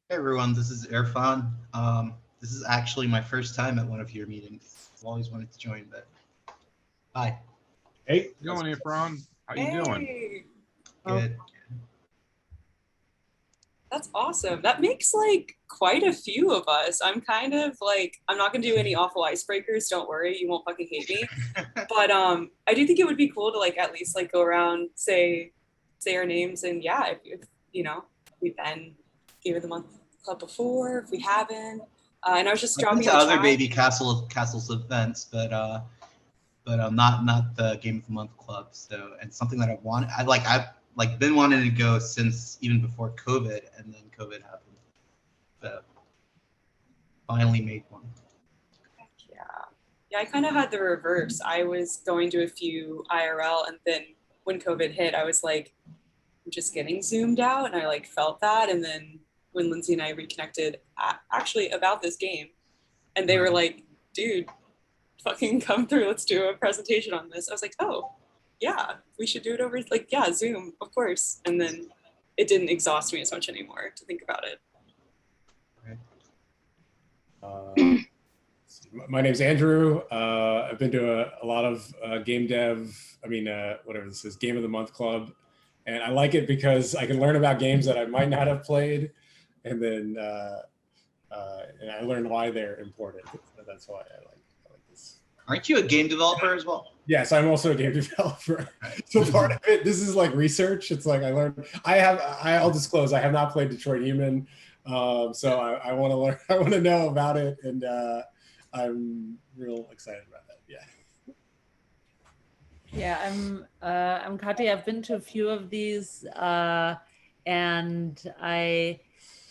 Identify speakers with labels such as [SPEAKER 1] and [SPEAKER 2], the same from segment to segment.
[SPEAKER 1] Hey everyone, this is Irfan. This is actually my first time at one of your meetings. I've always wanted to join, but hi.
[SPEAKER 2] Hey,
[SPEAKER 3] Going, Efron? How you doing?
[SPEAKER 4] Hey,
[SPEAKER 1] Good.
[SPEAKER 4] that's awesome. That makes like quite a few of us. I'm kind of like, I'm not gonna do any awful icebreakers. Don't worry, you won't fucking hate me. But I do think it would be cool to like at least like go around, say our names, and yeah, if you know, we've been Game of the Month Club before, if we haven't. And I was just
[SPEAKER 1] I've been
[SPEAKER 4] dropping
[SPEAKER 1] to
[SPEAKER 4] in the
[SPEAKER 1] other
[SPEAKER 4] chat.
[SPEAKER 1] baby castles events, but not the Game of the Month Club. So and something that I've been wanting to go since even before COVID, and then COVID happened. So finally made one.
[SPEAKER 4] Yeah. Yeah, I kind of had the reverse. I was going to a few IRL, and then when COVID hit, I was like, I'm just getting zoomed out, and I like felt that. And then when Lindsay and I reconnected, actually about this game, and they were like, dude, fucking come through. Let's do a presentation on this. I was like, oh, yeah, we should do it over, like, yeah, Zoom, of course. And then it didn't exhaust me as much anymore to think about it.
[SPEAKER 2] my name's Andrew. I've been to a lot of game dev, whatever this is, Game of the Month Club. And I like it because I can learn about games that I might not have played. And then and I learn why they're important. So that's why I like this.
[SPEAKER 1] Aren't you a game developer as well?
[SPEAKER 2] Yes, I'm also a game developer. So part of it, this is like research. It's like I learned. I'll disclose. I have not played Detroit Human, so I want to learn. I want to know about it, and I'm real excited about that. Yeah.
[SPEAKER 5] Yeah, I'm Kati. I've been to a few of these, and I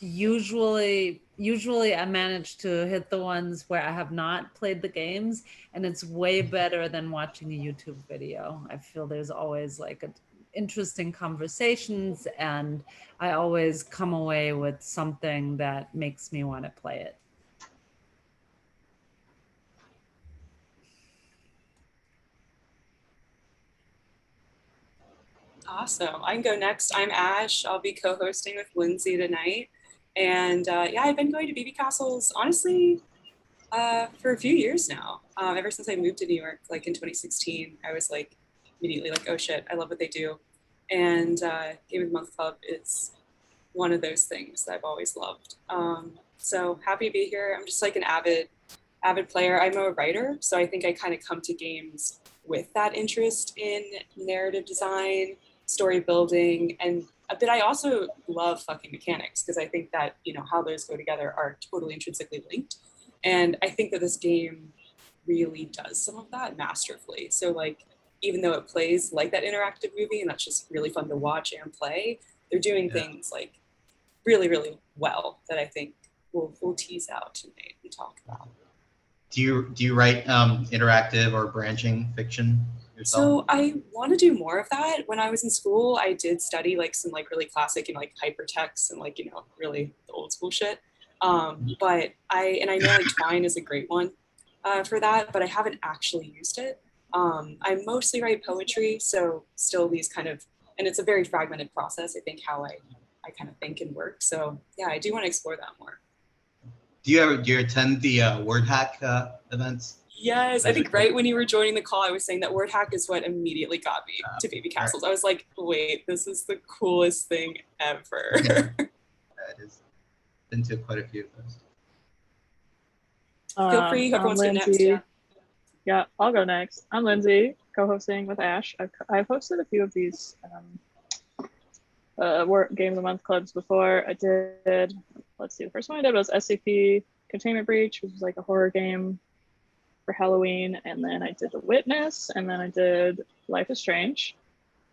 [SPEAKER 5] usually I manage to hit the ones where I have not played the games, and it's way better than watching a YouTube video. I feel there's always like interesting conversations, and I always come away with something that makes me want to play it.
[SPEAKER 4] Awesome. I can go next. I'm Ash. I'll be co-hosting with Lindsay tonight. And yeah, I've been going to BB Castles, honestly, for a few years now. Ever since I moved to New York, like in 2016, I was like immediately like, oh shit, I love what they do. And Game of the Month Club is one of those things that I've always loved. So happy to be here. I'm just like an avid player. I'm a writer, so I think I kind of come to games with that interest in narrative design, story building, but I also love fucking mechanics because I think that how those go together are totally intrinsically linked, and I think that this game really does some of that masterfully. So like even though it plays like that interactive movie and that's just really fun to watch and play, they're doing things like really really well that I think we'll tease out tonight and talk about.
[SPEAKER 1] Do you write interactive or branching fiction yourself?
[SPEAKER 4] So I want to do more of that. When I was in school, I did study like some like really classic and like hypertext and like really the old school shit. But I know like Twine is a great one for that, but I haven't actually used it. I mostly write poetry, so still these kind of, and it's a very fragmented process. I think how I kind of think and work. So yeah, I do want to explore that more.
[SPEAKER 1] Do you attend the word hack events?
[SPEAKER 4] Yes, I think right when you were joining the call, I was saying that word hack is what immediately got me to Baby Castles. I was like, wait, this is the coolest thing ever.
[SPEAKER 1] It is. Been to quite a few of those.
[SPEAKER 4] Feel free, whoever wants to go next.
[SPEAKER 6] Yeah, I'll go next. I'm Lindsay, co-hosting with Ash. I've hosted a few of these Game of the Month clubs before. I did, let's see, the first one I did was SCP Containment Breach, which was like a horror game for Halloween, and then I did The Witness, and then I did Life is Strange,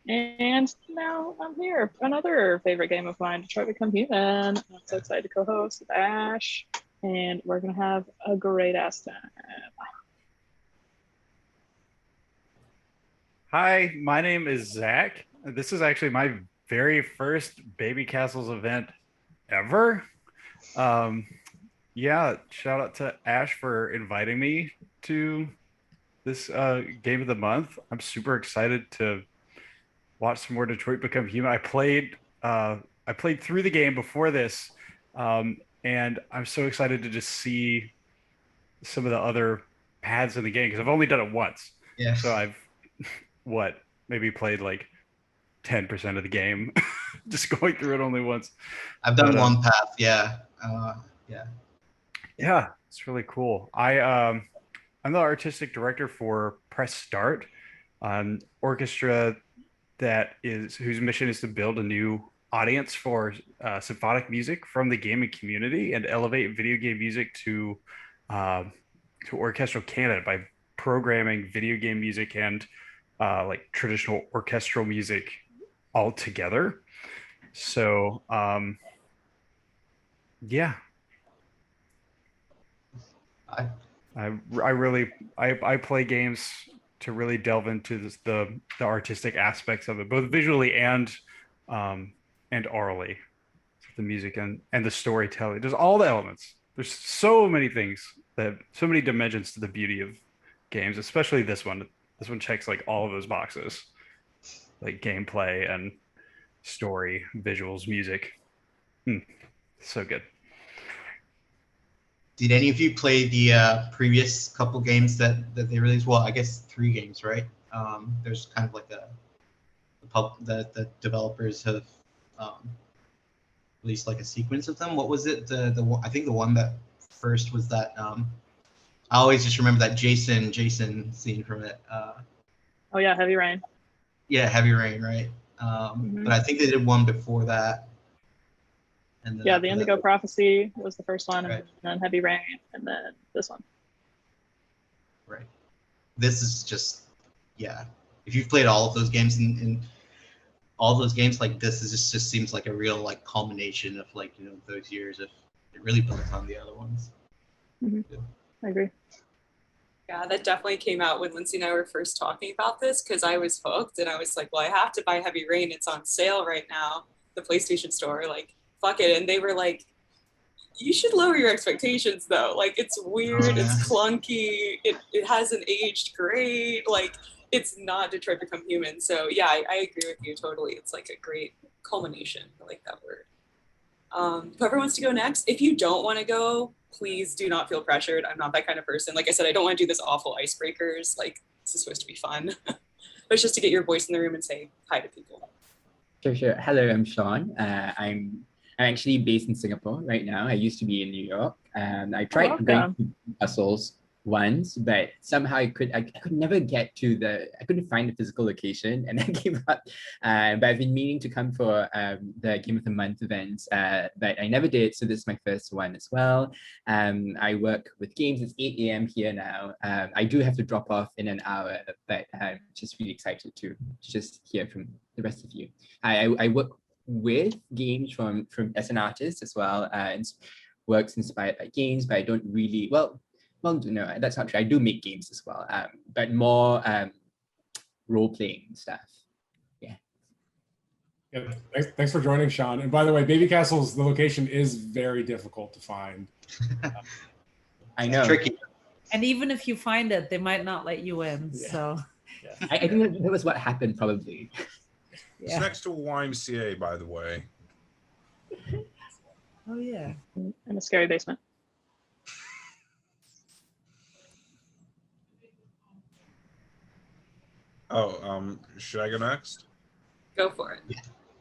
[SPEAKER 6] and now I'm here. Another favorite game of mine, Detroit Become Human. I'm so excited to co-host with Ash, and we're gonna have a great ass time.
[SPEAKER 3] Hi, my name is Zach. This is actually my very first Baby Castles event ever. Yeah, shout out to Ash for inviting me to this Game of the Month. I'm super excited to watch some more Detroit Become Human. I played through the game before this And I'm so excited to just see some of the other paths in the game because I've only done it once.
[SPEAKER 1] Yeah.
[SPEAKER 3] So I've maybe played like 10% of the game, just going through it only once.
[SPEAKER 1] I've done
[SPEAKER 3] But,
[SPEAKER 1] one path. Yeah. Yeah.
[SPEAKER 3] Yeah, it's really cool. I'm the artistic director for Press Start, an orchestra whose mission is to build a new audience for symphonic music from the gaming community and elevate video game music uh, to orchestral canon by programming video game music and like traditional orchestral music all together. So yeah,
[SPEAKER 1] I,
[SPEAKER 3] I play games to really delve into the artistic aspects of it, both visually and orally, the music and the storytelling. There's all the elements. There's so many things so many dimensions to the beauty of games, especially this one. This one checks like all of those boxes, like gameplay and story, visuals, music. So good.
[SPEAKER 1] Did any of you play the previous couple games that they released? Well, I guess 3 games, right? There's kind of like the developers have released like a sequence of them. What was it? The one, I think the one that first was that I always just remember that Jason scene from it.
[SPEAKER 6] Oh yeah, Heavy Rain.
[SPEAKER 1] Yeah, Heavy Rain, right? But I think they did one before that. And then
[SPEAKER 6] Yeah, the Indigo Prophecy was the first one,
[SPEAKER 1] Right.
[SPEAKER 6] and then Heavy Rain, and then this one.
[SPEAKER 1] Right. This is just, yeah. If you've played all of those games in all those games, like this is just seems like a real like culmination of like, you know, those years of it really built on the other ones.
[SPEAKER 6] I agree.
[SPEAKER 4] Yeah, that definitely came out when Lindsay and I were first talking about this because I was hooked and I was like, well, I have to buy Heavy Rain. It's on sale right now, the PlayStation Store. Like, fuck it. And they were like, you should lower your expectations though. Like, it's weird, it's clunky, it hasn't aged great. Like, it's not Detroit Become Human. So yeah, I agree with you totally. It's like a great culmination. I like that word. Whoever wants to go next, if you don't want to go, please do not feel pressured. I'm not that kind of person. Like I said, I don't want to do this awful icebreakers. Like, this is supposed to be fun. But it's just to get your voice in the room and say hi to people.
[SPEAKER 7] Sure. Hello, I'm Sean. I'm actually based in Singapore right now. I used to be in New York. I tried going to Brussels once, but somehow I could never get to I couldn't find the physical location, and I gave up. But I've been meaning to come for the Game of the Month events, but I never did. So this is my first one as well. I work with games. It's 8 a.m. here now. I do have to drop off in an hour, but I'm just really excited to just hear from the rest of you. I work with games from as an artist as well, and works inspired by games, but I don't really well, no, that's not true. I do make games as well, but more role-playing stuff. Yeah.
[SPEAKER 2] Thanks for joining, Sean. And by the way, Baby Castles, the location is very difficult to find.
[SPEAKER 7] I know.
[SPEAKER 1] Tricky.
[SPEAKER 5] And even if you find it, they might not let you in.
[SPEAKER 2] Yeah.
[SPEAKER 5] So
[SPEAKER 7] I think that was what happened probably.
[SPEAKER 8] It's next to a YMCA, by the way.
[SPEAKER 5] Oh yeah.
[SPEAKER 6] In a scary basement.
[SPEAKER 8] Oh, should I go next?
[SPEAKER 4] Go for it.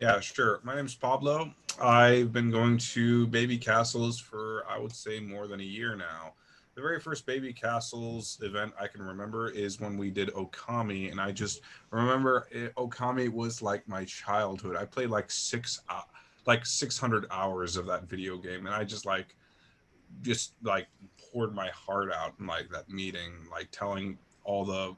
[SPEAKER 8] Yeah, sure. My name's Pablo. I've been going to Baby Castles for, I would say, more than a year now. The very first Baby Castles event I can remember is when we did Okami, and I just remember Okami was like my childhood. I played like 600 hours of that video game, and I just poured my heart out in like that meeting, like telling all the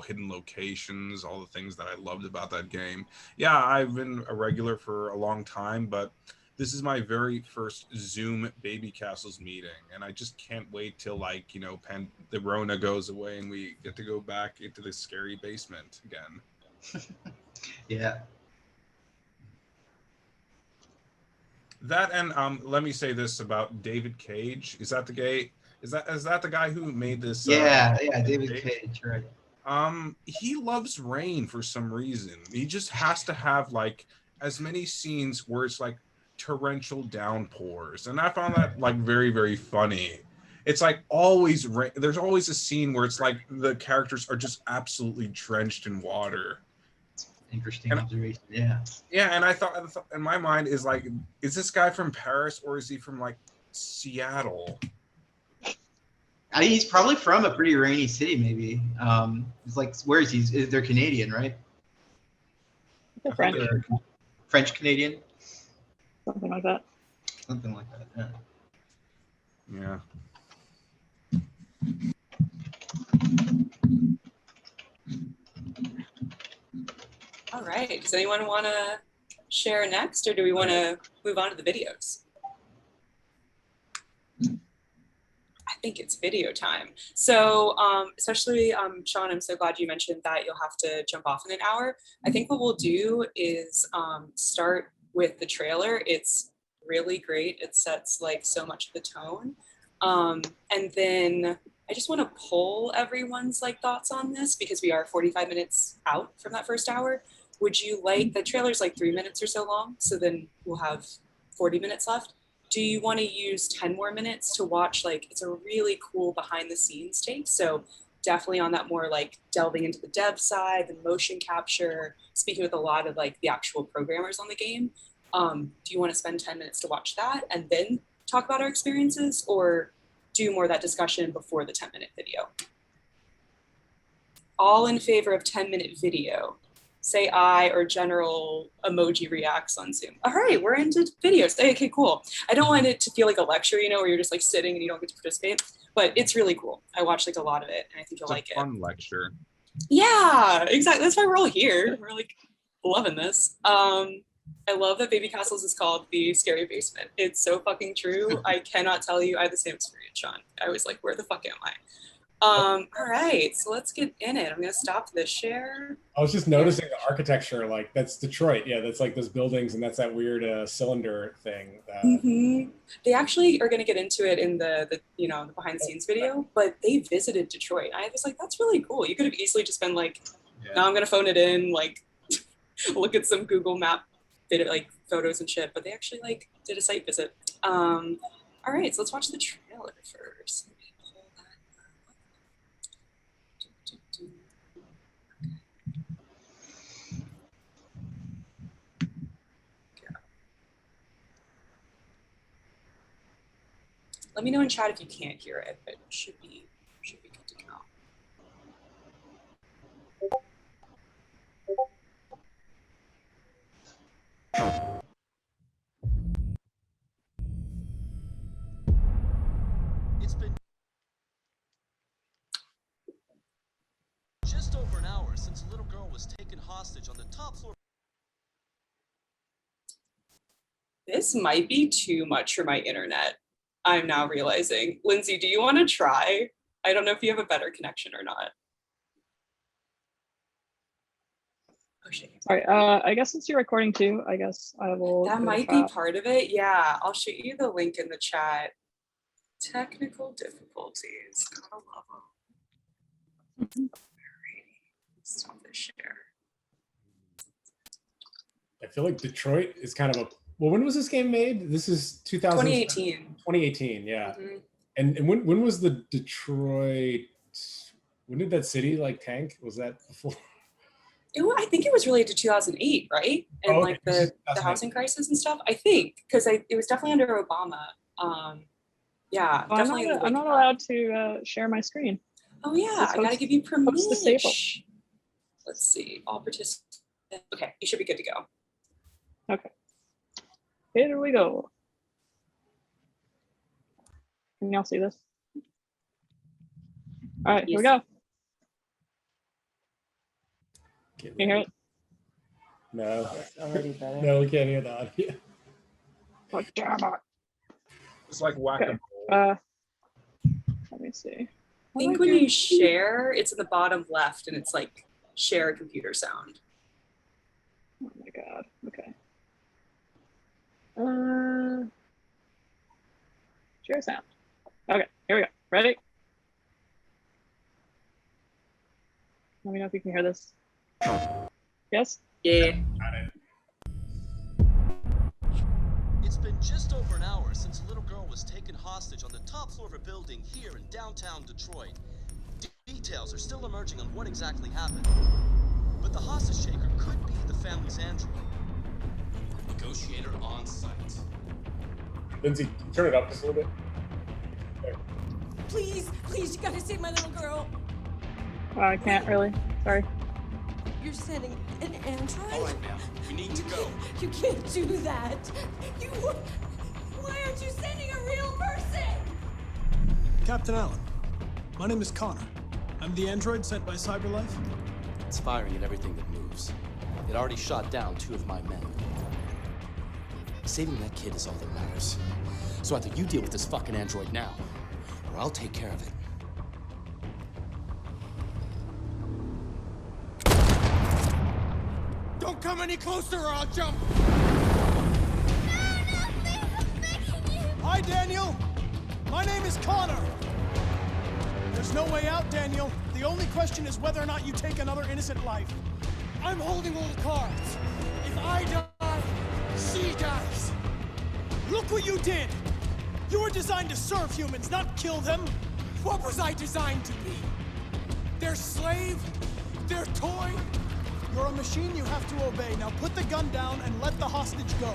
[SPEAKER 8] hidden locations, all the things that I loved about that game. Yeah, I've been a regular for a long time, but this is my very first Zoom Baby Castles meeting, and I just can't wait till the Rona goes away and we get to go back into the scary basement again.
[SPEAKER 1] Yeah.
[SPEAKER 8] That, and let me say this about David Cage. Is that the guy? Is that the guy who made this?
[SPEAKER 1] Yeah, David Cage, right?
[SPEAKER 8] He loves rain for some reason. He just has to have like as many scenes where it's like torrential downpours, and I found that like very, very funny. It's like always there's always a scene where it's like the characters are just absolutely drenched in water.
[SPEAKER 1] Interesting observation. Yeah.
[SPEAKER 8] Yeah, and I thought in my mind is like, is this guy from Paris or is he from like Seattle?
[SPEAKER 1] I mean, he's probably from a pretty rainy city, maybe. It's like, where is he? They're Canadian, right?
[SPEAKER 6] They're French.
[SPEAKER 1] French Canadian.
[SPEAKER 6] Something like that.
[SPEAKER 1] Something like that. Yeah.
[SPEAKER 4] All right. Does anyone want to share next, or do we want to move on to the videos? I think it's video time. So especially Sean, I'm so glad you mentioned that you'll have to jump off in an hour. I think what we'll do is start with the trailer. It's really great. It sets like so much of the tone. And then I just want to poll everyone's like thoughts on this, because we are 45 minutes out from that first hour. Would you like, the trailer's like 3 minutes or so long, so then we'll have 40 minutes left. Do you want to use 10 more minutes to watch, like, it's a really cool behind the scenes take. So definitely on that more like delving into the dev side, the motion capture, speaking with a lot of like the actual programmers on the game. Do you want to spend 10 minutes to watch that and then talk about our experiences, or do more of that discussion before the 10-minute video? All in favor of 10-minute video, say aye, or general emoji reacts on Zoom. All right, we're into videos. Okay, cool. I don't want it to feel like a lecture, you know, where you're just like sitting and you don't get to participate, but it's really cool. I watched like a lot of it and I think you'll like it.
[SPEAKER 8] Fun lecture.
[SPEAKER 4] Yeah, exactly. That's why we're all here. We're like loving this. I love that Baby Castles is called the scary basement. It's so fucking true. I cannot tell you. I had the same experience, Sean. I was like, where the fuck am I? All right, so let's get in it. I'm gonna stop this share.
[SPEAKER 2] I was just noticing the architecture, like that's Detroit. Yeah, that's like those buildings, and that's that weird cylinder thing.
[SPEAKER 4] They actually are gonna get into it in the you know, the behind the scenes video, but they visited Detroit. I was like, that's really cool. You could have easily just been like, now I'm gonna phone it in, like look at some Google Map video, like photos and shit, but they actually like did a site visit. All right, so let's watch the trailer first. Let me know in chat if you can't hear it, but it should be good to go.
[SPEAKER 9] It's been just over an hour since a little girl was taken hostage on the top floor.
[SPEAKER 4] This might be too much for my internet, I'm now realizing. Lindsay, do you want to try? I don't know if you have a better connection or not. Oh shit.
[SPEAKER 6] Sorry, I guess since you're recording too, I guess I will.
[SPEAKER 4] That might be part of it. Yeah, I'll shoot you the link in the chat. Technical difficulties. Gotta love them. Stop this share.
[SPEAKER 2] I feel like Detroit is kind of a. Well, when was this game made? This is
[SPEAKER 4] 2018.
[SPEAKER 2] 2018, yeah.
[SPEAKER 4] Mm-hmm.
[SPEAKER 2] And when was the Detroit? When did that city like tank? Was that before?
[SPEAKER 4] I think it was related to 2008, right? And like the housing crisis and stuff. I think because it was definitely under Obama. Yeah,
[SPEAKER 6] well,
[SPEAKER 4] definitely.
[SPEAKER 6] I'm not allowed to share my screen.
[SPEAKER 4] Oh yeah, I gotta give you permission.
[SPEAKER 6] Disabled.
[SPEAKER 4] Let's see, all participants. Okay, you should be good to go.
[SPEAKER 6] Okay, here we go. Can y'all see this? All right, here we go. Can you hear it?
[SPEAKER 2] No.
[SPEAKER 10] That's already better.
[SPEAKER 2] No, we can't hear the audio.
[SPEAKER 6] Oh, damn it.
[SPEAKER 8] It's like whack-a-mole.
[SPEAKER 6] Okay. Let me see.
[SPEAKER 4] I think when you share, it's in the bottom left, and it's like share computer sound.
[SPEAKER 6] Oh my god. Okay. Share sound. Okay, here we go. Ready? Let me know if you can hear this. Yes?
[SPEAKER 4] Yeah.
[SPEAKER 2] Got it.
[SPEAKER 9] just over an hour since a little girl was taken hostage on the top floor of a building here in downtown Detroit. Details are still emerging on what exactly happened. But the hostage taker could be the family's android. Negotiator on site.
[SPEAKER 2] Lindsay, turn it up just a little bit. There.
[SPEAKER 10] Please, please, you gotta save my little girl.
[SPEAKER 6] I can't really. Sorry.
[SPEAKER 10] You're sending an android?
[SPEAKER 9] All right, ma'am. We need to go.
[SPEAKER 10] You can't do that. Why aren't you sending a real person?
[SPEAKER 11] Captain Allen, my name is Connor. I'm the android sent by CyberLife.
[SPEAKER 9] It's firing at everything that moves. It already shot down 2 of my men. Saving that kid is all that matters. So either you deal with this fucking android now, or I'll take care of it.
[SPEAKER 11] Don't come any closer or I'll jump! Hi, Daniel! My name is Connor! There's no way out, Daniel. The only question is whether or not you take another innocent life. I'm holding all the cards. If I die, she dies. Look what you did! You were designed to serve humans, not kill them. What was I designed to be? Their slave? Their toy? You're a machine you have to obey. Now put the gun down and let the hostage go.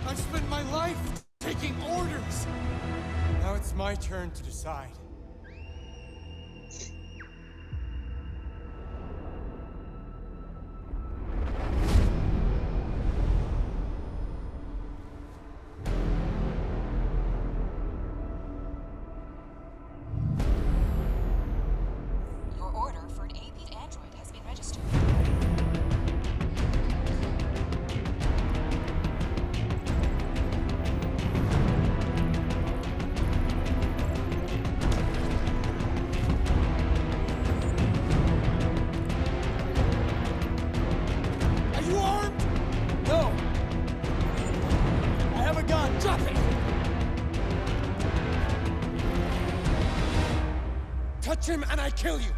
[SPEAKER 11] I've spent my life taking orders. Now it's my turn to decide.
[SPEAKER 10] Your order for an AP android has been registered.
[SPEAKER 11] Are you armed? No. I have a gun. Drop it! Touch him and I kill you.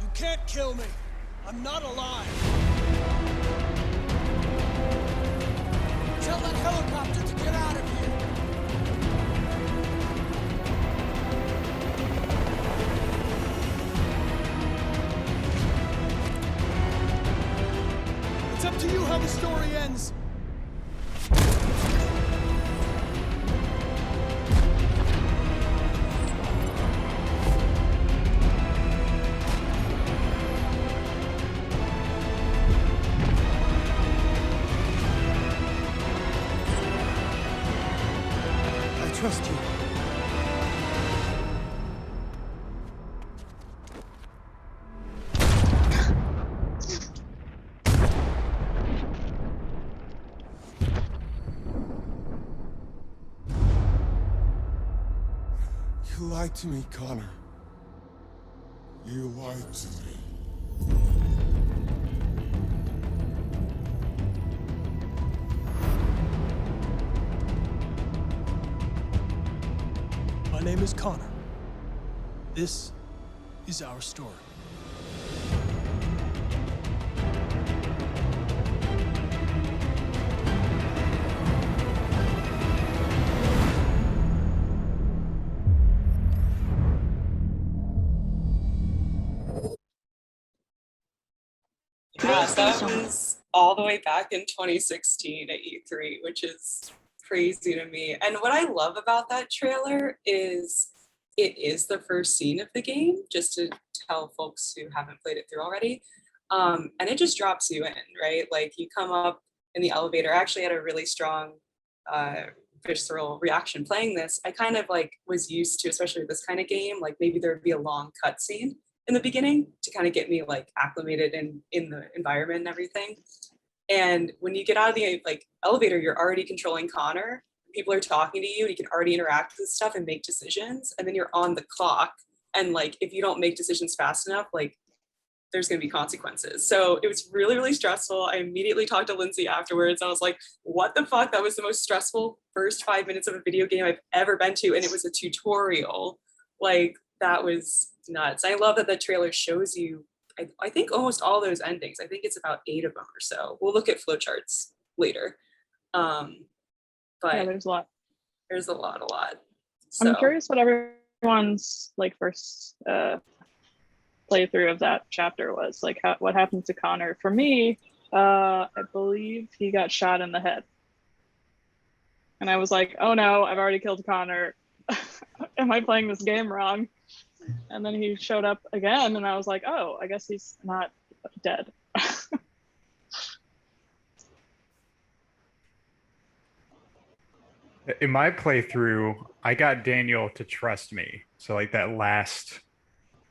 [SPEAKER 11] You can't kill me. I'm not alive. Tell that helicopter to get out of here. It's up to you how the story ends. I trust you.
[SPEAKER 12] You lied to me, Connor. You lied to me.
[SPEAKER 11] My name is Connor. This is our story.
[SPEAKER 4] Yeah, that was all the way back in 2016 at E3, which is crazy to me. And what I love about that trailer is it is the first scene of the game, just to tell folks who haven't played it through already. And it just drops you in, right? Like you come up in the elevator. I actually had a really strong visceral reaction playing this. I kind of like was used to, especially with this kind of game, like maybe there would be a long cutscene in the beginning to kind of get me like acclimated in the environment and everything. And when you get out of the like elevator, you're already controlling Connor. People are talking to you, and you can already interact with stuff and make decisions. And then you're on the clock. And like if you don't make decisions fast enough, like there's going to be consequences. So it was really, really stressful. I immediately talked to Lindsay afterwards. I was like, what the fuck? That was the most stressful first 5 minutes of a video game I've ever been to. And it was a tutorial. Like that was nuts. I love that the trailer shows you, I think almost all those endings. I think it's about 8 of them or so. We'll look at flowcharts later. but
[SPEAKER 6] Yeah, there's a lot.
[SPEAKER 4] There's a lot. So.
[SPEAKER 6] I'm curious what everyone's like first playthrough of that chapter was. Like, what happened to Connor? For me, I believe he got shot in the head. And I was like, oh no, I've already killed Connor. Am I playing this game wrong? And then he showed up again, and I was like, oh, I guess he's not dead.
[SPEAKER 3] In my playthrough, I got Daniel to trust me. So like that last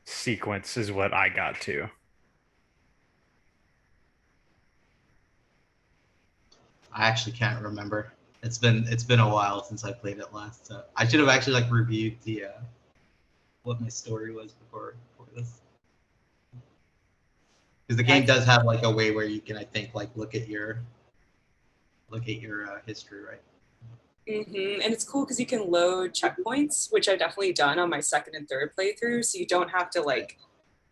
[SPEAKER 3] sequence is what I got to.
[SPEAKER 1] I actually can't remember. It's been a while since I played it last. So I should have actually like reviewed the what my story was before this. Because the game does have like a way where you can, I think, like look at your history, right?
[SPEAKER 4] And it's cool because you can load checkpoints, which I've definitely done on my second and third playthrough, so you don't have to like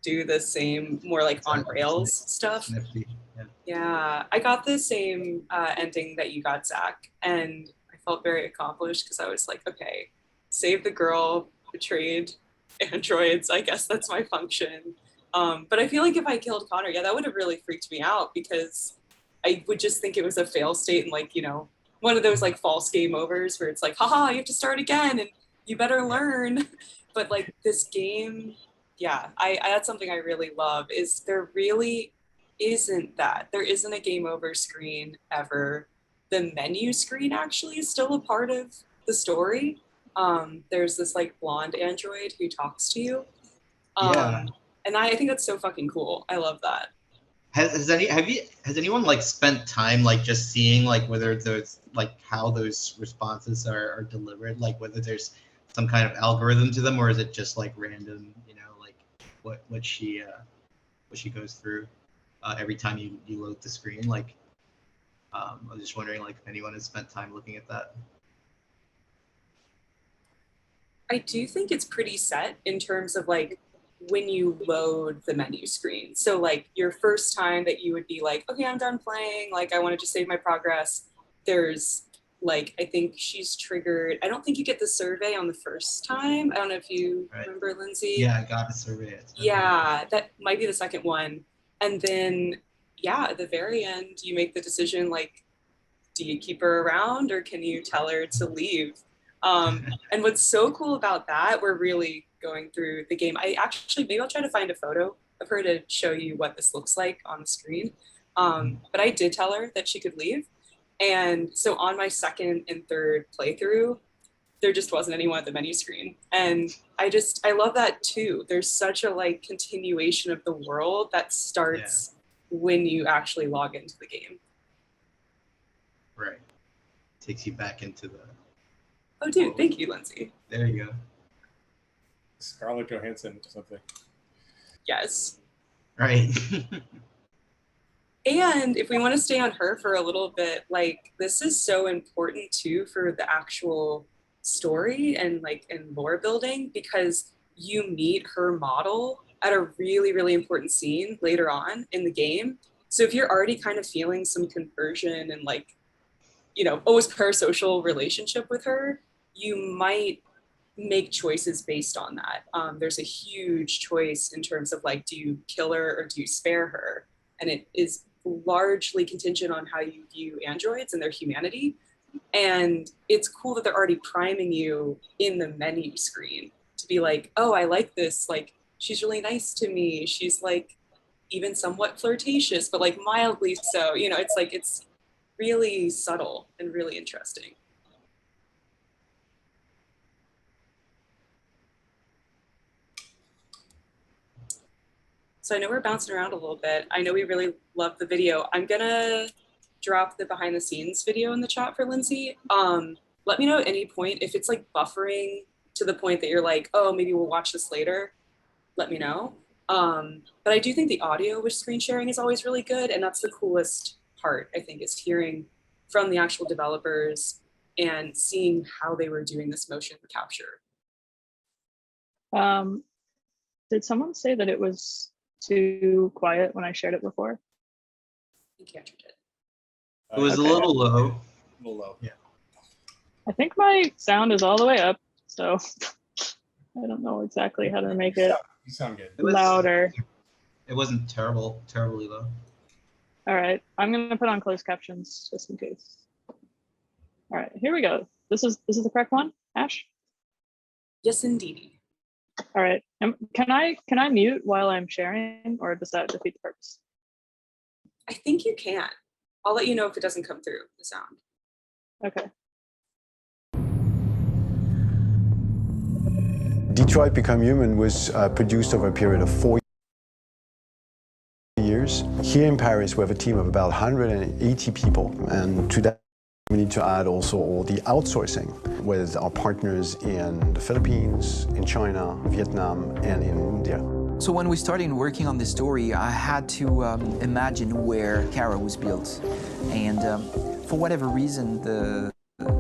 [SPEAKER 4] do the same more like on rails stuff. Yeah, I got the same ending that you got, Zach, and I felt very accomplished because I was like, okay, save the girl, betrayed androids. I guess that's my function. But I feel like if I killed Connor, yeah, that would have really freaked me out because I would just think it was a fail state and like, you know, one of those like false game overs where it's like, haha, you have to start again and you better learn. But like this game, yeah, I that's something I really love is there really isn't that. There isn't a game over screen ever. The menu screen actually is still a part of the story. There's this like blonde android who talks to you. And I think that's so fucking cool. I love that.
[SPEAKER 1] Has anyone like spent time like just seeing like whether there's like how those responses are delivered, like whether there's some kind of algorithm to them, or is it just like random, you know, like what she goes through every time you load the screen? Like I was just wondering like if anyone has spent time looking at that.
[SPEAKER 4] I do think it's pretty set in terms of like when you load the menu screen. So like your first time that you would be like, okay, I'm done playing. Like I want to just save my progress. There's like, I think she's triggered. I don't think you get the survey on the first time. I don't know if you remember, Lindsay.
[SPEAKER 1] Yeah, I got a survey.
[SPEAKER 4] Yeah, that might be the second one. And then, yeah, at the very end, you make the decision like, do you keep her around or can you tell her to leave? And what's so cool about that, we're really going through the game. Maybe I'll try to find a photo of her to show you what this looks like on the screen. But I did tell her that she could leave. And so on my second and third playthrough, there just wasn't anyone at the menu screen. And I love that too. There's such a like continuation of the world that starts when you actually log into the game.
[SPEAKER 1] Right. Takes you back into the...
[SPEAKER 4] Oh, dude, thank you, Lindsay.
[SPEAKER 1] There you go.
[SPEAKER 2] Scarlett Johansson or something.
[SPEAKER 4] Yes.
[SPEAKER 1] Right.
[SPEAKER 4] And if we want to stay on her for a little bit, like this is so important too for the actual story and lore building, because you meet her model at a really, really important scene later on in the game. So if you're already kind of feeling some conversion and like, you know, always parasocial relationship with her, you might make choices based on that. There's a huge choice in terms of like, do you kill her or do you spare her? And it is largely contingent on how you view androids and their humanity. And it's cool that they're already priming you in the menu screen to be like, oh, I like this. Like, she's really nice to me. She's like even somewhat flirtatious, but like mildly so. You know, it's like, it's really subtle and really interesting. So I know we're bouncing around a little bit. I know we really love the video. I'm gonna drop the behind the scenes video in the chat for Lindsay. Let me know at any point if it's like buffering to the point that you're like, oh, maybe we'll watch this later. Let me know. But I do think the audio with screen sharing is always really good. And that's the coolest part, I think, is hearing from the actual developers and seeing how they were doing this motion capture.
[SPEAKER 6] Did someone say that it was too quiet when I shared it before?
[SPEAKER 4] I think Andrew did.
[SPEAKER 1] It was a little low.
[SPEAKER 2] A little low.
[SPEAKER 1] Yeah.
[SPEAKER 6] I think my sound is all the way up, so I don't know exactly how to make it
[SPEAKER 2] You sound good.
[SPEAKER 6] louder.
[SPEAKER 1] It wasn't terribly low.
[SPEAKER 6] All right, I'm gonna put on closed captions just in case. All right, here we go. This is the correct one, Ash?
[SPEAKER 4] Yes, indeed.
[SPEAKER 6] All right, can I mute while I'm sharing, or does that defeat the purpose?
[SPEAKER 4] I think you can. I'll let you know if it doesn't come through, the sound.
[SPEAKER 6] Okay.
[SPEAKER 13] Detroit Become Human was produced over a period of 4 years. Here in Paris, we have a team of about 180 people, and to that we need to add also all the outsourcing with our partners in the Philippines, in China, Vietnam, and in India.
[SPEAKER 14] So when we started working on this story, I had to imagine where Kara was built. And for whatever reason, the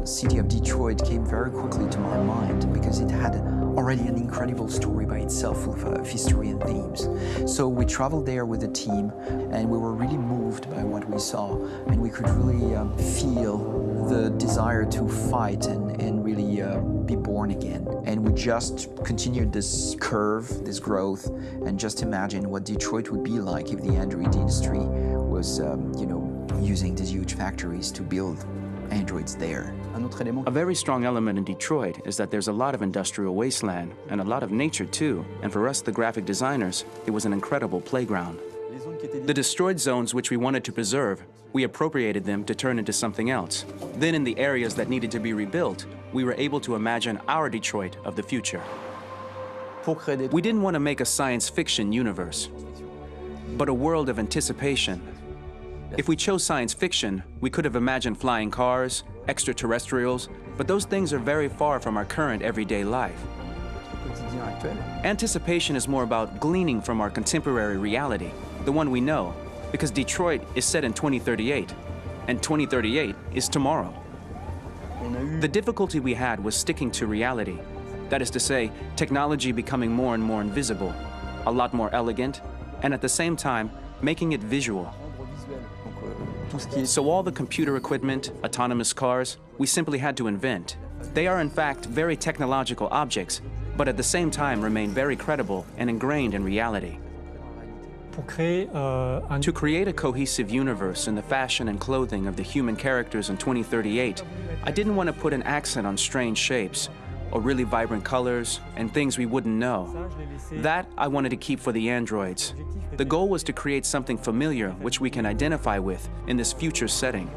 [SPEAKER 14] city of Detroit came very quickly to my mind because it had already an incredible story by itself of history and themes. So we traveled there with the team and we were really moved by what we saw, and we could really feel the desire to fight and really be born again. And we just continued this curve, this growth, and just imagine what Detroit would be like if the Android industry was, using these huge factories to build androids there.
[SPEAKER 15] A very strong element in Detroit is that there's a lot of industrial wasteland and a lot of nature too, and for us, the graphic designers, it was an incredible playground. The destroyed zones which we wanted to preserve, we appropriated them to turn into something else. Then in the areas that needed to be rebuilt, we were able to imagine our Detroit of the future. We didn't want to make a science fiction universe, but a world of anticipation. If we chose science fiction, we could have imagined flying cars, extraterrestrials, but those things are very far from our current everyday life. Anticipation is more about gleaning from our contemporary reality, the one we know, because Detroit is set in 2038, and 2038 is tomorrow. The difficulty we had was sticking to reality. That is to say, technology becoming more and more invisible, a lot more elegant, and at the same time, making it visual. So all the computer equipment, autonomous cars, we simply had to invent. They are in fact very technological objects, but at the same time remain very credible and ingrained in reality. To create a cohesive universe in the fashion and clothing of the human characters in 2038, I didn't want to put an accent on strange shapes, or really vibrant colors, and things we wouldn't know. That I wanted to keep for the androids. The goal was to create something familiar which we can identify with in this future setting.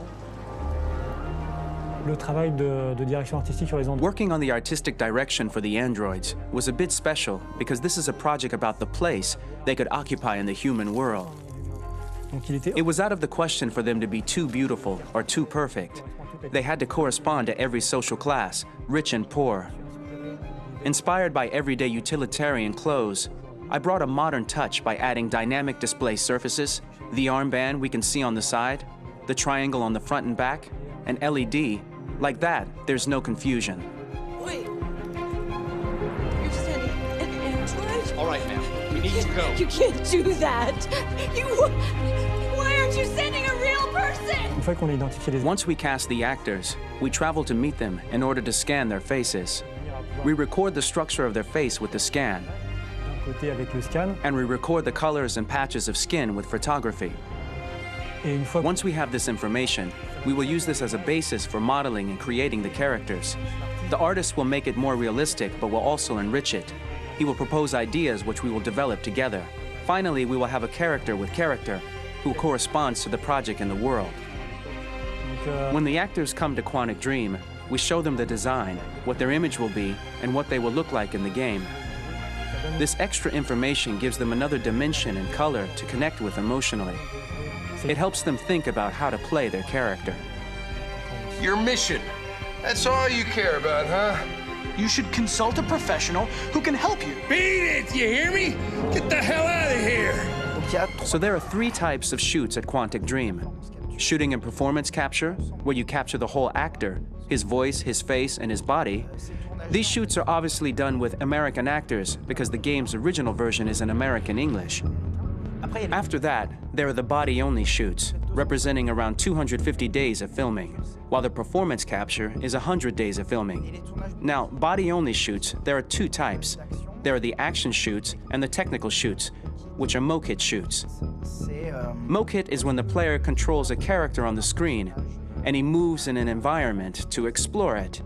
[SPEAKER 15] Working on the artistic direction for the androids was a bit special because this is a project about the place they could occupy in the human world. It was out of the question for them to be too beautiful or too perfect. They had to correspond to every social class, rich and poor. Inspired by everyday utilitarian clothes, I brought a modern touch by adding dynamic display surfaces, the armband we can see on the side, the triangle on the front and back, an LED. Like that, there's no confusion.
[SPEAKER 10] Wait. You're sending an android?
[SPEAKER 9] All right, ma'am. We need to go.
[SPEAKER 10] You can't do that. Why aren't you sending a real person?
[SPEAKER 15] Once we cast the actors, we travel to meet them in order to scan their faces. We record the structure of their face with the scan, and we record the colors and patches of skin with photography. Once we have this information, we will use this as a basis for modeling and creating the characters. The artist will make it more realistic, but will also enrich it. He will propose ideas which we will develop together. Finally, we will have a character with character who corresponds to the project and the world. When the actors come to Quantic Dream, we show them the design, what their image will be, and what they will look like in the game. This extra information gives them another dimension and color to connect with emotionally. It helps them think about how to play their character.
[SPEAKER 16] Your mission. That's all you care about, huh?
[SPEAKER 11] You should consult a professional who can help you.
[SPEAKER 16] Beat it, you hear me? Get the hell out of here!
[SPEAKER 15] So there are 3 types of shoots at Quantic Dream. Shooting and performance capture, where you capture the whole actor, his voice, his face, and his body. These shoots are obviously done with American actors because the game's original version is in American English. After that, there are the body-only shoots, representing around 250 days of filming, while the performance capture is 100 days of filming. Now, body-only shoots, there are two types. There are the action shoots and the technical shoots, which are mokit shoots. Mokit is when the player controls a character on the screen and he moves in an environment to explore it.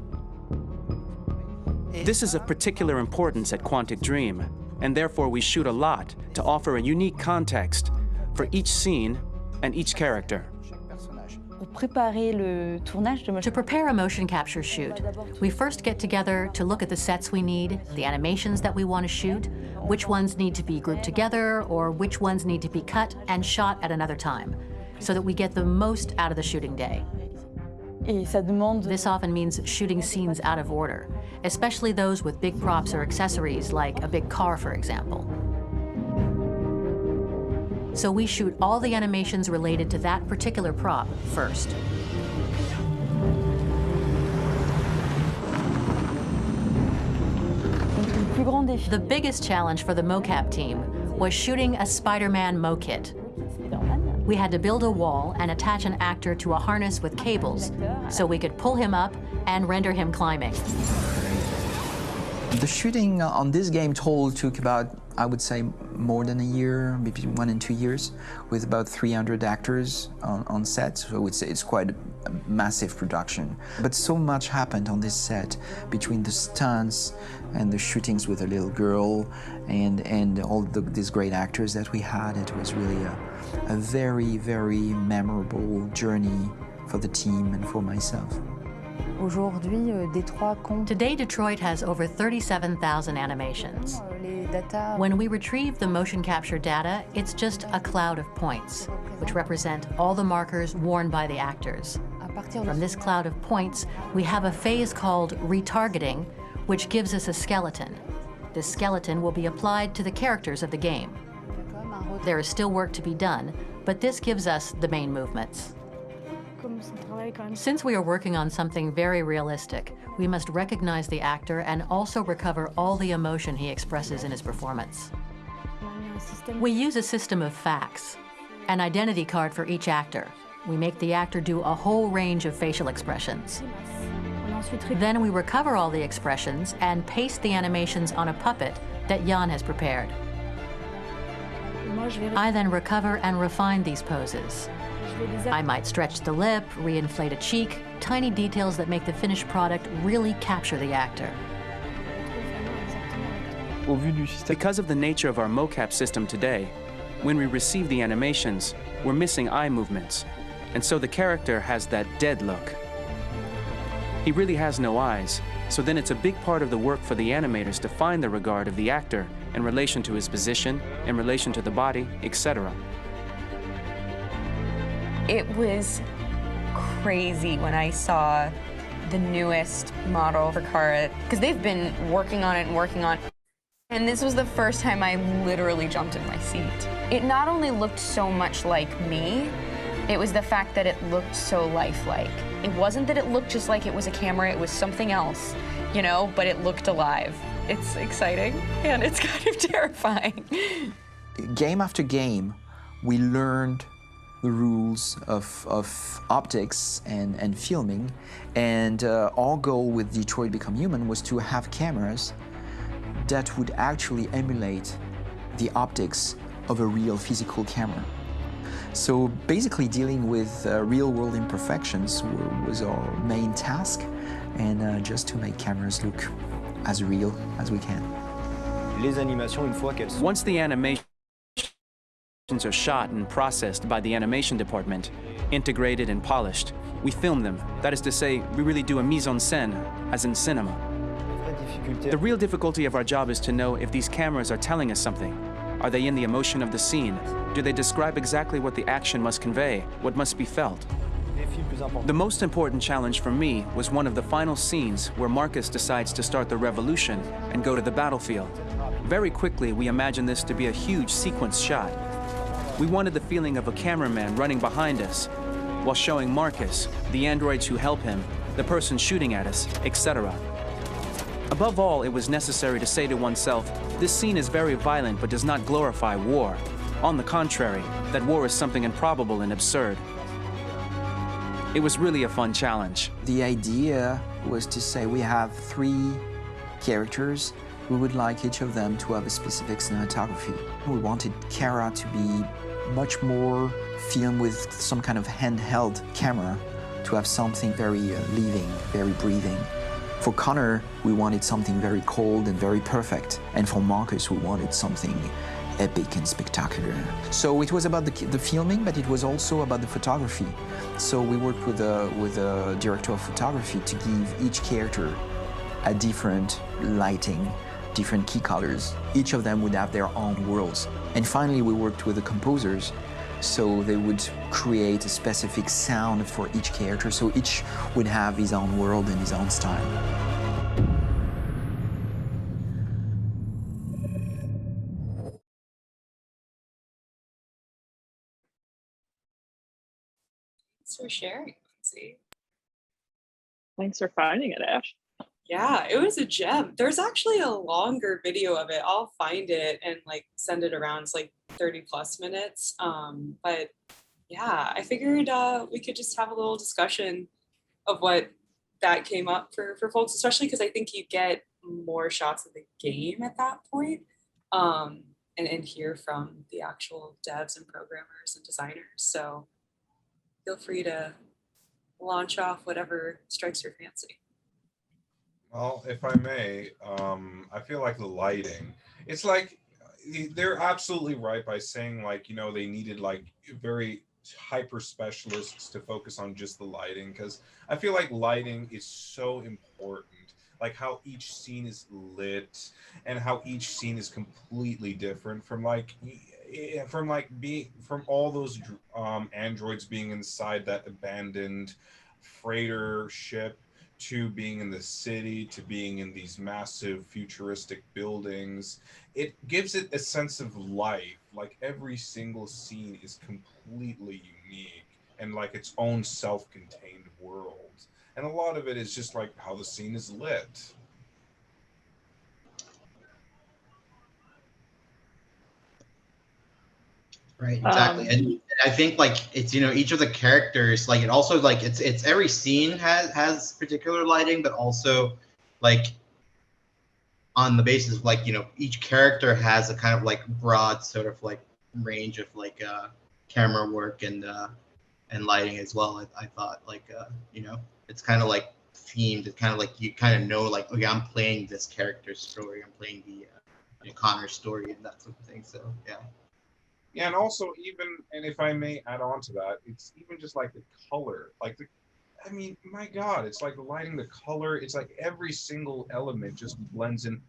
[SPEAKER 15] This is of particular importance at Quantic Dream, and therefore we shoot a lot to offer a unique context for each scene and each character.
[SPEAKER 17] To prepare a motion capture shoot, we first get together to look at the sets we need, the animations that we want to shoot, which ones need to be grouped together, or which ones need to be cut and shot at another time, so that we get the most out of the shooting day. This often means shooting scenes out of order, especially those with big props or accessories, like a big car, for example. So we shoot all the animations related to that particular prop first. The biggest challenge for the mocap team was shooting a Spider-Man mokit. We had to build a wall and attach an actor to a harness with cables so we could pull him up and render him climbing.
[SPEAKER 14] The shooting on this game took about, I would say, more than a year, maybe 1 and 2 years, with about 300 actors on set. So it's quite a massive production. But so much happened on this set between the stunts and the shootings with a little girl and all these great actors that we had. It was really a very, very memorable journey for the team and for myself.
[SPEAKER 17] Today, Detroit has over 37,000 animations. When we retrieve the motion capture data, it's just a cloud of points, which represent all the markers worn by the actors. From this cloud of points, we have a phase called retargeting, which gives us a skeleton. This skeleton will be applied to the characters of the game. There is still work to be done, but this gives us the main movements. Since we are working on something very realistic, we must recognize the actor and also recover all the emotion he expresses in his performance. We use a system of facts, an identity card for each actor. We make the actor do a whole range of facial expressions. Then we recover all the expressions and paste the animations on a puppet that Jan has prepared. I then recover and refine these poses. I might stretch the lip, reinflate a cheek, tiny details that make the finished product really capture the actor.
[SPEAKER 15] Because of the nature of our mocap system today, when we receive the animations, we're missing eye movements, and so the character has that dead look. He really has no eyes, so then it's a big part of the work for the animators to find the regard of the actor in relation to his position, in relation to the body, etc.
[SPEAKER 18] It was crazy when I saw the newest model for Kara, because they've been working on it and working on it. And this was the first time I literally jumped in my seat. It not only looked so much like me, it was the fact that it looked so lifelike. It wasn't that it looked just like it was a camera, it was something else, you know, but it looked alive. It's exciting and it's kind of terrifying.
[SPEAKER 14] Game after game, we learned the rules of optics and filming, and our goal with Detroit Become Human was to have cameras that would actually emulate the optics of a real physical camera. So basically dealing with real-world imperfections was our main task, and just to make cameras look as real as we can.
[SPEAKER 15] Once the animations are shot and processed by the animation department, integrated and polished, we film them. That is to say, we really do a mise en scène, as in cinema. The real difficulty of our job is to know if these cameras are telling us something. Are they in the emotion of the scene? Do they describe exactly what the action must convey, what must be felt? The most important challenge for me was one of the final scenes where Marcus decides to start the revolution and go to the battlefield. Very quickly, we imagined this to be a huge sequence shot. We wanted the feeling of a cameraman running behind us while showing Marcus, the androids who help him, the person shooting at us, etc. Above all, it was necessary to say to oneself, this scene is very violent but does not glorify war. On the contrary, that war is something improbable and absurd. It was really a fun challenge.
[SPEAKER 14] The idea was to say we have 3 characters. We would like each of them to have a specific cinematography. We wanted Kara to be much more filmed with some kind of handheld camera, to have something very living, very breathing. For Connor, we wanted something very cold and very perfect. And for Marcus, we wanted something epic and spectacular. So it was about the filming, but it was also about the photography. So we worked with a director of photography to give each character a different lighting, different key colors. Each of them would have their own worlds. And finally, we worked with the composers, so they would create a specific sound for each character, so each would have his own world and his own style.
[SPEAKER 4] Thanks for sharing, Lindsay.
[SPEAKER 6] Thanks for finding it, Ash.
[SPEAKER 4] Yeah, it was a gem. There's actually a longer video of it. I'll find it and like send it around. It's like 30+ minutes. But yeah, I figured we could just have a little discussion of what that came up for folks, especially because I think you get more shots of the game at that point, and hear from the actual devs and programmers and designers. So feel free to launch off whatever strikes your fancy.
[SPEAKER 8] Well, if I may, I feel like the lighting, it's like they're absolutely right by saying like, you know, they needed like very hyper specialists to focus on just the lighting, because I feel like lighting is so important, like how each scene is lit and how each scene is completely different from all those androids being inside that abandoned freighter ship, to being in the city, to being in these massive futuristic buildings. It gives it a sense of life. Like every single scene is completely unique and like its own self-contained world. And a lot of it is just like how the scene is lit.
[SPEAKER 1] Right, exactly. And I think like it's, you know, each of the characters, like it also like it's every scene has particular lighting, but also like on the basis of like, you know, each character has a kind of like broad sort of like range of like camera work and lighting as well. I thought like you know, it's kind of like themed. It's kind of like you kind of know like, okay, I'm playing this character's story. I'm playing the you know, Connor's story and that sort of thing. So yeah.
[SPEAKER 8] Yeah, and also even, and if I may add on to that, it's even just like the color, like I mean, my God, it's like the lighting, the color, it's like every single element just blends in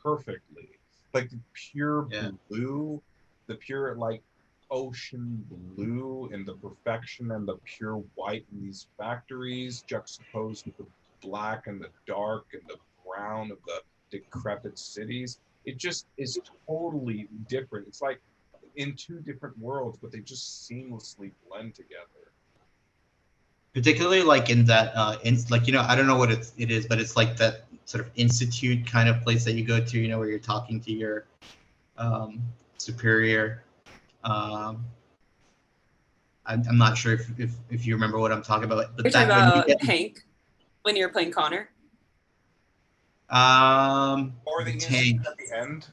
[SPEAKER 8] perfectly. Like the pure blue, the pure like ocean blue and the perfection and the pure white in these factories juxtaposed with the black and the dark and the brown of the decrepit cities. It just is totally different. It's like in 2 different worlds, but they just seamlessly blend together.
[SPEAKER 1] Particularly like in that like, you know, I don't know what it is, but it's like that sort of institute kind of place that you go to, you know, where you're talking to your superior. I'm not sure if you remember what I'm talking about, but
[SPEAKER 4] You're talking about Hank when you're playing Connor.
[SPEAKER 8] Or the institute at the end.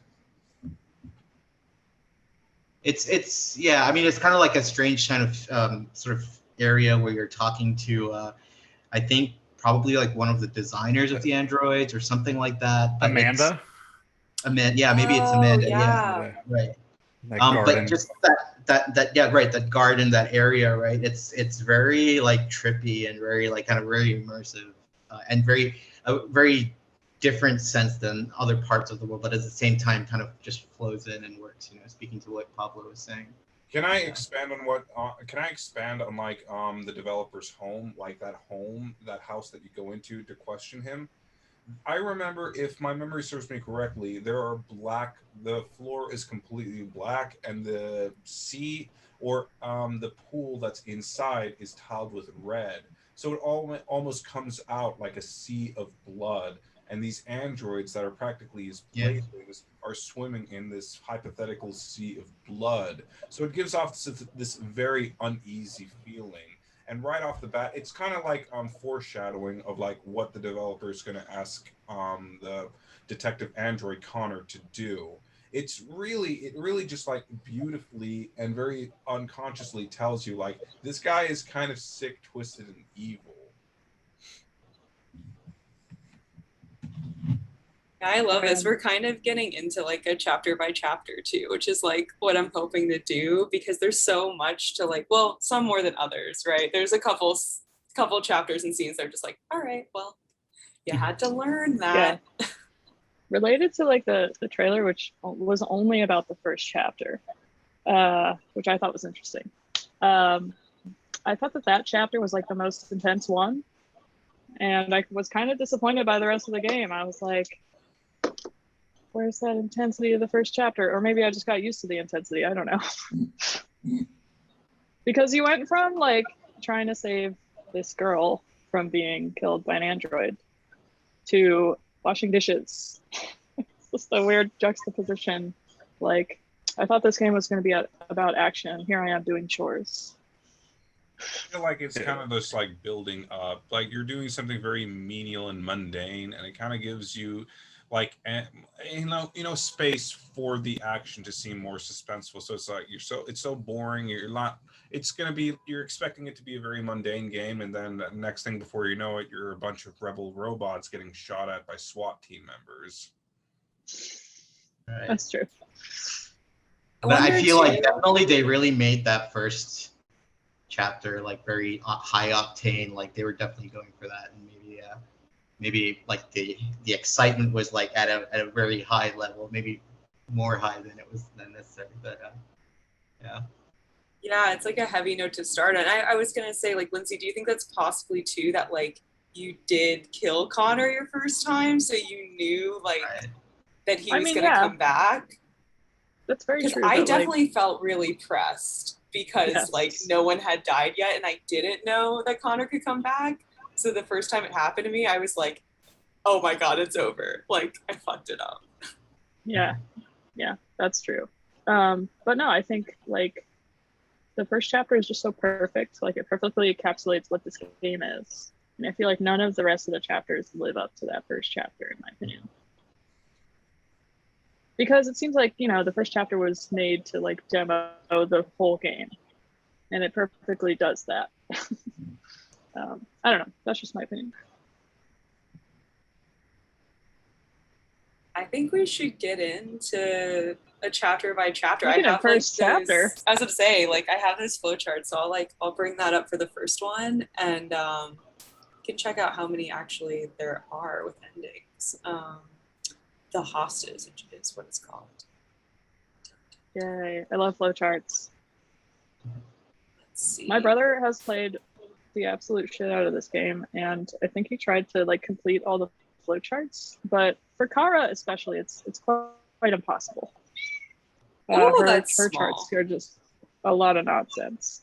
[SPEAKER 1] It's yeah, I mean, it's kind of like a strange kind of sort of area where you're talking to I think probably like one of the designers of the androids or something like that. But
[SPEAKER 3] Amanda?
[SPEAKER 1] Amanda, yeah, maybe it's Amanda.
[SPEAKER 4] Yeah.
[SPEAKER 1] Right.
[SPEAKER 3] Garden.
[SPEAKER 1] But just that yeah, right, that garden, that area, right? It's very like trippy and very like kind of very immersive and very different sense than other parts of the world, but at the same time kind of just flows in and works, you know, speaking to what Pablo was saying.
[SPEAKER 8] Can I expand on what can I expand on like the developer's home, like that house that you go into to question him? I remember, if my memory serves me correctly, the floor is completely black, and the sea or the pool that's inside is tiled with red. So it almost comes out like a sea of blood, and these androids that are practically his playthings are swimming in this hypothetical sea of blood. So it gives off this very uneasy feeling. And right off the bat, it's kind of like foreshadowing of like what the developer is going to ask the detective android Connor to do. It really just like beautifully and very unconsciously tells you like this guy is kind of sick, twisted, and evil.
[SPEAKER 4] I love this. We're kind of getting into like a chapter by chapter too, which is like what I'm hoping to do, because there's so much to like, well, some more than others, right? There's a couple chapters and scenes that are just like, all right, well, you had to learn that.
[SPEAKER 6] Yeah. Related to like the trailer, which was only about the first chapter, which I thought was interesting. I thought that chapter was like the most intense one, and I was kind of disappointed by the rest of the game. I was like, where's that intensity of the first chapter? Or maybe I just got used to the intensity. I don't know. Because you went from like trying to save this girl from being killed by an android to washing dishes. It's just a weird juxtaposition. Like, I thought this game was going to be about action. Here I am doing chores.
[SPEAKER 8] I feel like it's kind of just like building up. Like you're doing something very menial and mundane, and it kind of gives you like space for the action to seem more suspenseful. So it's like it's so boring. You're expecting it to be a very mundane game, and then the next thing before you know it, you're a bunch of rebel robots getting shot at by SWAT team members.
[SPEAKER 1] Right.
[SPEAKER 6] That's true.
[SPEAKER 1] But I feel like definitely they really made that first chapter like very high octane. Like they were definitely going for that, and maybe like the excitement was like at a very high level, maybe more high than necessary. But
[SPEAKER 4] yeah, it's like a heavy note to start. And I was gonna say, like, Lindsay, do you think that's possibly too that like you did kill Connor your first time, so you knew like that he was gonna come back?
[SPEAKER 6] That's very true.
[SPEAKER 4] I definitely felt really pressed because like no one had died yet, and I didn't know that Connor could come back. So the first time it happened to me, I was like, oh my God, it's over. Like I fucked it up.
[SPEAKER 6] Yeah, that's true. But no, I think like the first chapter is just so perfect. Like it perfectly encapsulates what this game is. And I feel like none of the rest of the chapters live up to that first chapter, in my opinion. Because it seems like, the first chapter was made to like demo the whole game. And it perfectly does that. I don't know. That's just my opinion.
[SPEAKER 4] I think we should get into a chapter by chapter.
[SPEAKER 6] I have first chapter.
[SPEAKER 4] I was going to say, like, I have this flowchart, so I'll bring that up for the first one, and can check out how many actually there are with endings. The Hostage is what it's called.
[SPEAKER 6] Yay! I love flowcharts.
[SPEAKER 4] Let's see.
[SPEAKER 6] My brother has played the absolute shit out of this game, and I think he tried to like complete all the flowcharts, but for Kara especially, it's quite impossible. Her charts are just a lot of nonsense.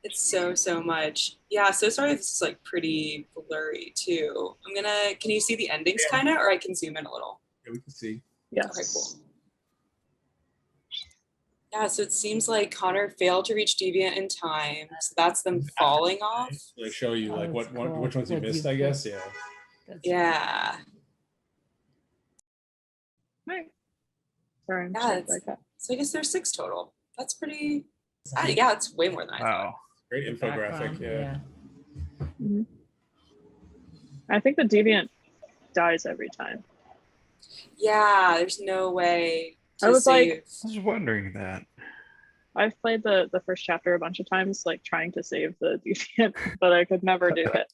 [SPEAKER 4] It's so much. Yeah, so sorry if this is like pretty blurry too. Can you see the endings kind of, or I can zoom in a little?
[SPEAKER 2] Yeah, we can see.
[SPEAKER 6] Yeah.
[SPEAKER 4] Okay, cool. Yeah, so it seems like Connor failed to reach Deviant in time, so that's them falling off.
[SPEAKER 2] They show you like which ones you missed, I guess. Yeah.
[SPEAKER 4] Yeah.
[SPEAKER 6] Right. Sorry.
[SPEAKER 4] So I guess there's 6 total. That's pretty. Yeah, it's way more than I thought.
[SPEAKER 2] Great infographic. Yeah.
[SPEAKER 6] Mm-hmm. I think the Deviant dies every time.
[SPEAKER 4] Yeah, there's no way.
[SPEAKER 6] I was
[SPEAKER 3] wondering that.
[SPEAKER 6] I've played the first chapter a bunch of times, like trying to save the Deviant, but I could never do it.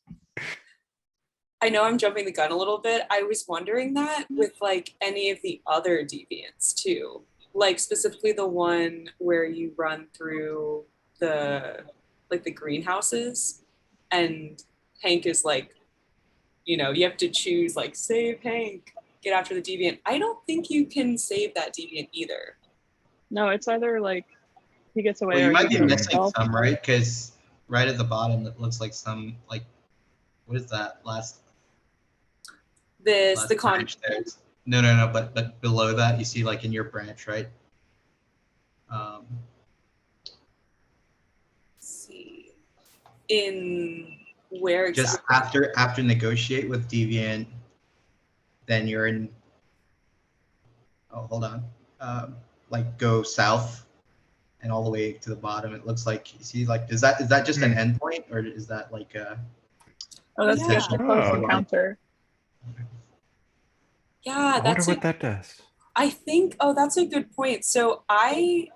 [SPEAKER 4] I know I'm jumping the gun a little bit. I was wondering that with like any of the other Deviants too, like specifically the one where you run through the greenhouses, and Hank is like, you have to choose like save Hank, get after the Deviant. I don't think you can save that Deviant either.
[SPEAKER 6] No, it's either like he gets away.
[SPEAKER 1] Well, you
[SPEAKER 6] or
[SPEAKER 1] might be missing some, right? Because right at the bottom, it looks like some like, what is that last?
[SPEAKER 4] The
[SPEAKER 1] branch there. No, but below that, you see like in your branch, right?
[SPEAKER 4] Let's see. In where
[SPEAKER 1] Just
[SPEAKER 4] exactly?
[SPEAKER 1] after negotiate with Deviant, then you're in. Oh, hold on. Like go south and all the way to the bottom. It looks like you see like is that just an endpoint or is that like a?
[SPEAKER 6] Oh, that's just a close encounter.
[SPEAKER 4] Yeah,
[SPEAKER 3] I wonder
[SPEAKER 4] that's
[SPEAKER 3] what that does.
[SPEAKER 4] I think. Oh, that's a good point. So I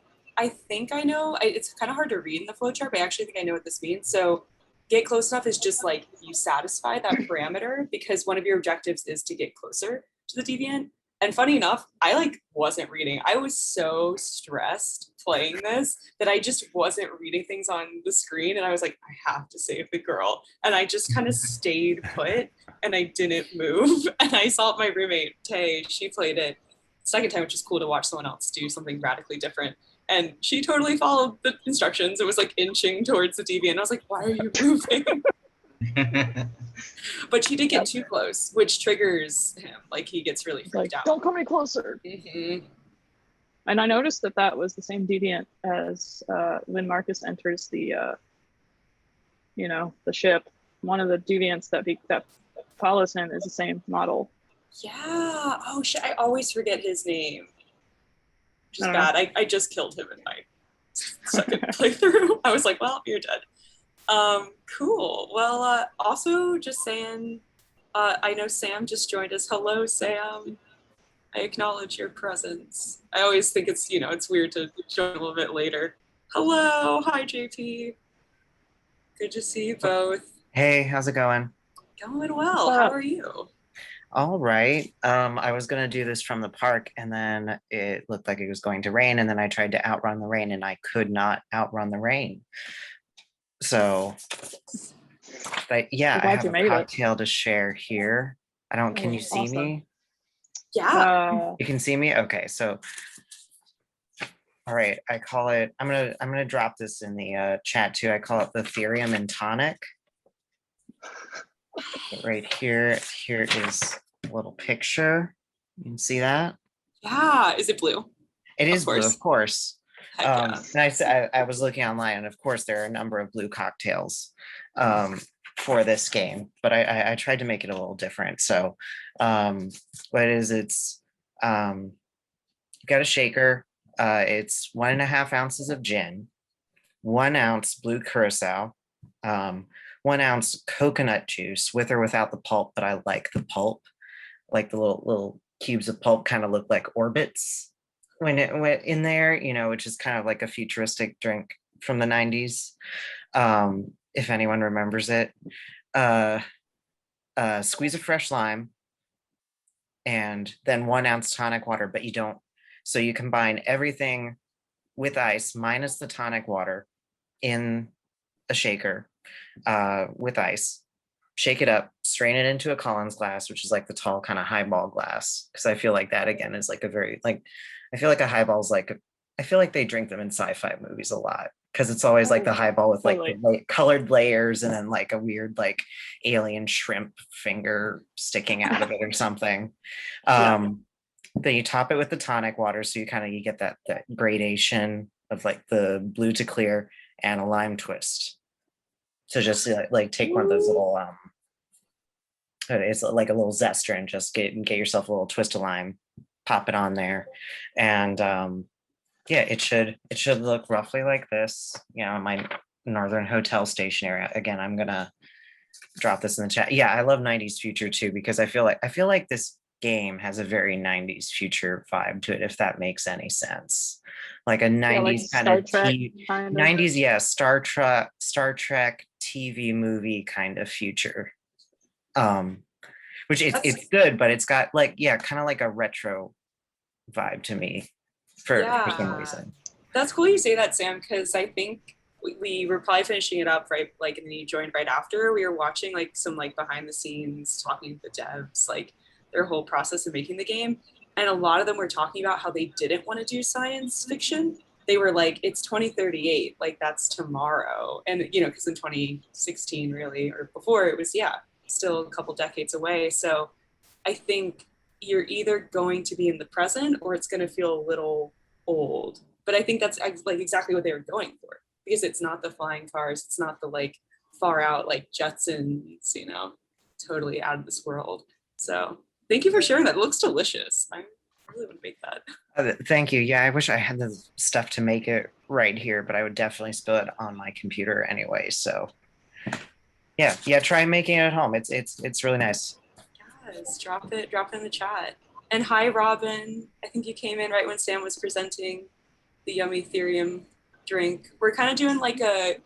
[SPEAKER 4] think I know. It's kind of hard to read in the flowchart, but I actually think I know what this means. So get close enough is just like you satisfy that parameter because one of your objectives is to get closer to the deviant. And funny enough, I like wasn't reading. I was so stressed playing this that I just wasn't reading things on the screen. And I was like, I have to save the girl. And I just kind of stayed put and I didn't move. And I saw my roommate, Tay, she played it second time, which is cool to watch someone else do something radically different. And she totally followed the instructions. It was like inching towards the deviant. I was like, why are you moving? But she did get too close, which triggers him. Like he gets really freaked out.
[SPEAKER 6] Don't come any closer.
[SPEAKER 4] Mm-hmm.
[SPEAKER 6] And I noticed that was the same deviant as when Marcus enters the, the ship. One of the deviants that follows him is the same model.
[SPEAKER 4] Yeah. Oh shit! I always forget his name. Which is bad. I just killed him in my second playthrough. I was like, well, you're dead. Cool. Well, also just saying, I know Sam just joined us. Hello, Sam. I acknowledge your presence. I always think it's, it's weird to join a little bit later. Hello. Hi, JP. Good to see you both.
[SPEAKER 19] Hey, how's it going?
[SPEAKER 4] Going well. How are you?
[SPEAKER 19] All right. I was going to do this from the park and then it looked like it was going to rain and then I tried to outrun the rain and I could not outrun the rain. So, I have a cocktail to share here. Can you see me?
[SPEAKER 4] Yeah.
[SPEAKER 19] You can see me? Okay, so, all right, I call it, I'm gonna drop this in the chat too. I call it the Therium and Tonic. Right here is a little picture. You can see that?
[SPEAKER 4] Yeah, is it blue?
[SPEAKER 19] It is blue, of course.
[SPEAKER 4] Yeah.
[SPEAKER 19] And I was looking online, and of course, there are a number of blue cocktails for this game, but I tried to make it a little different. So, what it is, it's you got a shaker. It's 1.5 ounces of gin, 1 ounce blue curacao, 1 ounce coconut juice with or without the pulp, but I like the pulp, like the little cubes of pulp kind of look like orbits when it went in there, which is kind of like a futuristic drink from the 90s. If anyone remembers it, squeeze of fresh lime and then 1 ounce tonic water, but so you combine everything with ice minus the tonic water in a shaker with ice, shake it up, strain it into a Collins glass, which is like the tall kind of highball glass. Cause I feel like that again is like I feel like a highball's I feel like they drink them in sci-fi movies a lot. Cause it's always like the highball with like the colored layers and then like a weird like alien shrimp finger sticking out of it or something. Then you top it with the tonic water. So you get that gradation of like the blue to clear and a lime twist. So just like take one of those little, it's like a little zester and just get yourself a little twist of lime, pop it on there. And it should look roughly like this, in my northern hotel station area. Again, I'm gonna drop this in the chat. Yeah, I love 90s future too, because I feel like this game has a very 90s future vibe to it, if that makes any sense. Like a 90s kind of 90s, yeah, Star Trek TV movie kind of future. Which it's good, but it's got kind of like a retro vibe to me for some reason.
[SPEAKER 4] That's cool you say that, Sam, because I think we were probably finishing it up right, and then you joined right after. We were watching some behind the scenes, talking to the devs, their whole process of making the game, and a lot of them were talking about how they didn't want to do science fiction. They were like, it's 2038, that's tomorrow. And because in 2016 really, or before, it was still a couple decades away. So I think you're either going to be in the present or it's going to feel a little old. But I think that's exactly what they were going for, because it's not the flying cars, it's not the far out, like Jetsons, you know, totally out of this world. So thank you for sharing that. It looks delicious. I really want to make that.
[SPEAKER 19] Thank you. Yeah, I wish I had the stuff to make it right here, but I would definitely spill it on my computer anyway. So yeah, try making it at home. It's really nice.
[SPEAKER 4] Yes, drop it in the chat. And hi, Robin. I think you came in right when Sam was presenting the yummy Ethereum drink. We're kind of doing like a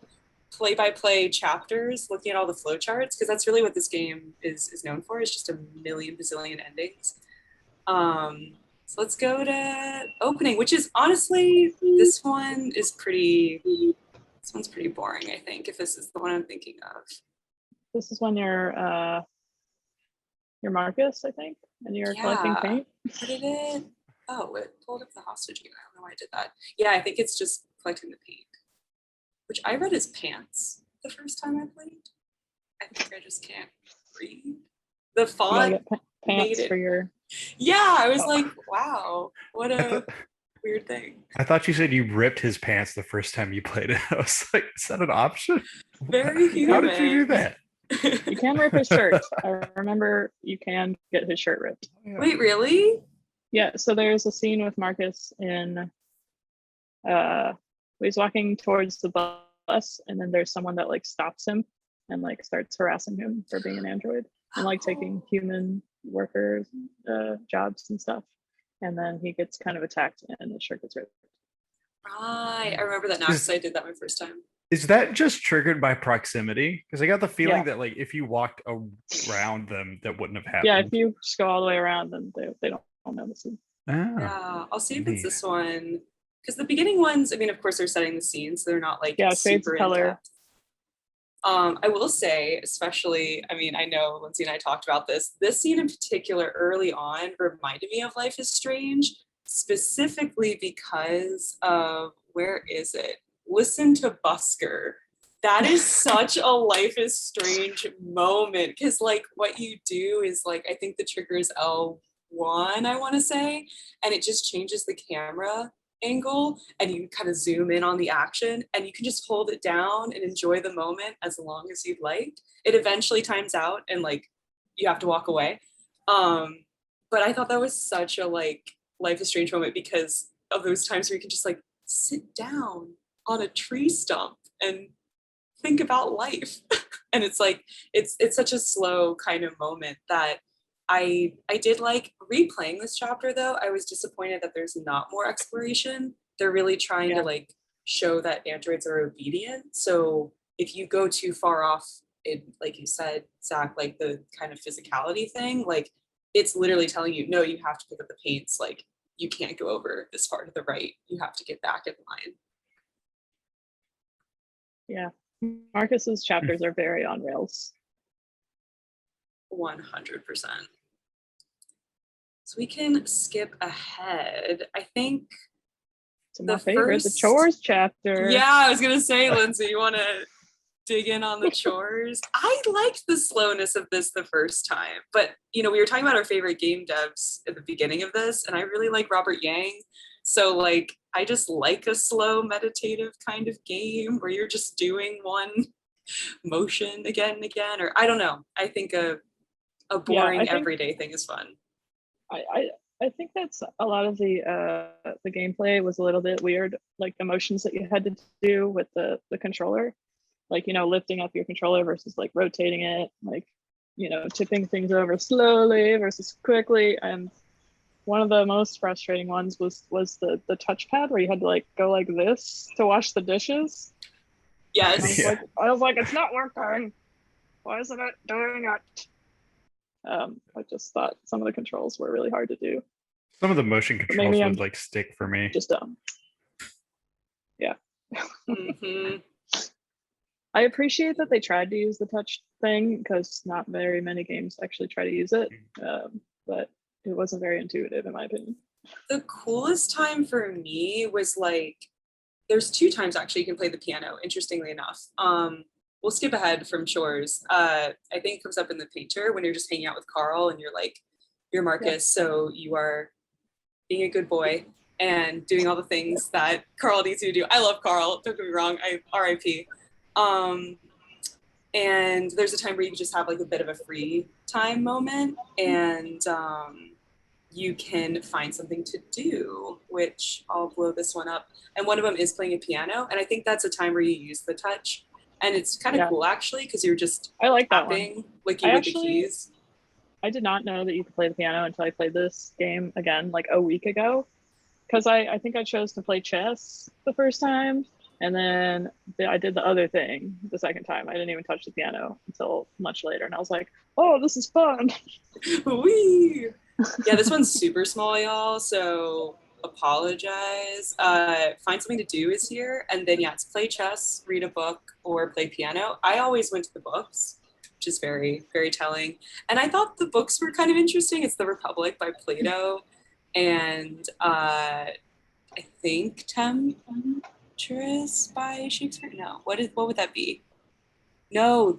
[SPEAKER 4] play-by-play chapters, looking at all the flowcharts, because that's really what this game is known for. It's just a million bazillion endings. So let's go to opening, which is honestly, this one's pretty boring, I think, if this is the one I'm thinking of.
[SPEAKER 6] This is when you're Marcus, I think, and you're collecting paint.
[SPEAKER 4] What did it? Oh, it pulled up the hostage. I don't know why I did that. Yeah, I think it's just collecting the paint, which I read as pants the first time I played. I think I just can't read. The font
[SPEAKER 6] pants for your.
[SPEAKER 4] Yeah, I was like, wow, what a weird thing.
[SPEAKER 3] I thought you said you ripped his pants the first time you played it. I was like, is that an option?
[SPEAKER 4] Very human.
[SPEAKER 3] How did you do that?
[SPEAKER 6] You can rip his shirt. I remember you can get his shirt ripped.
[SPEAKER 4] Wait, really?
[SPEAKER 6] Yeah, so there's a scene with Marcus in he's walking towards the bus, and then there's someone that like stops him and like starts harassing him for being an android and like taking human workers jobs and stuff, and then he gets kind of attacked and his shirt gets ripped.
[SPEAKER 4] Right, I remember that now because I did that my first time.
[SPEAKER 3] Is that just triggered by proximity? Because I got the feeling that like if you walked around them, that wouldn't have happened.
[SPEAKER 6] Yeah, if you just go all the way around, then they don't notice it.
[SPEAKER 4] Yeah, I'll see if it's this one. Because the beginning ones, I mean, of course, they're setting the scene, so they're not like super in-depth. I will say, especially, I mean, I know Lindsay and I talked about this. This scene in particular, early on, reminded me of Life is Strange, specifically because of, where is it? Listen to Busker. That is such a Life is Strange moment, because like what you do is like, I think the trigger is L1, I want to say, and it just changes the camera angle and you kind of zoom in on the action and you can just hold it down and enjoy the moment as long as you'd like. It eventually times out and like you have to walk away. But I thought that was such a like Life is Strange moment because of those times where you can just like sit down on a tree stump and think about life. And it's like it's such a slow kind of moment that I did like replaying this chapter. Though I was disappointed that there's not more exploration. They're really trying to like show that androids are obedient, so if you go too far off it, like you said, Zach, like the kind of physicality thing, like it's literally telling you, no, you have to pick up the paints, like you can't go over this far to the right, you have to get back in line.
[SPEAKER 6] Yeah, Marcus's chapters are very on rails.
[SPEAKER 4] 100%. So we can skip ahead. I think
[SPEAKER 6] to my favorite, the chores chapter.
[SPEAKER 4] Yeah, I was gonna say, Lindsay, you want to dig in on the chores? I liked the slowness of this the first time, but you know, we were talking about our favorite game devs at the beginning of this, and I really like Robert Yang. So like, I just like a slow, meditative kind of game where you're just doing one motion again and again, or I don't know. I think a boring everyday thing is fun.
[SPEAKER 6] I think that's a lot of the gameplay was a little bit weird, like the motions that you had to do with the controller, like, you know, lifting up your controller versus like rotating it, like, you know, tipping things over slowly versus quickly. And one of the most frustrating ones was the touchpad where you had to like go like this to wash the dishes.
[SPEAKER 4] Yes.
[SPEAKER 6] I was like, it's not working. Why isn't it doing it? I just thought some of the controls were really hard to do.
[SPEAKER 3] Some of the motion controls would like stick for me.
[SPEAKER 6] Just yeah. I appreciate that they tried to use the touch thing because not very many games actually try to use it, but it wasn't very intuitive in my opinion.
[SPEAKER 4] The coolest time for me was like, there's 2 times actually you can play the piano, interestingly enough. We'll skip ahead from chores. I think it comes up in the painter when you're just hanging out with Carl and you're like, you're Marcus, so you are being a good boy and doing all the things that Carl needs you to do. I love Carl, don't get me wrong, I R.I.P. And there's a time where you just have like a bit of a free time moment, and you can find something to do, which I'll blow this one up. And one of them is playing a piano. And I think that's a time where you use the touch. And it's kind of cool actually, because you're just
[SPEAKER 6] I like that
[SPEAKER 4] tapping,
[SPEAKER 6] one.
[SPEAKER 4] licking with the keys.
[SPEAKER 6] I did not know that you could play the piano until I played this game again like a week ago. Because I think I chose to play chess the first time. And then I did the other thing the second time. I didn't even touch the piano until much later. And I was like, oh, this is fun.
[SPEAKER 4] Whee! Yeah, this one's super small, y'all. So apologize. Find something to do is here. And then, yeah, it's play chess, read a book, or play piano. I always went to the books, which is very, very telling. And I thought the books were kind of interesting. It's The Republic by Plato. And I think Temptress by Shakespeare. No, what would that be? No,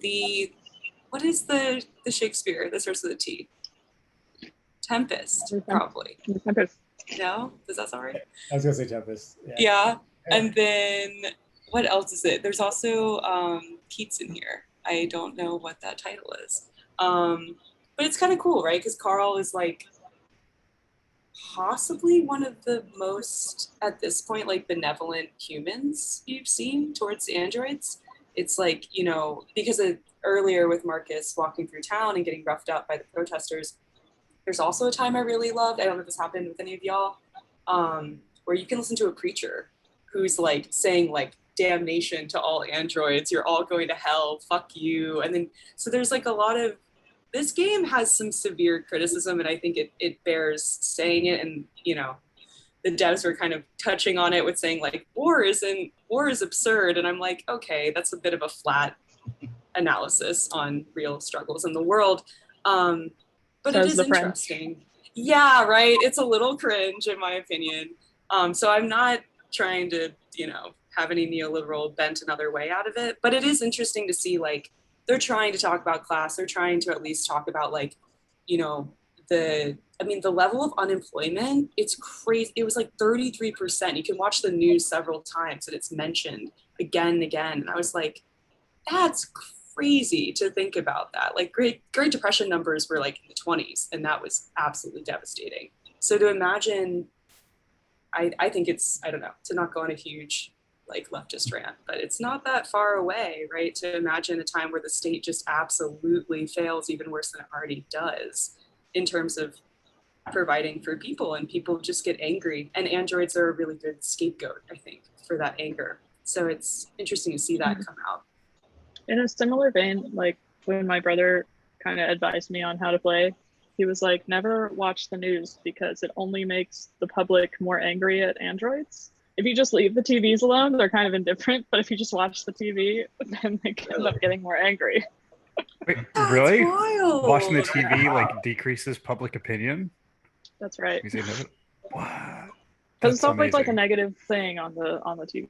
[SPEAKER 4] what is the Shakespeare that starts with a T? Tempest, probably.
[SPEAKER 6] Tempest.
[SPEAKER 4] No, does that sound right?
[SPEAKER 2] I was gonna say Tempest.
[SPEAKER 4] Yeah. And then what else is it? There's also Keats in here. I don't know what that title is, but it's kind of cool, right? Because Carl is like possibly one of the most, at this point, like benevolent humans you've seen towards androids. It's like, you know, because earlier with Marcus walking through town and getting roughed up by the protesters, there's also a time I really loved, I don't know if this happened with any of y'all, where you can listen to a preacher who's like saying like damnation to all androids, you're all going to hell, fuck you. And then, so there's like a lot of, this game has some severe criticism, and I think it bears saying it. And, you know, the devs were kind of touching on it with saying like, war is absurd. And I'm like, okay, that's a bit of a flat analysis on real struggles in the world. But it is interesting. Yeah, right. It's a little cringe in my opinion. So I'm not trying to, you know, have any neoliberal bent another way out of it, but it is interesting to see like they're trying to talk about class. They're trying to at least talk about like, you know, the level of unemployment, it's crazy. It was like 33%. You can watch the news several times and it's mentioned again and again. And I was like, that's crazy to think about that. Like Great Depression numbers were like in the 20s, and that was absolutely devastating. So to imagine, I think it's, I don't know, to not go on a huge like leftist rant, but it's not that far away, right? To imagine a time where the state just absolutely fails even worse than it already does in terms of providing for people, and people just get angry, and androids are a really good scapegoat, I think, for that anger. So it's interesting to see that come out.
[SPEAKER 6] In a similar vein, like when my brother kind of advised me on how to play, he was like, never watch the news because it only makes the public more angry at androids. If you just leave the TVs alone, they're kind of indifferent, but if you just watch the TV, then they end up getting more angry.
[SPEAKER 3] Wait, really?
[SPEAKER 4] Wild.
[SPEAKER 3] Watching the TV like decreases public opinion?
[SPEAKER 6] That's right.
[SPEAKER 3] What?
[SPEAKER 6] Because it's always like a negative thing on the TV.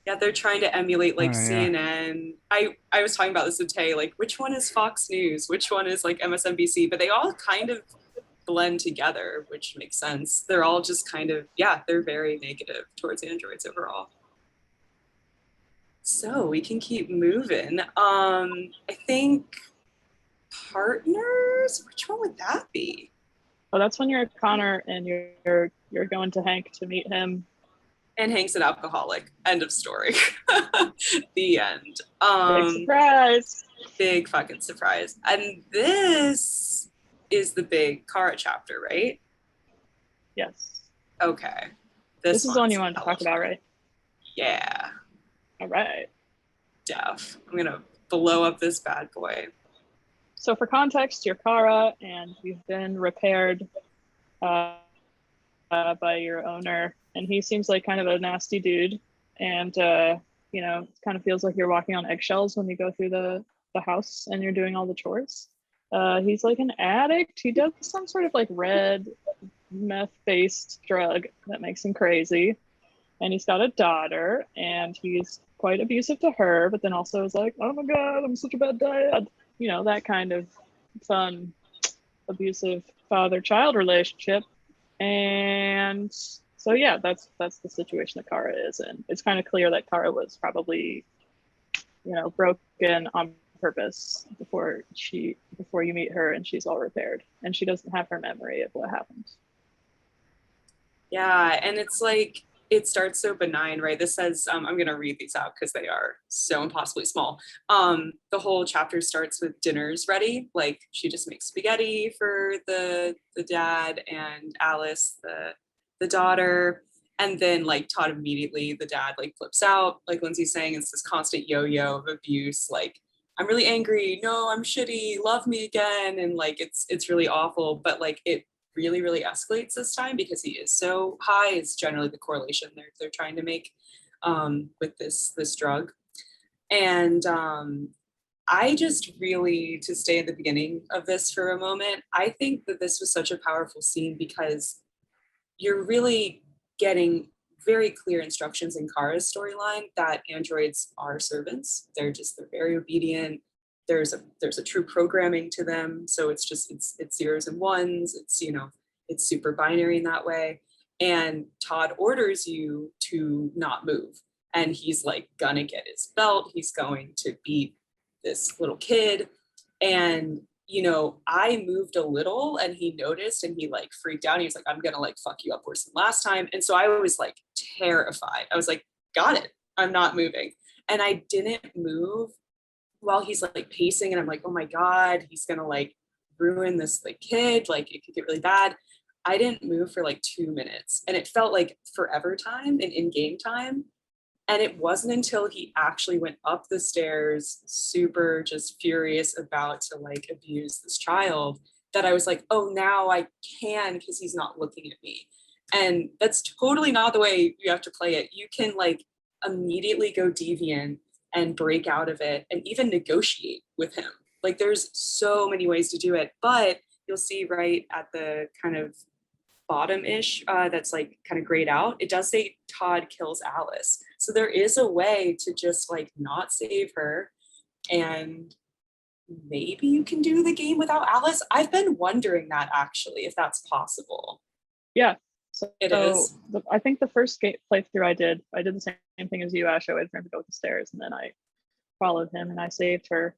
[SPEAKER 4] Yeah, they're trying to emulate like CNN. I was talking about this with Tay, like which one is Fox News? Which one is like MSNBC? But they all kind of blend together, which makes sense. They're all just kind of, yeah, they're very negative towards androids overall. So we can keep moving. I think partners, which one would that be?
[SPEAKER 6] Oh, that's when you're a Connor and you're going to Hank to meet him.
[SPEAKER 4] And Hank's an alcoholic. End of story. The end.
[SPEAKER 6] Big surprise.
[SPEAKER 4] Big fucking surprise. And this is the big Kara chapter, right?
[SPEAKER 6] Yes.
[SPEAKER 4] Okay.
[SPEAKER 6] This is the one you wanted to talk about, right?
[SPEAKER 4] Yeah.
[SPEAKER 6] All right.
[SPEAKER 4] Def. I'm gonna blow up this bad boy.
[SPEAKER 6] So for context, you're Kara and you've been repaired by your owner, and he seems like kind of a nasty dude, and you know, it kind of feels like you're walking on eggshells when you go through the house and you're doing all the chores. He's like an addict. He does some sort of like red meth-based drug that makes him crazy, and he's got a daughter, and he's quite abusive to her, but then also is like, oh my god, I'm such a bad dad, you know, that kind of fun abusive father-child relationship. And so yeah, that's the situation that Kara is in. It's kind of clear that Kara was probably broken on purpose before you meet her, and she's all repaired, and she doesn't have her memory of what happened.
[SPEAKER 4] Yeah, and it's like, it starts so benign, right? This says, I'm going to read these out because they are so impossibly small. The whole chapter starts with dinner's ready. Like, she just makes spaghetti for the dad and Alice, the daughter. And then like Todd immediately, the dad like flips out. Like Lindsay's saying, it's this constant yo-yo of abuse. Like, I'm really angry. No, I'm shitty. Love me again. And like, it's really awful. But like, it really, really escalates this time because he is so high is generally the correlation they're trying to make with this drug. And I just really, to stay at the beginning of this for a moment, I think that this was such a powerful scene because you're really getting very clear instructions in Kara's storyline that androids are servants. They're very obedient. There's a true programming to them. So it's zeros and ones. It's super binary in that way. And Todd orders you to not move. And he's like gonna get his belt. He's going to beat this little kid. And I moved a little and he noticed and he like freaked out. He was like, I'm gonna like fuck you up worse than last time. And so I was like terrified. I was like, got it. I'm not moving. And I didn't move while he's like pacing, and I'm like, oh my God, he's gonna like ruin this like kid, like it could get really bad. I didn't move for like 2 minutes and it felt like forever time and in-game time. And it wasn't until he actually went up the stairs, super just furious about to like abuse this child, that I was like, oh, now I can because he's not looking at me. And that's totally not the way you have to play it. You can like immediately go deviant and break out of it and even negotiate with him. Like there's so many ways to do it, but you'll see right at the kind of bottom-ish that's like kind of grayed out, it does say Todd kills Alice. So there is a way to just like not save her, and maybe you can do the game without Alice. I've been wondering that actually, if that's possible.
[SPEAKER 6] Yeah, so
[SPEAKER 4] it is.
[SPEAKER 6] I think the first playthrough I did the same thing as you, Ash. I waited for him to go up the stairs and then I followed him and I saved her.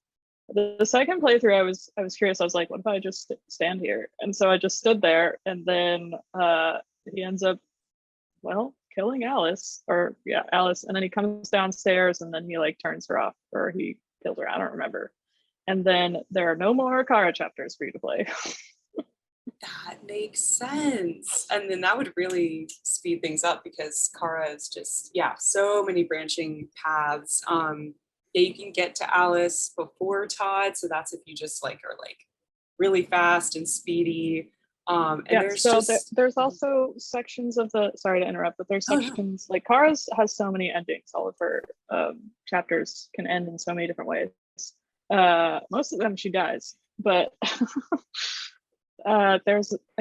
[SPEAKER 6] The second playthrough, I was curious. I was like, what if I just stand here? And so I just stood there, and then he ends up, killing Alice, Alice. And then he comes downstairs, and then he like turns her off, or he killed her. I don't remember. And then there are no more Kara chapters for you to play.
[SPEAKER 4] That makes sense. And then that would really speed things up because Kara is just, so many branching paths. You can get to Alice before Todd, so that's if you just like are like really fast and speedy. And
[SPEAKER 6] there's also sections of sorry to interrupt, but there's sections like Kara's has so many endings. All of her chapters can end in so many different ways. Most of them she dies, but I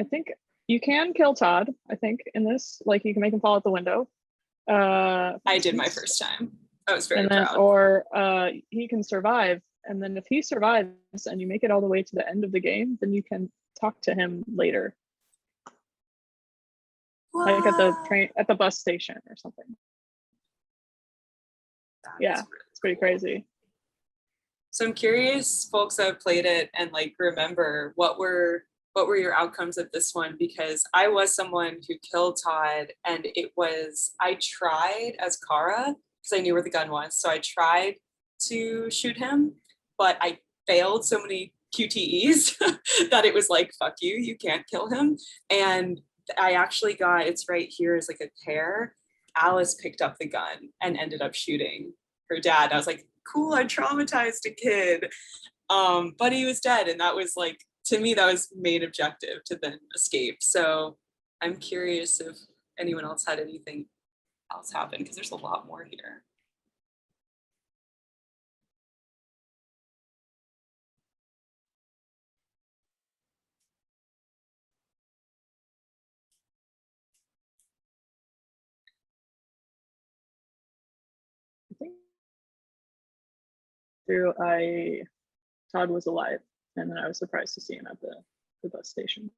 [SPEAKER 6] think you can kill Todd. I think in this, like you can make him fall out the window.
[SPEAKER 4] I did my first time. I was very proud.
[SPEAKER 6] Or he can survive, and then if he survives and you make it all the way to the end of the game, then you can talk to him later, like at the bus station or something. It's pretty crazy.
[SPEAKER 4] So I'm curious, folks that have played it and like remember what were your outcomes of this one, because I was someone who killed Todd, and I tried as Kara because I knew where the gun was. So I tried to shoot him, but I failed so many QTEs that it was like, fuck you, you can't kill him. And I actually got, it's right here is like a pair. Alice picked up the gun and ended up shooting her dad. I was like, cool, I traumatized a kid. But he was dead. And that was like, to me, that was main objective, to then escape. So I'm curious if anyone else had anything else happen, because there's a lot more here.
[SPEAKER 6] Todd was alive, and then I was surprised to see him at the bus station.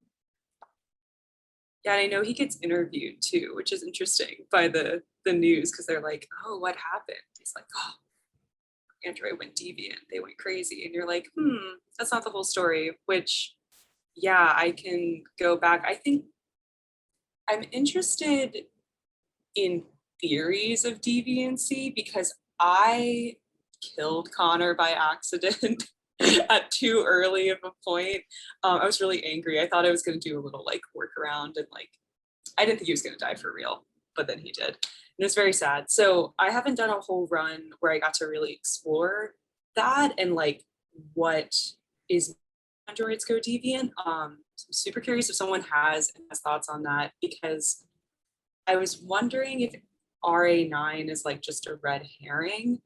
[SPEAKER 4] Yeah, and I know he gets interviewed too, which is interesting by the news, because they're like, oh, what happened? He's like, oh, Android went deviant, they went crazy, and you're like, that's not the whole story. Which, yeah, I can go back. I think I'm interested in theories of deviancy because I killed Connor by accident at too early of a point. I was really angry. I thought I was going to do a little like workaround and like, I didn't think he was going to die for real, but then he did. And it was very sad. So I haven't done a whole run where I got to really explore that and like what is androids go deviant. So I'm super curious if someone has thoughts on that, because I was wondering if RA9 is like just a red herring,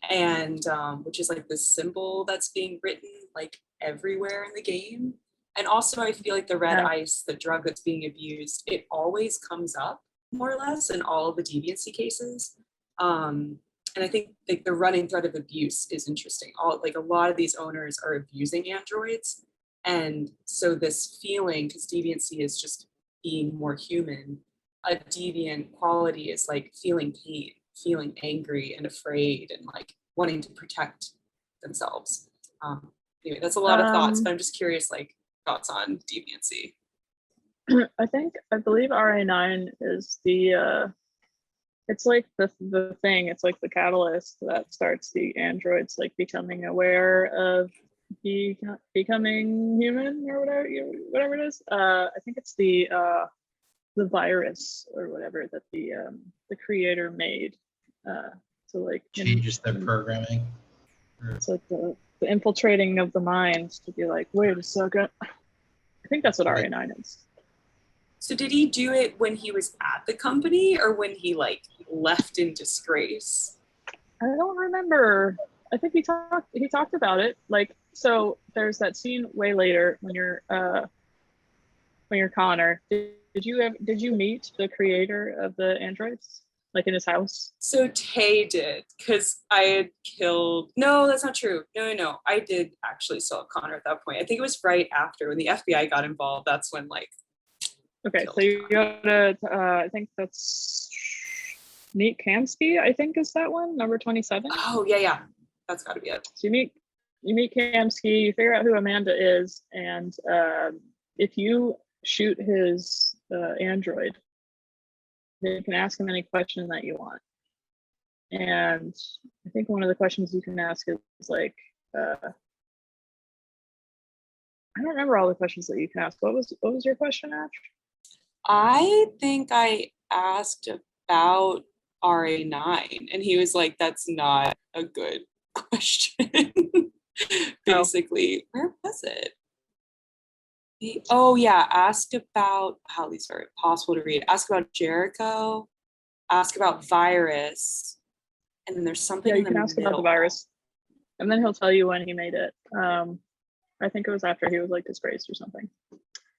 [SPEAKER 4] and which is like this symbol that's being written like everywhere in the game. And also I feel like the red ice, the drug that's being abused, it always comes up more or less in all of the deviancy cases. And I think like the running thread of abuse is interesting. Like a lot of these owners are abusing androids. And so this feeling, because deviancy is just being more human, a deviant quality is like feeling pain, feeling angry and afraid and like wanting to protect themselves. Anyway, that's a lot of thoughts, but I'm just curious, like thoughts on deviancy.
[SPEAKER 6] I believe RA9 is the it's like the thing, it's like the catalyst that starts the androids like becoming aware of becoming human or whatever it is. I think it's the virus or whatever that the creator made to like
[SPEAKER 1] changes their programming.
[SPEAKER 6] It's like the infiltrating of the mind to be like, wait a second. I think that's what RA9 is.
[SPEAKER 4] So did he do it when he was at the company or when he like left in disgrace?
[SPEAKER 6] I don't remember. I think he talked about it. Like, so there's that scene way later when you're Connor. Did you meet the creator of the androids, like in his house?
[SPEAKER 4] So Tay did, because I had killed. No, that's not true. No. I did actually still have Connor at that point. I think it was right after when the FBI got involved. That's when like.
[SPEAKER 6] Okay, so you go to I think that's Meet Kamsky. I think is that one, number 27.
[SPEAKER 4] Oh yeah, that's got to be it.
[SPEAKER 6] So you meet Kamsky. You figure out who Amanda is, and if you shoot his android, you can ask him any question that you want. And I think one of the questions you can ask is like, I don't remember all the questions that you can ask. What was your question, Ash?
[SPEAKER 4] I think I asked about RA9 and he was like, that's not a good question. Basically, where was it? Ask about, how these are impossible to read. Ask about Jericho, ask about virus, and then there's something
[SPEAKER 6] you can ask about the virus, and then he'll tell you when he made it. I think it was after he was like disgraced or something.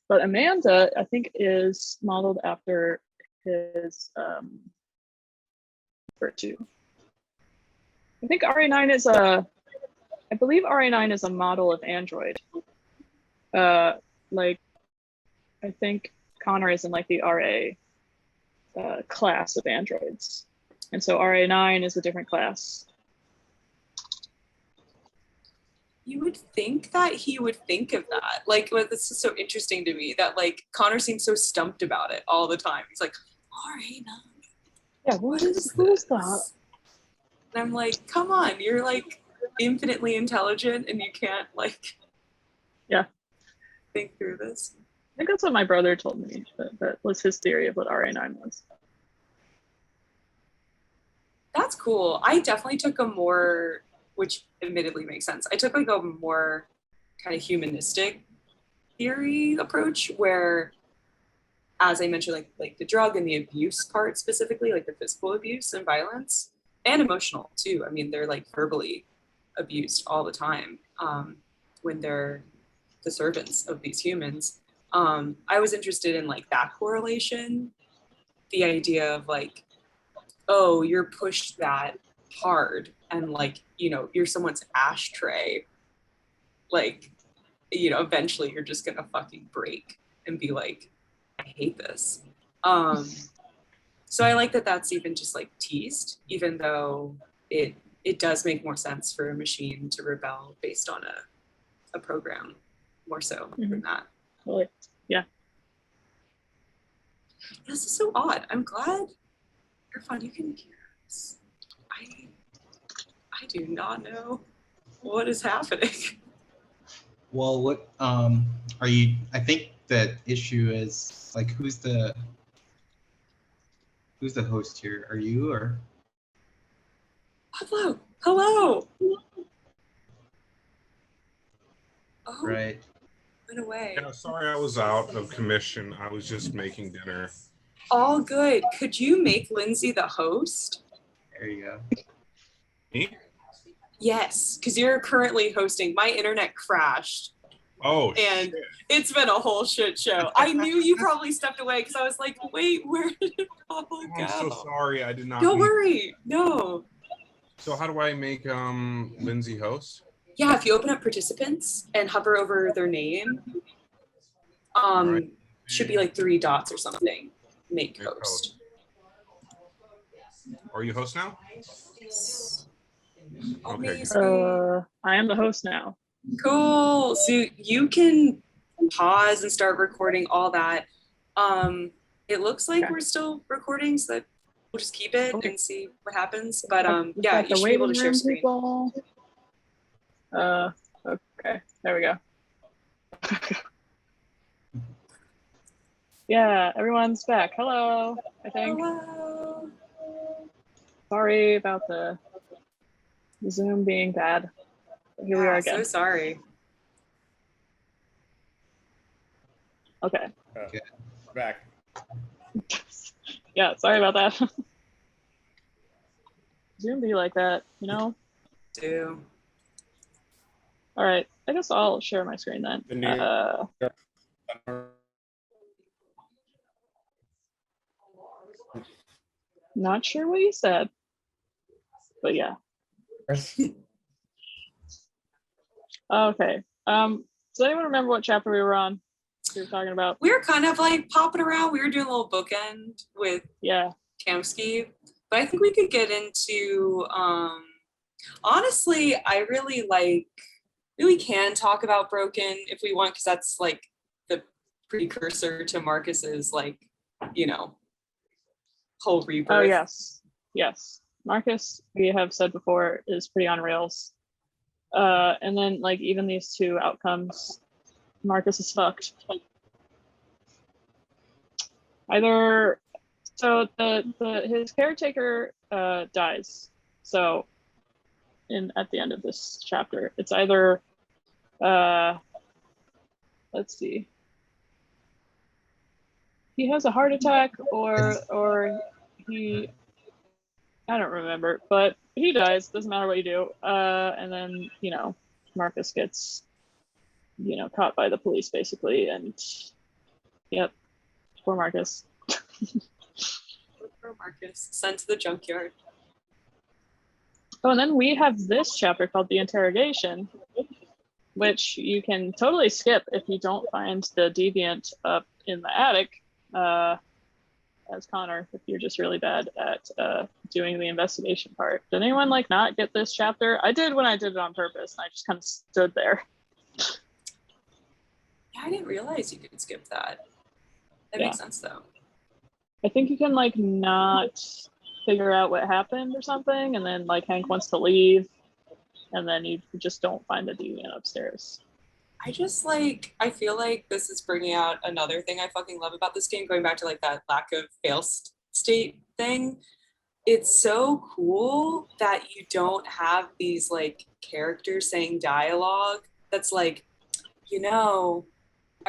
[SPEAKER 6] But Amanda, I think, is modeled after his virtue. I think RA9 is I believe RA9 is a model of android. Like, I think Connor is in like the RA class of androids. And so RA9 is a different class.
[SPEAKER 4] You would think that he would think of that. Like, this is so interesting to me that like Connor seems so stumped about it all the time. He's like, RA9.
[SPEAKER 6] Yeah, what is that?
[SPEAKER 4] And I'm like, come on, you're like infinitely intelligent and you can't like think through this.
[SPEAKER 6] I think that's what my brother told me. That was his theory of what RA9 was.
[SPEAKER 4] That's cool. I definitely took a more, which admittedly makes sense. I took like a more kind of humanistic theory approach where, as I mentioned, like the drug and the abuse part specifically, like the physical abuse and violence and emotional too. I mean, they're like verbally abused all the time when they're the servants of these humans. I was interested in like that correlation, the idea of like, oh, you're pushed that hard and like, you know, you're someone's ashtray, like, you know, eventually you're just gonna fucking break and be like, I hate this. So I like that that's even just like teased, even though it it does make more sense for a machine to rebel based on a program more so than that.
[SPEAKER 6] Totally. Yeah.
[SPEAKER 4] This is so odd. I'm glad you're fun. You can hear us. I do not know what is happening.
[SPEAKER 1] Well, what are you? I think the issue is like who's the host here? Are you or?
[SPEAKER 4] Hello. Hello. Oh,
[SPEAKER 1] right.
[SPEAKER 4] went away.
[SPEAKER 8] Yeah, sorry I was out of commission. I was just making dinner.
[SPEAKER 4] All good. Could you make Lindsay the host?
[SPEAKER 1] There you go.
[SPEAKER 8] Me?
[SPEAKER 4] Yes, because you're currently hosting. My internet crashed.
[SPEAKER 8] Oh,
[SPEAKER 4] and
[SPEAKER 8] shit.
[SPEAKER 4] It's been a whole shit show. I knew you probably stepped away because I was like, wait, where did it all go?
[SPEAKER 8] I'm so sorry. I did not.
[SPEAKER 4] Don't worry. No.
[SPEAKER 8] So how do I make Lindsay host?
[SPEAKER 4] Yeah, if you open up participants and hover over their name,
[SPEAKER 8] Right.
[SPEAKER 4] should be like 3 dots or something. Make host.
[SPEAKER 8] Are you host now? Okay.
[SPEAKER 6] I am the host now.
[SPEAKER 4] Cool. So you can pause and start recording all that. It looks like we're still recording, so that we'll just keep it and see what happens. But yeah, you should be able to share screen.
[SPEAKER 6] People. Okay, there we go. Yeah, everyone's back. Hello, I think.
[SPEAKER 4] Hello.
[SPEAKER 6] Sorry about the Zoom being bad. Here we are again.
[SPEAKER 4] So sorry.
[SPEAKER 6] Okay.
[SPEAKER 2] Back.
[SPEAKER 6] Yeah, sorry about that. Zoom be like that, you know?
[SPEAKER 4] Do.
[SPEAKER 6] All right, I guess I'll share my screen then. Not sure what you said, but yeah. Okay. Does anyone remember what chapter we were on? We were talking about.
[SPEAKER 4] We were kind of like popping around. We were doing a little bookend with Kamsky, but I think we could get into. Honestly, I really like. We can talk about Broken if we want, because that's like the precursor to Marcus's whole rebirth.
[SPEAKER 6] Oh yes. Marcus, we have said before, is pretty on rails. And then like even these 2 outcomes, Marcus is fucked. Either so his caretaker dies. So at the end of this chapter, it's either let's see. He has a heart attack or he I don't remember, but he dies, doesn't matter what you do. And then, Marcus gets, caught by the police basically. And yep, poor Marcus.
[SPEAKER 4] Poor Marcus, sent to the junkyard.
[SPEAKER 6] Oh, and then we have this chapter called The Interrogation, which you can totally skip if you don't find the deviant up in the attic. As Connor, if you're just really bad at doing the investigation part. Did anyone not get this chapter? I did when I did it on purpose, and I just kind of stood there.
[SPEAKER 4] Yeah, I didn't realize you could skip that. That makes sense though.
[SPEAKER 6] I think you can not figure out what happened or something, and then Hank wants to leave, and then you just don't find the deviant upstairs.
[SPEAKER 4] I just I feel like this is bringing out another thing I fucking love about this game, going back to that lack of fail state thing. It's so cool that you don't have these characters saying dialogue that's I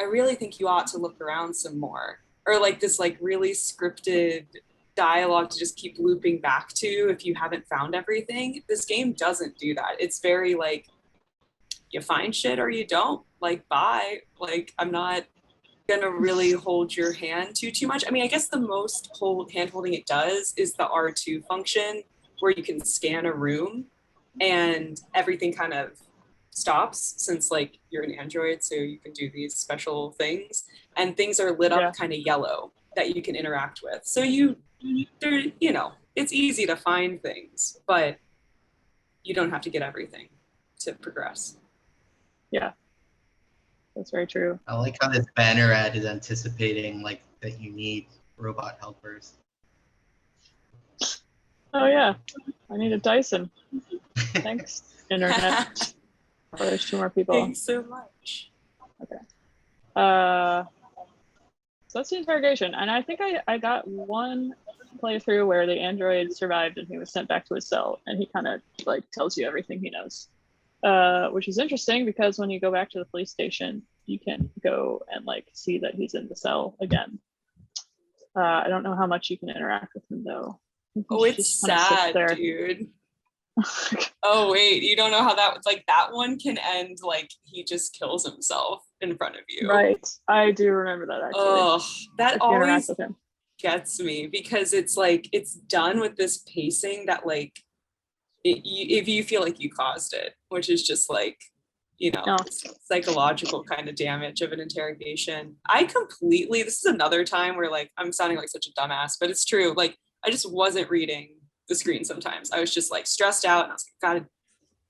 [SPEAKER 4] really think you ought to look around some more. Or this really scripted dialogue to just keep looping back to if you haven't found everything. This game doesn't do that. It's very you find shit or you don't, bye. I'm not gonna really hold your hand too much. I mean, I guess the most hand holding it does is the R2 function, where you can scan a room and everything kind of stops, since you're an Android, so you can do these special things, and things are lit up kind of yellow that you can interact with. So it's easy to find things, but you don't have to get everything to progress.
[SPEAKER 6] Yeah, that's very true.
[SPEAKER 1] I like how this banner ad is anticipating like that you need robot helpers.
[SPEAKER 6] Oh yeah, I need a Dyson. Thanks, internet. Oh, there's 2 more people.
[SPEAKER 4] Thanks so much.
[SPEAKER 6] Okay. So that's the interrogation, and I think I got one playthrough where the android survived and he was sent back to his cell, and he kind of like tells you everything he knows, which is interesting because when you go back to the police station, you can go and like see that he's in the cell again. I don't know how much you can interact with him though.
[SPEAKER 4] Oh, it's sad, dude. Oh wait, you don't know how that like that one can end like he just kills himself in front of you.
[SPEAKER 6] Right, I do remember that actually.
[SPEAKER 4] Oh, that always gets me because it's like it's done with this pacing that like if you feel like you caused it, which is just like, you know, psychological kind of damage of an interrogation. This is another time where like I'm sounding like such a dumbass, but it's true. Like I just wasn't reading the screen sometimes. I was just like stressed out and I was like, gotta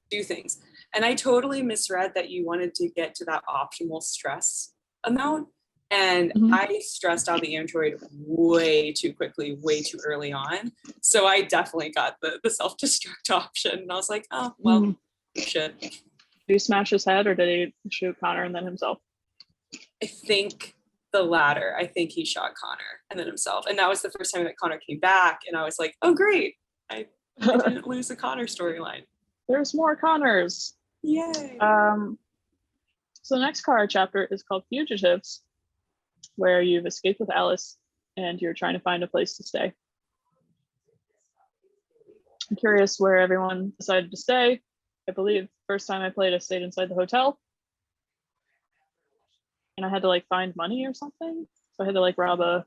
[SPEAKER 4] do things. And I totally misread that you wanted to get to that optimal stress amount. And I stressed out the android way too quickly, way too early on. So I definitely got the self-destruct option. And I was like, oh, well, shit.
[SPEAKER 6] Did you smash his head or did he shoot Connor and then himself?
[SPEAKER 4] I think the latter. I think he shot Connor and then himself. And that was the first time that Connor came back. And I was like, oh, great. I didn't lose the Connor storyline.
[SPEAKER 6] There's more Connors.
[SPEAKER 4] Yay.
[SPEAKER 6] So the next Kara chapter is called Fugitives, where you've escaped with Alice and you're trying to find a place to stay. I'm curious where everyone decided to stay. I believe first time I played, I stayed inside the hotel. And I had to like find money or something. So I had to like rob a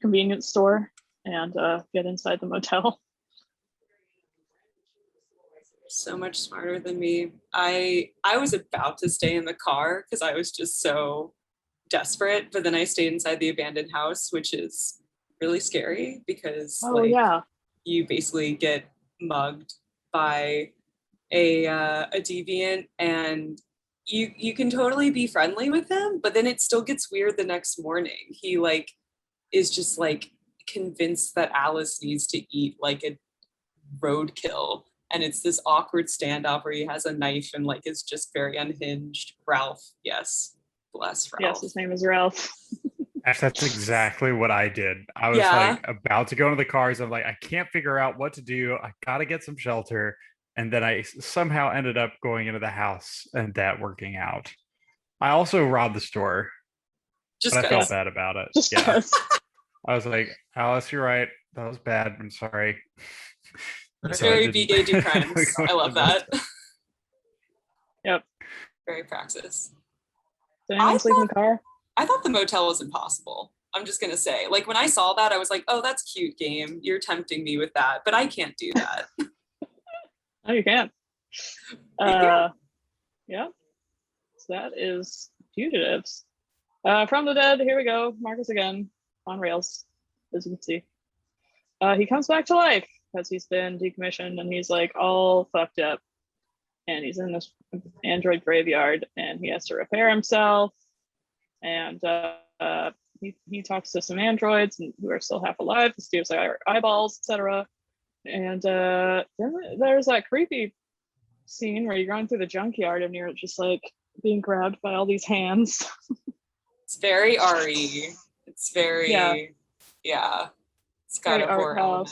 [SPEAKER 6] convenience store and get inside the motel.
[SPEAKER 4] So much smarter than me. I was about to stay in the car because I was just so desperate, but then I stayed inside the abandoned house, which is really scary because you basically get mugged by a deviant, and you can totally be friendly with him, but then it still gets weird the next morning. He like is just like convinced that Alice needs to eat like a roadkill, and it's this awkward standoff where he has a knife and like is just very unhinged. Ralph, yes, bless Ralph.
[SPEAKER 6] Yes, his name is Ralph.
[SPEAKER 3] Actually, that's exactly what I did. I was like about to go into the cars. I'm like, I can't figure out what to do. I gotta get some shelter. And then I somehow ended up going into the house and that working out. I also robbed the store. But I felt bad about it. I was like, Alice, you're right. That was bad. I'm sorry.
[SPEAKER 4] Very B-Day do crimes. I love that.
[SPEAKER 6] Yep.
[SPEAKER 4] Very praxis.
[SPEAKER 6] Did anyone sleep in the car?
[SPEAKER 4] I thought the motel was impossible. I'm just going to say. Like, when I saw that, I was like, oh, that's cute, game. You're tempting me with that. But I can't do that.
[SPEAKER 6] Oh, you can. Yeah. So that is Fugitives. From the Dead, here we go. Marcus again, on rails, as you can see. He comes back to life because he's been decommissioned and he's like all fucked up. And he's in this android graveyard and he has to repair himself. And he talks to some androids who are still half alive. The steals their eyeballs, etc. And then there's that creepy scene where you're going through the junkyard and you're just like being grabbed by all these hands.
[SPEAKER 4] It's very RE. It's very, it's got a horror element.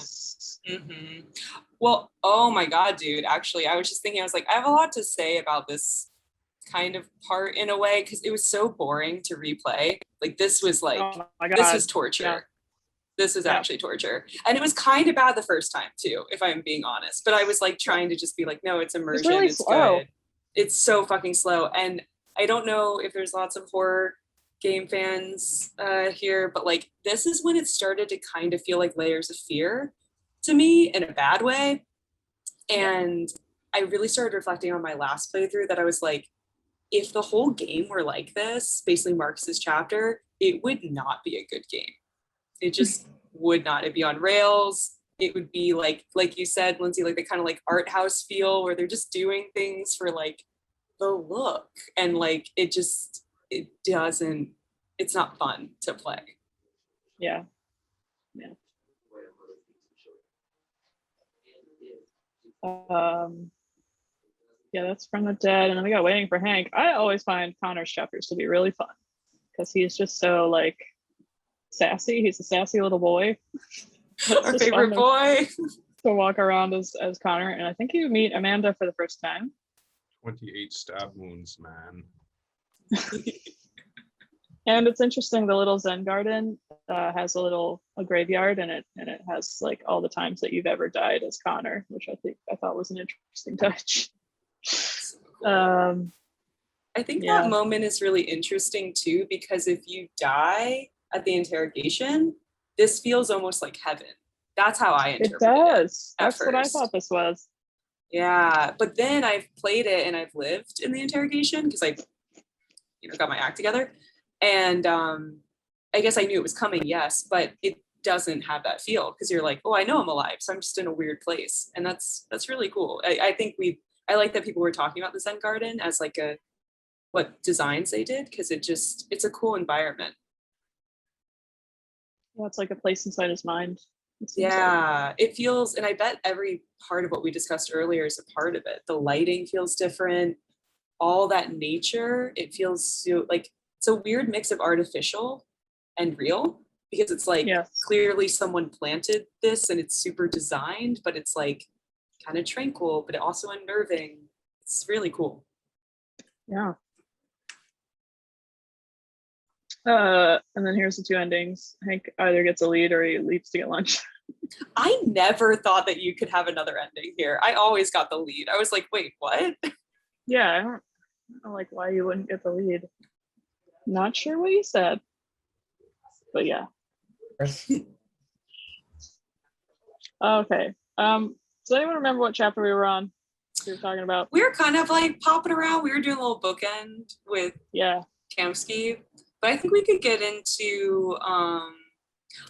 [SPEAKER 4] Mm-hmm. Well, oh my God, dude. Actually, I was just thinking, I was like, I have a lot to say about this kind of part in a way, because it was so boring to replay. Like, this was like, this was torture. Yeah. This was actually torture. And it was kind of bad the first time too, if I'm being honest. But I was like trying to just be like, no, it's immersion. It's really slow. Good. It's so fucking slow. And I don't know if there's lots of horror game fans here, but like this is when it started to kind of feel like layers of fear to me in a bad way. And I really started reflecting on my last playthrough that I was like, if the whole game were like this, basically Marcus's chapter, it would not be a good game. It just would not. It'd be on rails. it would be like you said, Lindsay, like the kind of like art house feel where they're just doing things for like the look, and like it's not fun to play.
[SPEAKER 6] Yeah. Yeah, that's From the Dead, and then we got Waiting for Hank. I always find Connor's chapters to be really fun because he's just so like sassy. He's a sassy little boy.
[SPEAKER 4] Our favorite boy.
[SPEAKER 6] To walk around as Connor, and I think you meet Amanda for the first time.
[SPEAKER 8] 28 stab wounds, man.
[SPEAKER 6] And it's interesting, the little Zen garden has a graveyard in it, and it has like all the times that you've ever died as Connor, which I thought was an interesting touch.
[SPEAKER 4] I think that moment is really interesting too, because if you die at the interrogation, this feels almost like heaven. That's how I interpret it.
[SPEAKER 6] It does. That's what I thought this was.
[SPEAKER 4] Yeah, but then I've played it and I've lived in the interrogation because I, got my act together, and I guess I knew it was coming, yes, but it doesn't have that feel because you're like, oh, I know I'm alive, so I'm just in a weird place, and that's really cool. I like that people were talking about the Zen Garden as like what designs they did, because it's a cool environment.
[SPEAKER 6] Yeah, it's like a place inside his mind.
[SPEAKER 4] Yeah, it feels, and I bet every part of what we discussed earlier is a part of it. The lighting feels different, all that nature, it feels so like it's a weird mix of artificial and real, because it's like clearly someone planted this and it's super designed, but it's like kind of tranquil, but also unnerving. It's really cool.
[SPEAKER 6] Yeah. And then here's the two endings. Hank either gets a lead or he leaves to get lunch.
[SPEAKER 4] I never thought that you could have another ending here. I always got the lead. I was like, wait, what?
[SPEAKER 6] Yeah, I don't know like why you wouldn't get the lead. Not sure what you said, but yeah. Okay. Does anyone remember what chapter we were on? We were talking about.
[SPEAKER 4] We were kind of like popping around. We were doing a little bookend with Kamsky, but I think we could get into.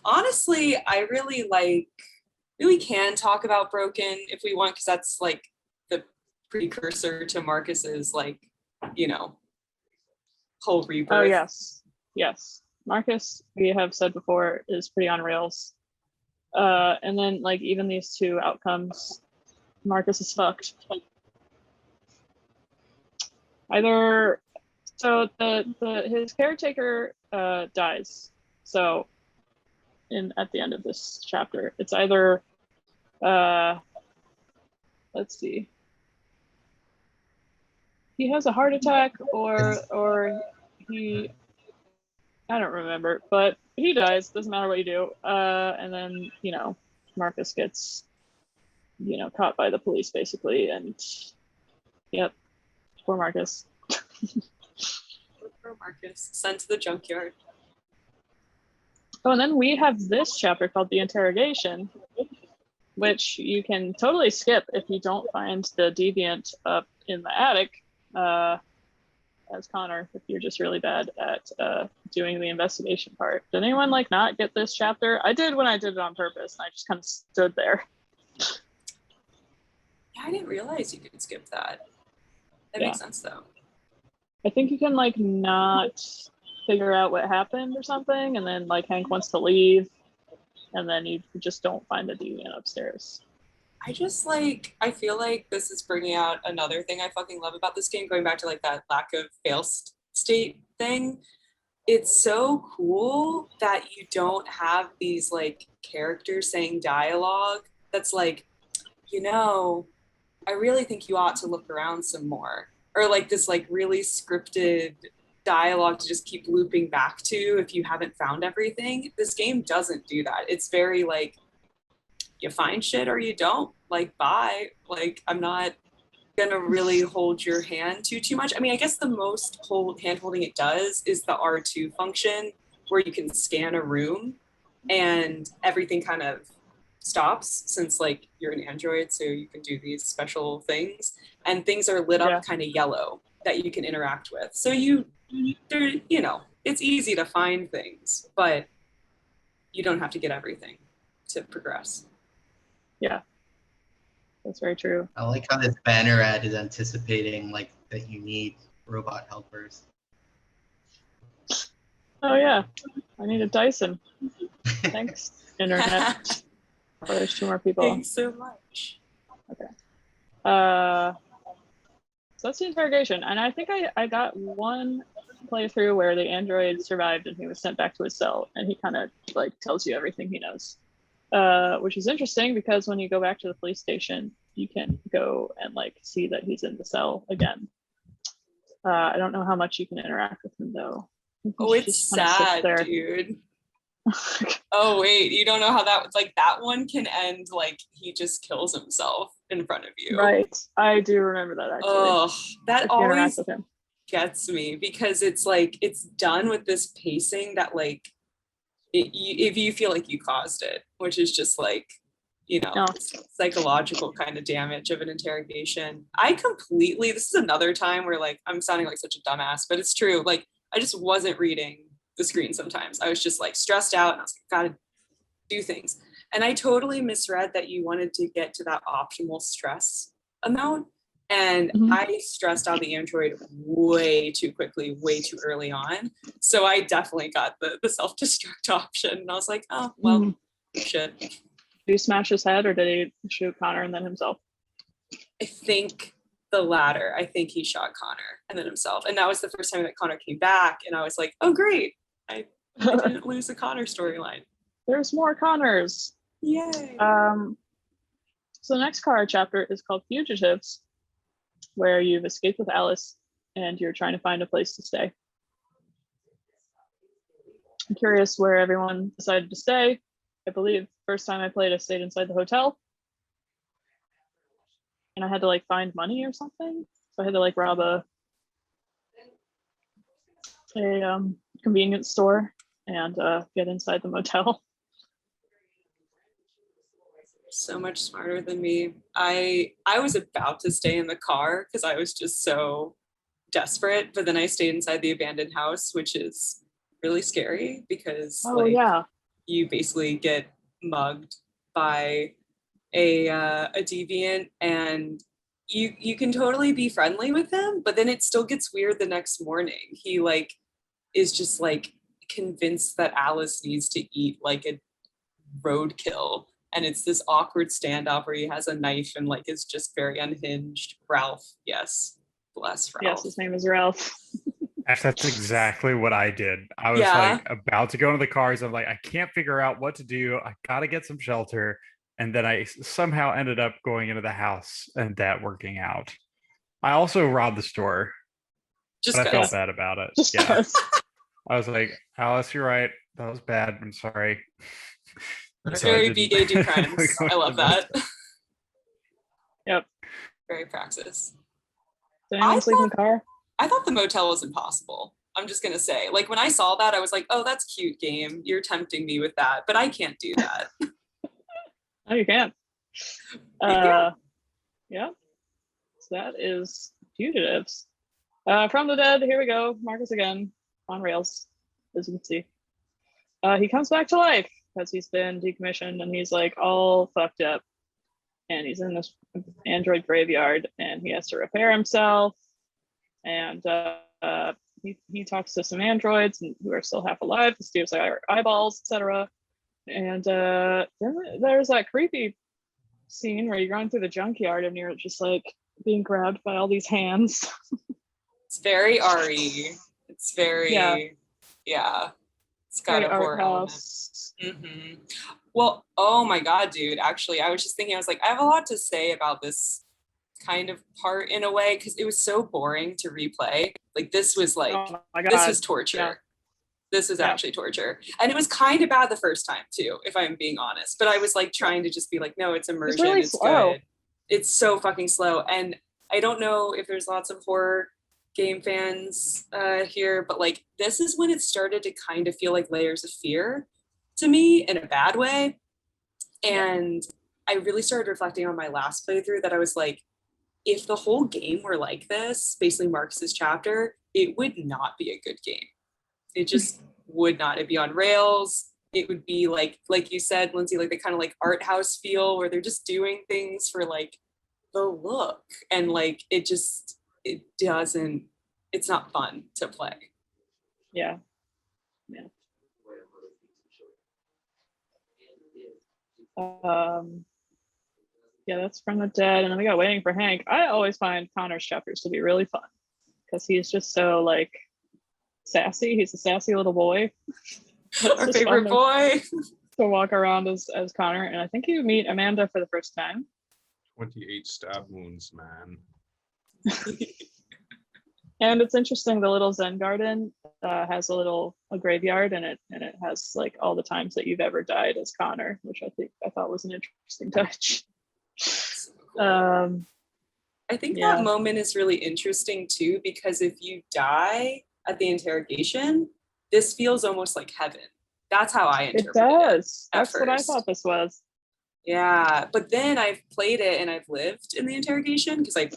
[SPEAKER 4] Honestly, I really can talk about Broken if we want, because that's like the precursor to Marcus's whole rebirth.
[SPEAKER 6] Oh yes. Marcus, we have said before, is pretty on rails. And then like even these two outcomes, Marcus is fucked. Either so his caretaker dies. So at the end of this chapter, it's either let's see. He has a heart attack or he, I don't remember, but he dies, doesn't matter what you do. And then, Marcus gets, caught by the police basically. And yep, poor Marcus.
[SPEAKER 4] Poor Marcus, sent to the junkyard.
[SPEAKER 6] Oh, and then we have this chapter called The Interrogation, which you can totally skip if you don't find the deviant up in the attic as Connor, if you're just really bad at doing the investigation part. Did anyone not get this chapter? I did when I did it on purpose, and I just kind of stood there.
[SPEAKER 4] Yeah, I didn't realize you could skip that. That makes sense though.
[SPEAKER 6] I think you can not figure out what happened or something, and then Hank wants to leave, and then you just don't find the deviant upstairs.
[SPEAKER 4] I feel like this is bringing out another thing I fucking love about this game, going back to that lack of fail state thing. It's so cool that you don't have these characters saying dialogue that's I really think you ought to look around some more, or this really scripted dialogue to just keep looping back to if you haven't found everything. This game doesn't do that. It's very you find shit or you don't, bye. I'm not gonna really hold your hand too much. I mean, I guess the most hand holding it does is the R2 function, where you can scan a room and everything kind of stops, since you're an Android, so you can do these special things, and things are lit up kind of yellow that you can interact with. So it's easy to find things, but you don't have to get everything to progress.
[SPEAKER 6] Yeah, that's very true.
[SPEAKER 1] I like how this banner ad is anticipating like that you need robot helpers.
[SPEAKER 6] Oh yeah, I need a Dyson. Thanks, internet. Oh, there's 2 more people.
[SPEAKER 4] Thanks so much.
[SPEAKER 6] Okay. So that's the interrogation, and I think I got one playthrough where the android survived and he was sent back to his cell, and he kind of like tells you everything he knows, which is interesting because when you go back to the police station, you can go and like see that he's in the cell again. I don't know how much you can interact with him though.
[SPEAKER 4] Oh, it's sad, dude. Oh wait, you don't know how that like that one can end like he just kills himself in front of you.
[SPEAKER 6] Right, I do remember that actually.
[SPEAKER 4] Oh, that
[SPEAKER 6] If you interact
[SPEAKER 4] always
[SPEAKER 6] with him.
[SPEAKER 4] gets me because it's like it's done with this pacing that like if you feel like you caused it, which is just like, you know, psychological kind of damage of an interrogation. This is another time where like I'm sounding like such a dumbass, but it's true. Like I just wasn't reading the screen sometimes. I was just like stressed out and I was like, gotta do things. And I totally misread that you wanted to get to that optimal stress amount. And I stressed out the android way too quickly, way too early on. So I definitely got the self-destruct option. And I was like, oh, well, shit.
[SPEAKER 6] Did you smash his head or did he shoot Connor and then himself?
[SPEAKER 4] I think the latter. I think he shot Connor and then himself. And that was the first time that Connor came back. And I was like, oh, great. I didn't lose the Connor storyline.
[SPEAKER 6] There's more Connors.
[SPEAKER 4] Yay.
[SPEAKER 6] So the next Kara chapter is called Fugitives, where you've escaped with Alice and you're trying to find a place to stay. I'm curious where everyone decided to stay. I believe first time I played, I stayed inside the hotel. And I had to like find money or something. So I had to like rob a convenience store and get inside the motel.
[SPEAKER 4] So much smarter than me. I was about to stay in the car because I was just so desperate, but then I stayed inside the abandoned house, which is really scary because you basically get mugged by a deviant, and you can totally be friendly with him, but then it still gets weird the next morning. He like is just like convinced that Alice needs to eat like a roadkill. And it's this awkward standoff where he has a knife and like is just very unhinged. Ralph, yes. Bless Ralph.
[SPEAKER 6] Yes, his name is Ralph.
[SPEAKER 3] Actually, that's exactly what I did. I was like about to go into the cars. I'm like, I can't figure out what to do. I gotta get some shelter. And then I somehow ended up going into the house and that working out. I also robbed the store. But I felt bad about it. I was like, Alice, you're right. That was bad. I'm sorry.
[SPEAKER 4] Very B-gay do crimes. I love that.
[SPEAKER 6] Yep.
[SPEAKER 4] Very praxis.
[SPEAKER 6] Did anyone sleep in the car?
[SPEAKER 4] I thought the motel was impossible. I'm just gonna say, like when I saw that, I was like, oh, that's cute, game. You're tempting me with that, but I can't do that.
[SPEAKER 6] Oh, you can. Yeah. So that is Fugitives. From the Dead, here we go. Marcus again, on rails, as you can see. He comes back to life because he's been decommissioned and he's like all fucked up. And he's in this android graveyard and he has to repair himself. And he talks to some androids who are still half alive. The Steve's like eyeballs, etc. And then there's that creepy scene where you're going through the junkyard and you're just like being grabbed by all these hands.
[SPEAKER 4] It's very RE. It's very It's got a horror element. Mm-hmm. Well, oh my god, dude. Actually, I was just thinking, I was like, I have a lot to say about this kind of part in a way because it was so boring to replay. Like this was like this was torture. Yeah. This is actually torture. And it was kind of bad the first time too, if I'm being honest. But I was like trying to just be like, no, it's immersion.
[SPEAKER 6] It's really slow.
[SPEAKER 4] Good. It's so fucking slow. And I don't know if there's lots of horror game fans here, but like this is when it started to kind of feel like Layers of Fear to me in a bad way. And I really started reflecting on my last playthrough that I was like, if the whole game were like this, basically Marcus's chapter, it would not be a good game. It just would not. It'd be on rails. it would be like you said, Lindsay, like the kind of like art house feel where they're just doing things for like the look, and like it's not fun to play.
[SPEAKER 6] Yeah. Yeah, that's From the Dead, and then we got Waiting for Hank. I always find Connor's chapters to be really fun because he's just so like sassy. He's a sassy little boy.
[SPEAKER 4] Our favorite boy.
[SPEAKER 6] To walk around as Connor, and I think you meet Amanda for the first time.
[SPEAKER 8] 28 stab wounds, man.
[SPEAKER 6] And it's interesting, the little Zen garden has a graveyard in it, and it has like all the times that you've ever died as Connor, which I thought was an interesting touch.
[SPEAKER 4] I think that moment is really interesting too, because if you die at the interrogation, this feels almost like heaven. That's how I interpret it.
[SPEAKER 6] It does. That's what I thought this was.
[SPEAKER 4] Yeah, but then I've played it and I've lived in the interrogation because I,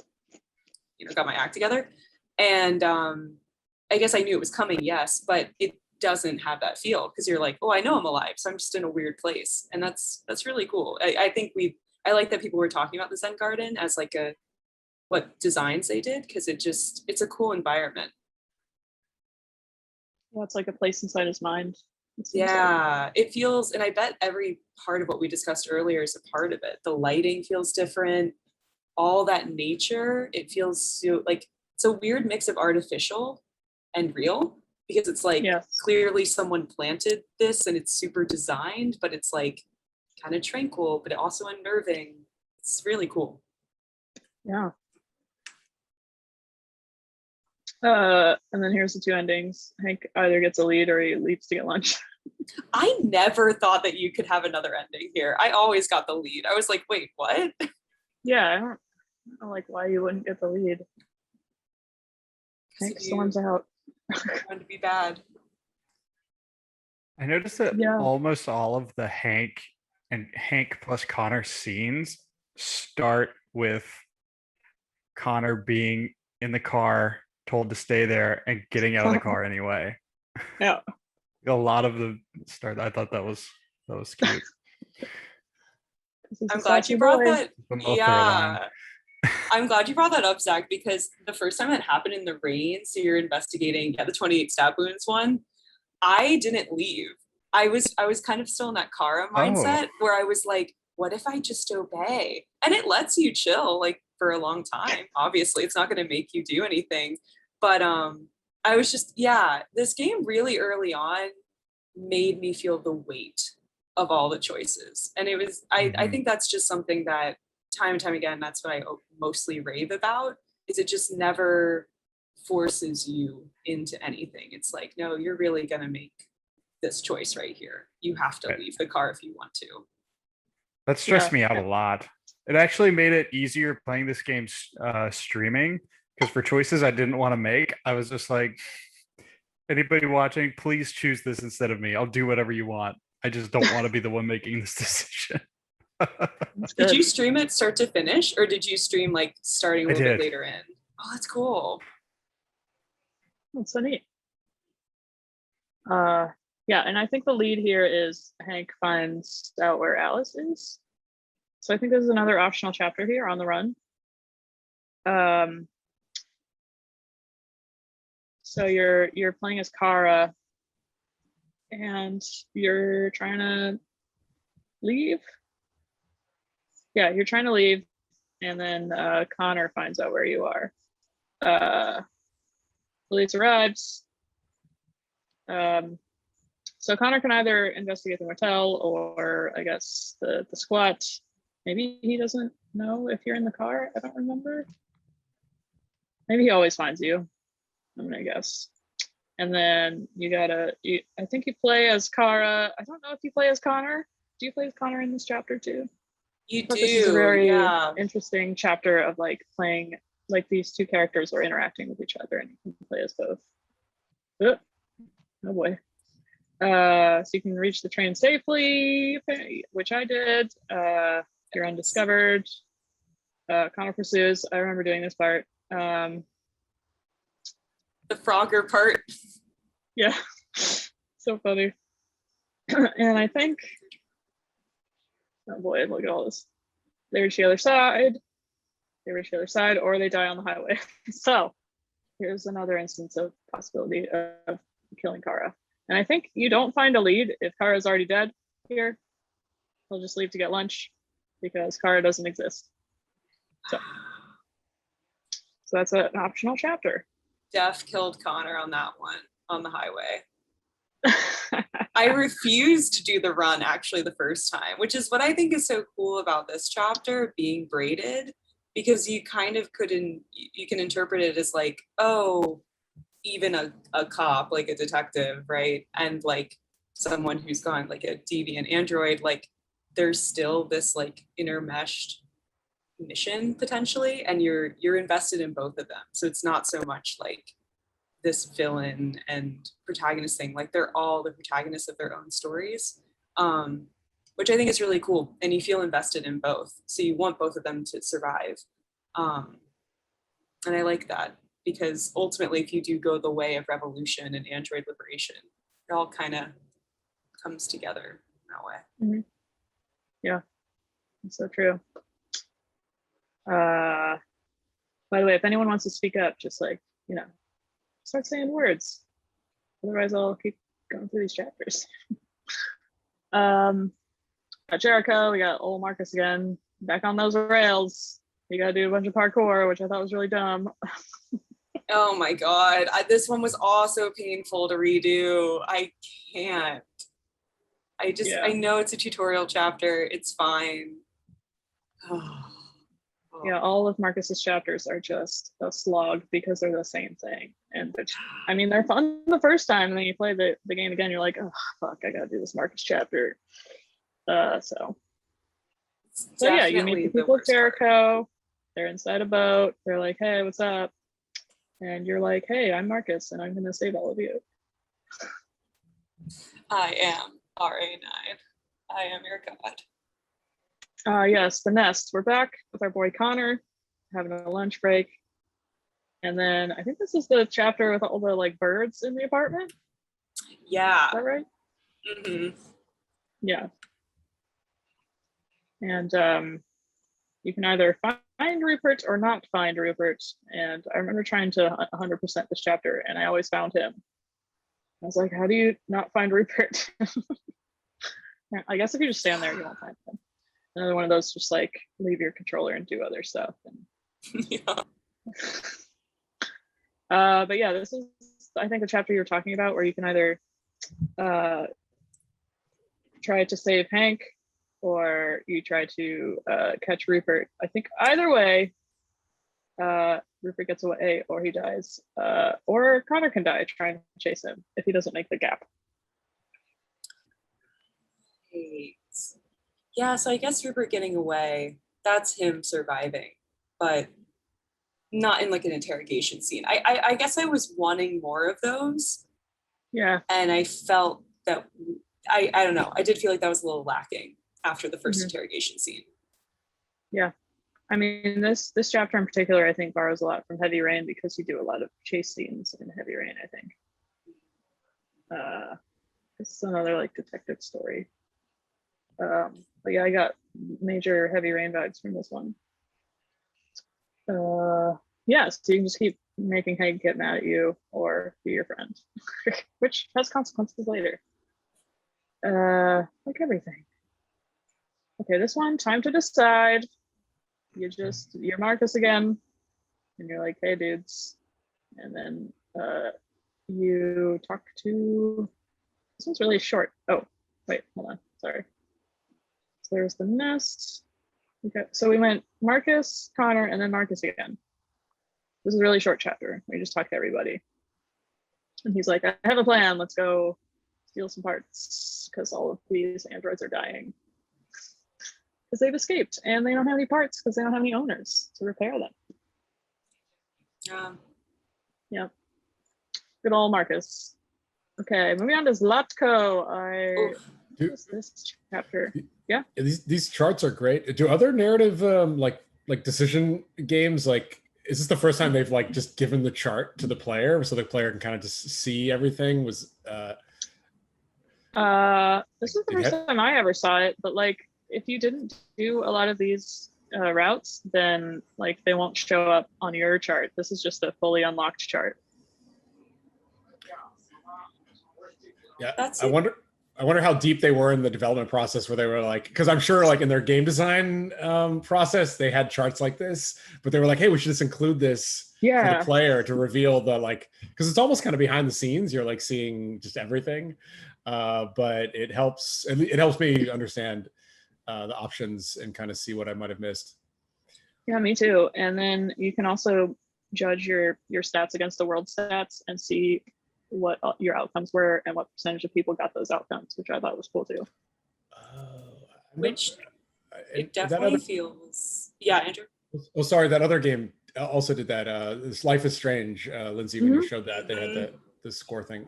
[SPEAKER 4] got my act together, and I guess I knew it was coming, yes, but it doesn't have that feel because you're like, oh, I know I'm alive, so I'm just in a weird place, and that's really cool. I think I like that people were talking about the Zen Garden as like what designs they did, because it's a cool environment.
[SPEAKER 6] Well, it's like a place inside his mind.
[SPEAKER 4] Yeah, it feels, and I bet every part of what we discussed earlier is a part of it. The lighting feels different, all that nature, it feels so like it's a weird mix of artificial and real, because it's like clearly someone planted this and it's super designed, but it's like kind of tranquil, but also unnerving. It's really cool.
[SPEAKER 6] Yeah. And then here's the two endings. Hank either gets a lead or he leaves to get lunch.
[SPEAKER 4] I never thought that you could have another ending here. I always got the lead. I was like, wait, what?
[SPEAKER 6] Yeah, I don't know like why you wouldn't get the lead. Hank storms out.
[SPEAKER 4] Going to be bad.
[SPEAKER 3] I noticed that almost all of the Hank plus Connor scenes start with Connor being in the car, told to stay there, and getting out of the car anyway.
[SPEAKER 6] Yeah.
[SPEAKER 3] A lot of the start. I thought that was cute.
[SPEAKER 4] I'm glad you brought that. Yeah. I'm glad you brought that up, Zach, because the first time it happened in the rain, so you're investigating the 28 stab wounds one, I didn't leave. I was kind of still in that Kara mindset where I was like, what if I just obey? And it lets you chill like for a long time. Obviously, it's not going to make you do anything. But I was just, this game really early on made me feel the weight of all the choices. And it was, I think that's just something that time and time again, that's what I mostly rave about, is it just never forces you into anything. It's like, no, you're really going to make this choice right here. You have to leave the car if you want to.
[SPEAKER 3] That stressed me out a lot. It actually made it easier playing this game streaming, because for choices I didn't want to make, I was just like, anybody watching, please choose this instead of me. I'll do whatever you want. I just don't want to be the one making this decision.
[SPEAKER 4] Did you stream it start to finish, or did you stream like starting a little bit later in? Oh, that's cool.
[SPEAKER 6] That's so neat. Yeah, and I think the lead here is Hank finds out where Alice is. So I think there's another optional chapter here, On the Run. So you're playing as Kara, and you're trying to leave. Yeah, you're trying to leave, and then Connor finds out where you are. Police arrives. So Connor can either investigate the motel or I guess the squat. Maybe he doesn't know if you're in the car. I don't remember. Maybe he always finds you, I'm gonna guess. And then I think you play as Kara. I don't know if you play as Connor. Do you play as Connor in this chapter too?
[SPEAKER 4] You do.
[SPEAKER 6] This is a very interesting chapter of like playing, like these two characters are interacting with each other and you can play as both. Oh boy. So you can reach the train safely, which I did. You're undiscovered. Connor pursues. I remember doing this part.
[SPEAKER 4] The Frogger part.
[SPEAKER 6] Yeah, so funny. And I think, oh boy, look at all this. They reach the other side, or they die on the highway. So here's another instance of possibility of killing Kara. And I think you don't find a lead if Kara's already dead here. He'll just leave to get lunch because Kara doesn't exist. So that's an optional chapter.
[SPEAKER 4] Def killed Connor on that one, on the highway. I refused to do the run actually the first time, which is what I think is so cool about this chapter being braided, because you kind of you can interpret it as like, oh, even a cop, like a detective, right? And like someone who's gone like a deviant android, like there's still this like intermeshed mission potentially, and you're invested in both of them. So it's not so much like this villain and protagonist thing, like they're all the protagonists of their own stories, which I think is really cool, and you feel invested in both, so you want both of them to survive, and I like that, because ultimately if you do go the way of revolution and android liberation, it all kind of comes together in that way.
[SPEAKER 6] Mm-hmm. Yeah, that's so true. By the way, if anyone wants to speak up, just like, start saying words. Otherwise, I'll keep going through these chapters. Got Jericho, we got old Marcus again, back on those rails. You gotta do a bunch of parkour, which I thought was really dumb.
[SPEAKER 4] Oh my God, this one was also painful to redo. I can't. I know it's a tutorial chapter, it's fine.
[SPEAKER 6] Yeah, all of Marcus's chapters are just a slog because they're the same thing. And they're fun the first time, and then you play the game again, you're like, oh fuck, I gotta do this Marcus chapter. So yeah, you meet the people of Jericho, they're inside a boat, they're like, hey, what's up? And you're like, hey, I'm Marcus, and I'm gonna save all of you.
[SPEAKER 4] I am RA9. I am your god.
[SPEAKER 6] Yes, the nest. We're back with our boy Connor, having a lunch break. And then I think this is the chapter with all the like birds in the apartment.
[SPEAKER 4] Yeah.
[SPEAKER 6] Is that right?
[SPEAKER 4] Mm-hmm.
[SPEAKER 6] Yeah. And you can either find Rupert or not find Rupert. And I remember trying to 100% this chapter, and I always found him. I was like, how do you not find Rupert? I guess if you just stand there, you won't find him. Another one of those, just like leave your controller and do other stuff. And
[SPEAKER 4] yeah.
[SPEAKER 6] But yeah, this is, I think, the chapter you were talking about, where you can either try to save Hank, or you try to catch Rupert. I think either way, Rupert gets away or he dies, or Connor can die trying to chase him if he doesn't make the gap.
[SPEAKER 4] Yeah, so I guess Rupert getting away, that's him surviving, but not in like an interrogation scene. I guess I was wanting more of those.
[SPEAKER 6] Yeah.
[SPEAKER 4] And I felt that, I don't know, I did feel like that was a little lacking after the first interrogation scene.
[SPEAKER 6] Yeah. I mean, this chapter in particular, I think, borrows a lot from Heavy Rain, because you do a lot of chase scenes in Heavy Rain, I think. This is another like detective story. But yeah, I got major Heavy Rain vibes from this one. Yeah, so you can just keep making Hank get mad at you or be your friend, which has consequences later. Like everything. Okay, this one, time to decide. You're Marcus again, and you're like, hey dudes. And then you talk to, this one's really short. Oh, wait, hold on, sorry. So there's the nest. Okay, so we went Marcus, Connor, and then Marcus again. This is a really short chapter. We just talked to everybody. And he's like, I have a plan, let's go steal some parts, because all of these androids are dying. Because they've escaped, and they don't have any parts because they don't have any owners to repair them. Yeah. Good old Marcus. Okay, moving on to Zlatko. This chapter. Yeah.
[SPEAKER 2] These charts are great. Do other narrative like decision games, like, is this the first time they've like just given the chart to the player so the player can kind of just see everything?
[SPEAKER 6] This was the first time I ever saw it, but like if you didn't do a lot of these routes, then like they won't show up on your chart. This is just a fully unlocked chart.
[SPEAKER 2] Yeah, I wonder how deep they were in the development process, where they were like, because I'm sure like in their game design process, they had charts like this, but they were like, hey, we should just include this for the player to reveal the like, because it's almost kind of behind the scenes. You're like seeing just everything, but it helps me understand the options and kind of see what I might have missed.
[SPEAKER 6] Yeah, me too. And then you can also judge your stats against the world stats and see what your outcomes were and what percentage of people got those outcomes, which I thought was cool too.
[SPEAKER 4] Which it definitely feels. Yeah, Andrew.
[SPEAKER 2] Oh, sorry, that other game also did that. This Life is Strange, Lindsay, when you showed that, they had the score thing.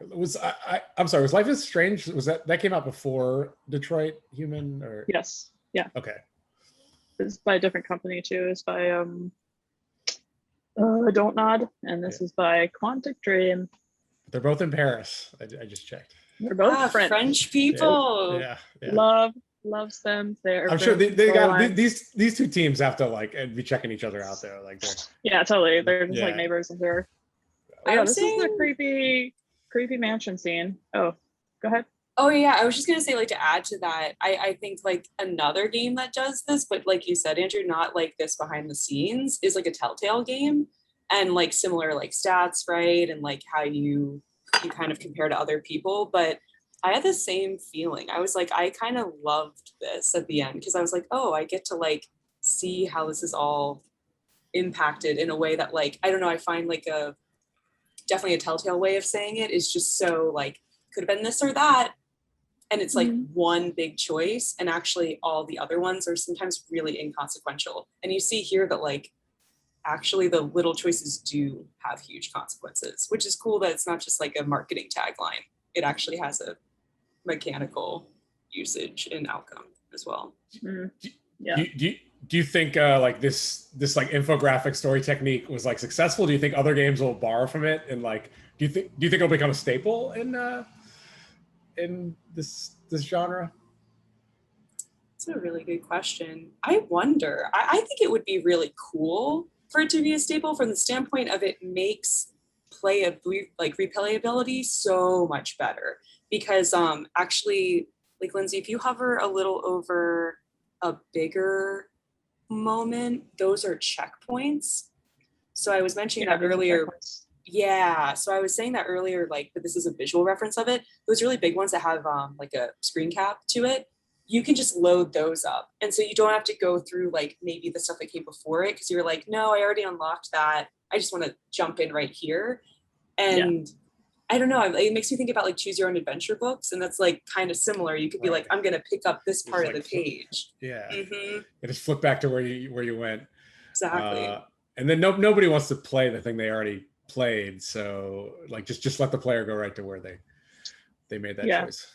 [SPEAKER 2] I'm sorry, was Life is Strange? Was that came out before Detroit Human or?
[SPEAKER 6] Yes. Yeah.
[SPEAKER 2] Okay.
[SPEAKER 6] It's by a different company too. It's by Don't Nod, and this is by Quantic Dream.
[SPEAKER 2] They're both in Paris. I just checked.
[SPEAKER 6] They're both
[SPEAKER 4] French people.
[SPEAKER 2] Yeah.
[SPEAKER 6] Loves them. They're
[SPEAKER 2] I'm sure they got these two teams have to like be checking each other out there. Like they're
[SPEAKER 6] totally. They're just like neighbors in here. Yeah, this is the creepy mansion scene. Oh, go ahead.
[SPEAKER 4] Oh yeah, I was just gonna say, like, to add to that, I think like another game that does this, but like you said, Andrew, not like this behind the scenes, is like a Telltale game, and like similar like stats, right, and like how you kind of compare to other people. But I had the same feeling. I was like, I kind of loved this at the end, because I was like, oh, I get to like see how this is all impacted in a way that, like, I don't know, I find like definitely a Telltale way of saying it is just so like, could have been this or that. And it's like one big choice, and actually all the other ones are sometimes really inconsequential. And you see here that like, actually the little choices do have huge consequences, which is cool that it's not just like a marketing tagline. It actually has a mechanical usage and outcome as well.
[SPEAKER 6] Yeah.
[SPEAKER 2] Do you think like this like infographic story technique was like successful? Do you think other games will borrow from it? And like, do you think it'll become a staple in this genre?
[SPEAKER 4] That's a really good question. I wonder. I think it would be really cool for it to be a staple, from the standpoint of it makes replayability so much better. Because actually, like, Lindsay, if you hover a little over a bigger moment, those are checkpoints. So I was mentioning that earlier. Yeah, so I was saying that earlier, like, but this is a visual reference of it. Those really big ones that have like a screen cap to it, you can just load those up. And so you don't have to go through like maybe the stuff that came before it, because you're like, no, I already unlocked that. I just want to jump in right here. And I don't know, it makes me think about like choose your own adventure books, and that's like kind of similar. You could be like, I'm going to pick up this part of the page.
[SPEAKER 2] Yeah. And just flip back to where you went.
[SPEAKER 4] Exactly.
[SPEAKER 2] And then nobody wants to play the thing they already played, so like just let the player go right to where they made that choice.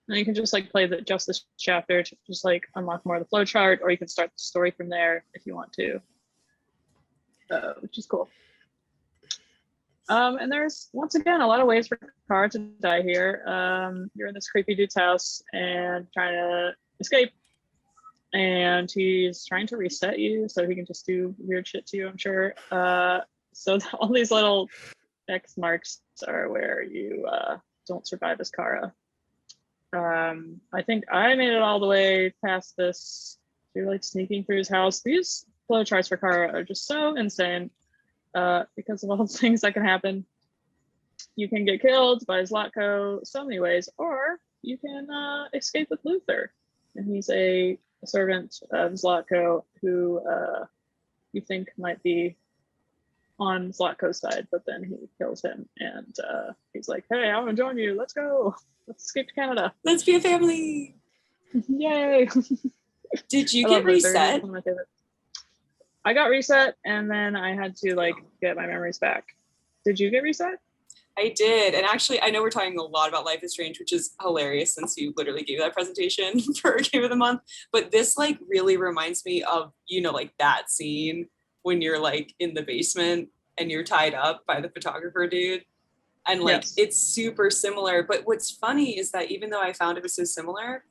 [SPEAKER 6] And you can just like play just this chapter to just like unlock more of the flow chart, or you can start the story from there if you want to, which is cool. And there's once again a lot of ways for Kara to die here. You're in this creepy dude's house and trying to escape, and he's trying to reset you so he can just do weird shit to you, I'm sure. So all these little X marks are where you don't survive as Kara. I think I made it all the way past this. You're like sneaking through his house. These flow charts for Kara are just so insane because of all the things that can happen. You can get killed by Zlatko so many ways, or you can escape with Luther. And he's a servant of Zlatko who you think might be on Zlatko's side, but then he kills him, and he's like, hey, I want to join you. Let's go. Let's escape to Canada.
[SPEAKER 4] Let's be a family.
[SPEAKER 6] Yay.
[SPEAKER 4] Did you get reset?
[SPEAKER 6] One of my favorites. I got reset, and then I had to like get my memories back. Did you get reset?
[SPEAKER 4] I did. And actually, I know we're talking a lot about Life is Strange, which is hilarious since you literally gave that presentation for Game of the Month. But this like really reminds me of, you know, like that scene when you're like in the basement and you're tied up by the photographer dude. And like, it's super similar. But what's funny is that even though I found it was so similar,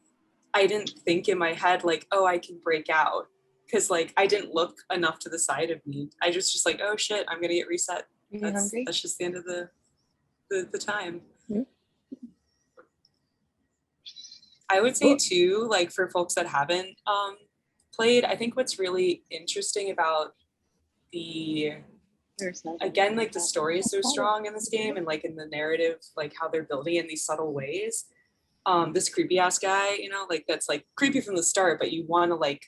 [SPEAKER 4] I didn't think in my head, like, oh, I can break out. Cause like, I didn't look enough to the side of me. I just like, oh shit, I'm gonna get reset. That's just the end of the time.
[SPEAKER 6] Mm-hmm.
[SPEAKER 4] I would say too, like for folks that haven't played, I think what's really interesting about again, like the story is so strong in this game and like in the narrative, like how they're building in these subtle ways. This creepy ass guy, you know, like that's like creepy from the start, but you want to like,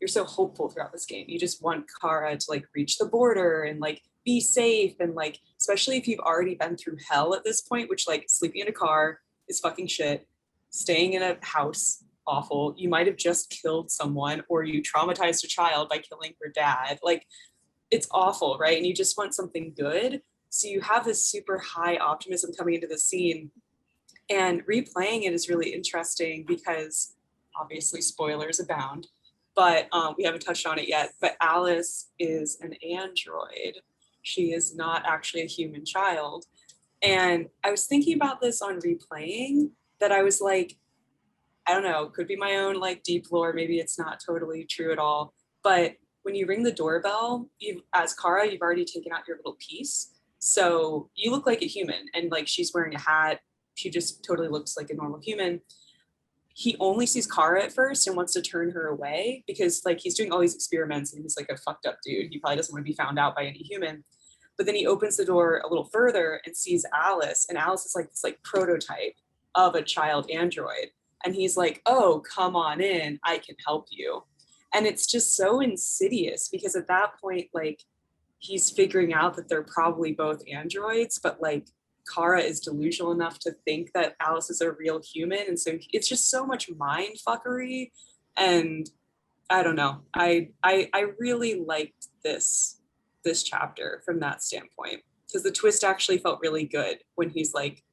[SPEAKER 4] you're so hopeful throughout this game. You just want Kara to like reach the border and like be safe. And like, especially if you've already been through hell at this point, which like sleeping in a car is fucking shit. Staying in a house, awful. You might have just killed someone or you traumatized a child by killing her dad. Like, it's awful, right? And you just want something good. So you have this super high optimism coming into the scene, and replaying it is really interesting because obviously spoilers abound, but we haven't touched on it yet, but Alice is an android. She is not actually a human child. And I was thinking about this on replaying, that I was like, I don't know, could be my own like deep lore, maybe it's not totally true at all, but when you ring the doorbell, as Kara, you've already taken out your little piece. So you look like a human, and like she's wearing a hat. She just totally looks like a normal human. He only sees Kara at first and wants to turn her away because like he's doing all these experiments and he's like a fucked up dude. He probably doesn't want to be found out by any human. But then he opens the door a little further and sees Alice, and Alice is like this like prototype of a child android. And he's like, oh, come on in, I can help you. And it's just so insidious because at that point, like he's figuring out that they're probably both androids, but like Kara is delusional enough to think that Alice is a real human. And so it's just so much mind fuckery. And I don't know, I really liked this chapter from that standpoint, because the twist actually felt really good when he's like,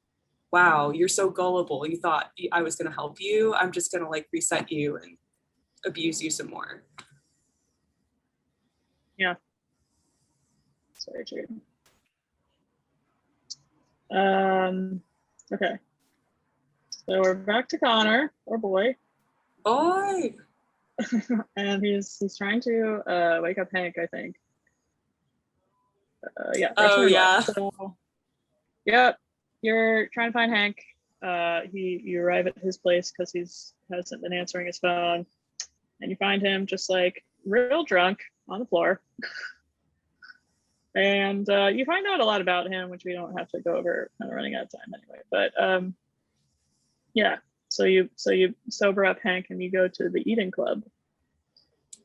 [SPEAKER 4] wow, you're so gullible. You thought I was going to help you. I'm just going to like reset you and abuse you some more.
[SPEAKER 6] Yeah. Sorry, true. Okay. So we're back to Connor, our boy.
[SPEAKER 4] Boy.
[SPEAKER 6] And he's trying to wake up Hank, I think. Yeah.
[SPEAKER 4] Oh yeah.
[SPEAKER 6] So, yep. You're trying to find Hank. You arrive at his place because hasn't been answering his phone, and you find him just like real drunk on the floor. And you find out a lot about him, which we don't have to go over. Kind of running out of time anyway. But yeah. So you sober up Hank and you go to the eating club.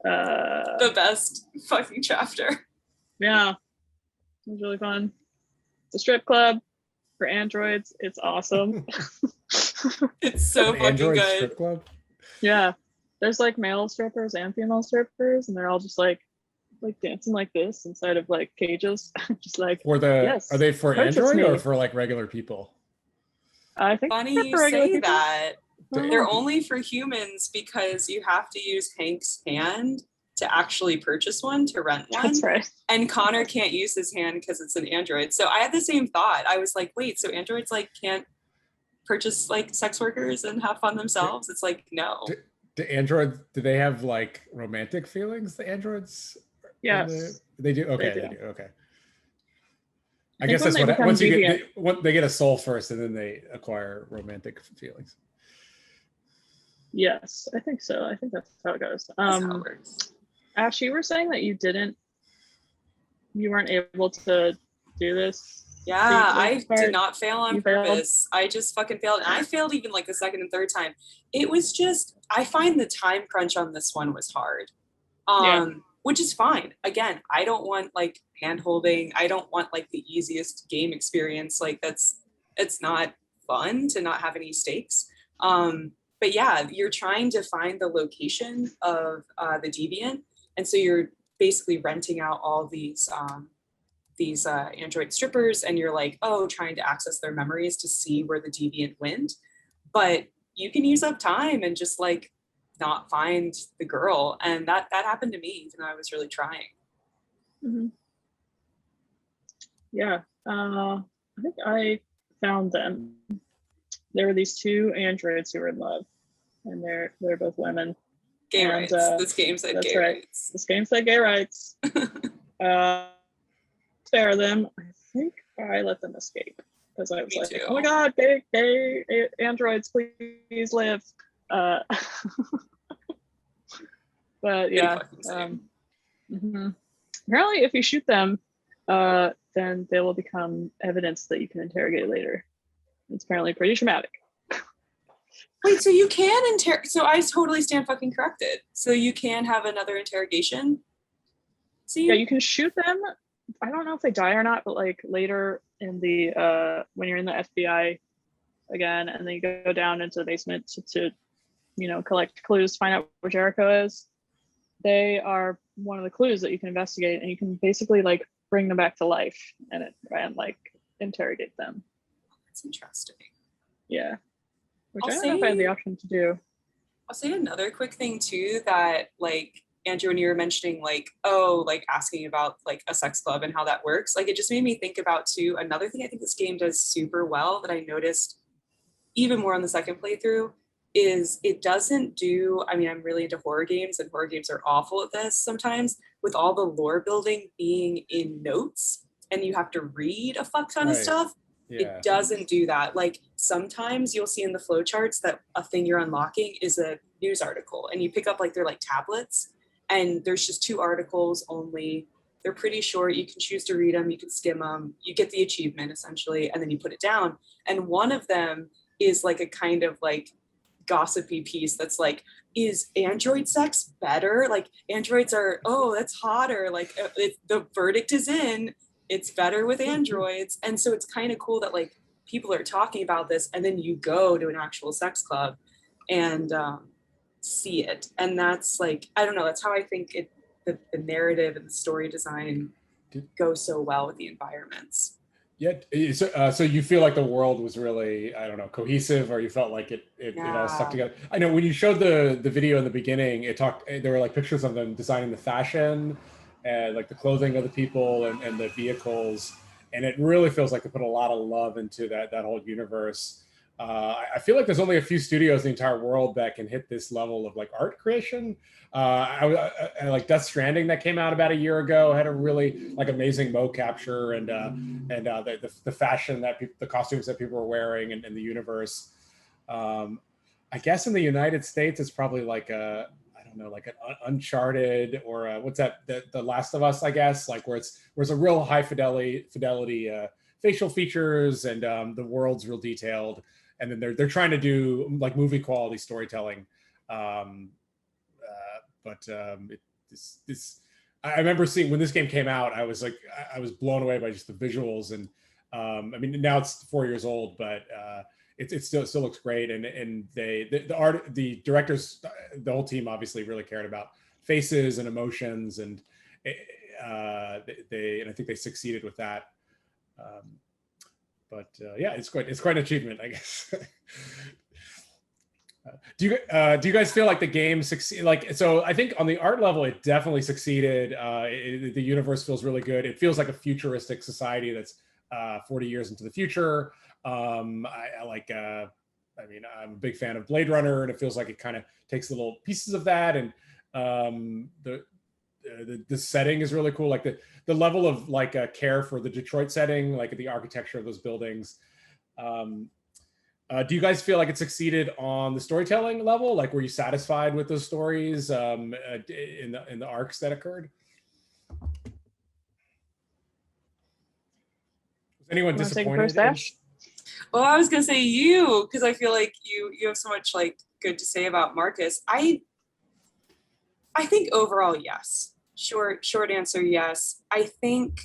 [SPEAKER 4] The best fucking chapter.
[SPEAKER 6] Yeah, it was really fun. It's a strip club for androids. It's awesome.
[SPEAKER 4] It's so fucking
[SPEAKER 2] Android
[SPEAKER 4] good.
[SPEAKER 2] strip club?
[SPEAKER 6] Yeah, there's like male strippers and female strippers, and they're all just like dancing like this inside of like cages. Just like, yes,
[SPEAKER 2] are they for
[SPEAKER 6] purchase
[SPEAKER 2] Android
[SPEAKER 6] me.
[SPEAKER 2] or for like regular people?
[SPEAKER 6] I think
[SPEAKER 4] Funny
[SPEAKER 6] they're
[SPEAKER 4] you
[SPEAKER 6] for regular
[SPEAKER 4] say
[SPEAKER 6] people.
[SPEAKER 4] that.
[SPEAKER 6] Oh.
[SPEAKER 4] They're only for humans because you have to use Hank's hand to actually purchase one, to rent one.
[SPEAKER 6] That's right.
[SPEAKER 4] And Connor can't use his hand because it's an android. So I had the same thought. I was like, wait, so androids like can't purchase like sex workers and have fun themselves? It's like, no.
[SPEAKER 2] Do they have like romantic feelings, the androids?
[SPEAKER 6] Yes.
[SPEAKER 2] They do? Okay,
[SPEAKER 6] They
[SPEAKER 2] they
[SPEAKER 6] do.
[SPEAKER 2] do. Okay.
[SPEAKER 6] I
[SPEAKER 2] I
[SPEAKER 6] think
[SPEAKER 2] guess that's
[SPEAKER 6] when they
[SPEAKER 2] what
[SPEAKER 6] become
[SPEAKER 2] once you
[SPEAKER 6] deviant-
[SPEAKER 2] they get a soul first and then they acquire romantic feelings.
[SPEAKER 6] Yes, I think so. I think that's how it goes.
[SPEAKER 4] That's how it works.
[SPEAKER 6] Ash, you were saying that you weren't able to do this.
[SPEAKER 4] Yeah, I did not fail on purpose. I just fucking failed. And I failed even like the second and third time. It was just, I find the time crunch on this one was hard. Which is fine. Again, I don't want like hand holding. I don't want like the easiest game experience. Like it's not fun to not have any stakes. But yeah, you're trying to find the location of the deviant. And so you're basically renting out all these android strippers, and you're like, oh, trying to access their memories to see where the deviant went. But you can use up time and just like not find the girl. And that happened to me, even though I was really trying.
[SPEAKER 6] Mm-hmm. Yeah. I think I found them. There were these two androids who were in love, and they're both women.
[SPEAKER 4] Gay
[SPEAKER 6] And,
[SPEAKER 4] rights. This game said
[SPEAKER 6] that's
[SPEAKER 4] gay
[SPEAKER 6] right.
[SPEAKER 4] rights.
[SPEAKER 6] This game said gay rights. Spare them. I think I let them escape because I was
[SPEAKER 4] Me
[SPEAKER 6] like,
[SPEAKER 4] too.
[SPEAKER 6] oh my god, gay androids, please live. But yeah. Mhm. Apparently, if you shoot them, then they will become evidence that you can interrogate later. It's apparently pretty traumatic.
[SPEAKER 4] Wait, so you can so I totally stand fucking corrected. So you can have another interrogation?
[SPEAKER 6] Yeah, you can shoot them. I don't know if they die or not, but like later in the when you're in the FBI again, and then you go down into the basement to collect clues to find out where Jericho is. They are one of the clues that you can investigate, and you can basically like bring them back to life and like interrogate them.
[SPEAKER 4] That's interesting.
[SPEAKER 6] Yeah, which I don't know if I have the option to do.
[SPEAKER 4] I'll say another quick thing too, that like Andrew, when you were mentioning like, oh, like asking about like a sex club and how that works, like it just made me think about too, another thing I think this game does super well that I noticed even more on the second playthrough is it doesn't do, I mean, I'm really into horror games and horror games are awful at this sometimes, with all the lore building being in notes and you have to read a fuck ton of stuff.
[SPEAKER 2] Yeah.
[SPEAKER 4] It doesn't do that. Like sometimes you'll see in the flowcharts that a thing you're unlocking is a news article and you pick up like they're like tablets and there's just 2 articles only. They're pretty short. You can choose to read them. You can skim them. You get the achievement essentially, and then you put it down. And one of them is like a kind of like gossipy piece that's like, is android sex better? Like androids are, oh, that's hotter. Like the verdict is in. It's better with androids. And so it's kind of cool that like people are talking about this and then you go to an actual sex club and see it. And that's like, I don't know, that's how I think the narrative and the story design go so well with the environments.
[SPEAKER 2] Yeah, so you feel like the world was really, I don't know, cohesive, or you felt like it all stuck together. I know when you showed the video in the beginning, there were like pictures of them designing the fashion and like the clothing of the people and the vehicles, and it really feels like they put a lot of love into that whole universe. I feel like there's only a few studios in the entire world that can hit this level of like art creation. I like Death Stranding that came out about a year ago had a really like amazing mo capture and the fashion that the costumes that people were wearing and the universe. I guess in the United States it's probably like I don't know, like an Uncharted or what's that, the Last of Us, I guess, like where it's a real high fidelity facial features and the world's real detailed, and then they're trying to do like movie quality storytelling. I remember seeing when this game came out, I was blown away by just the visuals, and I mean now it's 4 years old, but it still looks great, and the directors, the whole team obviously really cared about faces and emotions, and I think they succeeded with that. Yeah, it's quite an achievement, I guess. Do you guys feel like the game succeed? Like, so I think on the art level, it definitely succeeded. The universe feels really good. It feels like a futuristic society that's 40 years into the future. I mean, I'm a big fan of Blade Runner, and it feels like it kind of takes little pieces of that, and the setting is really cool. Like the level of like care for the Detroit setting, like the architecture of those buildings. Do you guys feel like it succeeded on the storytelling level? Like, were you satisfied with those stories in the arcs that occurred? Was anyone disappointed?
[SPEAKER 4] Well, I was gonna say you, because I feel like you have so much like good to say about Marcus. I think overall, yes. Short answer, yes. I think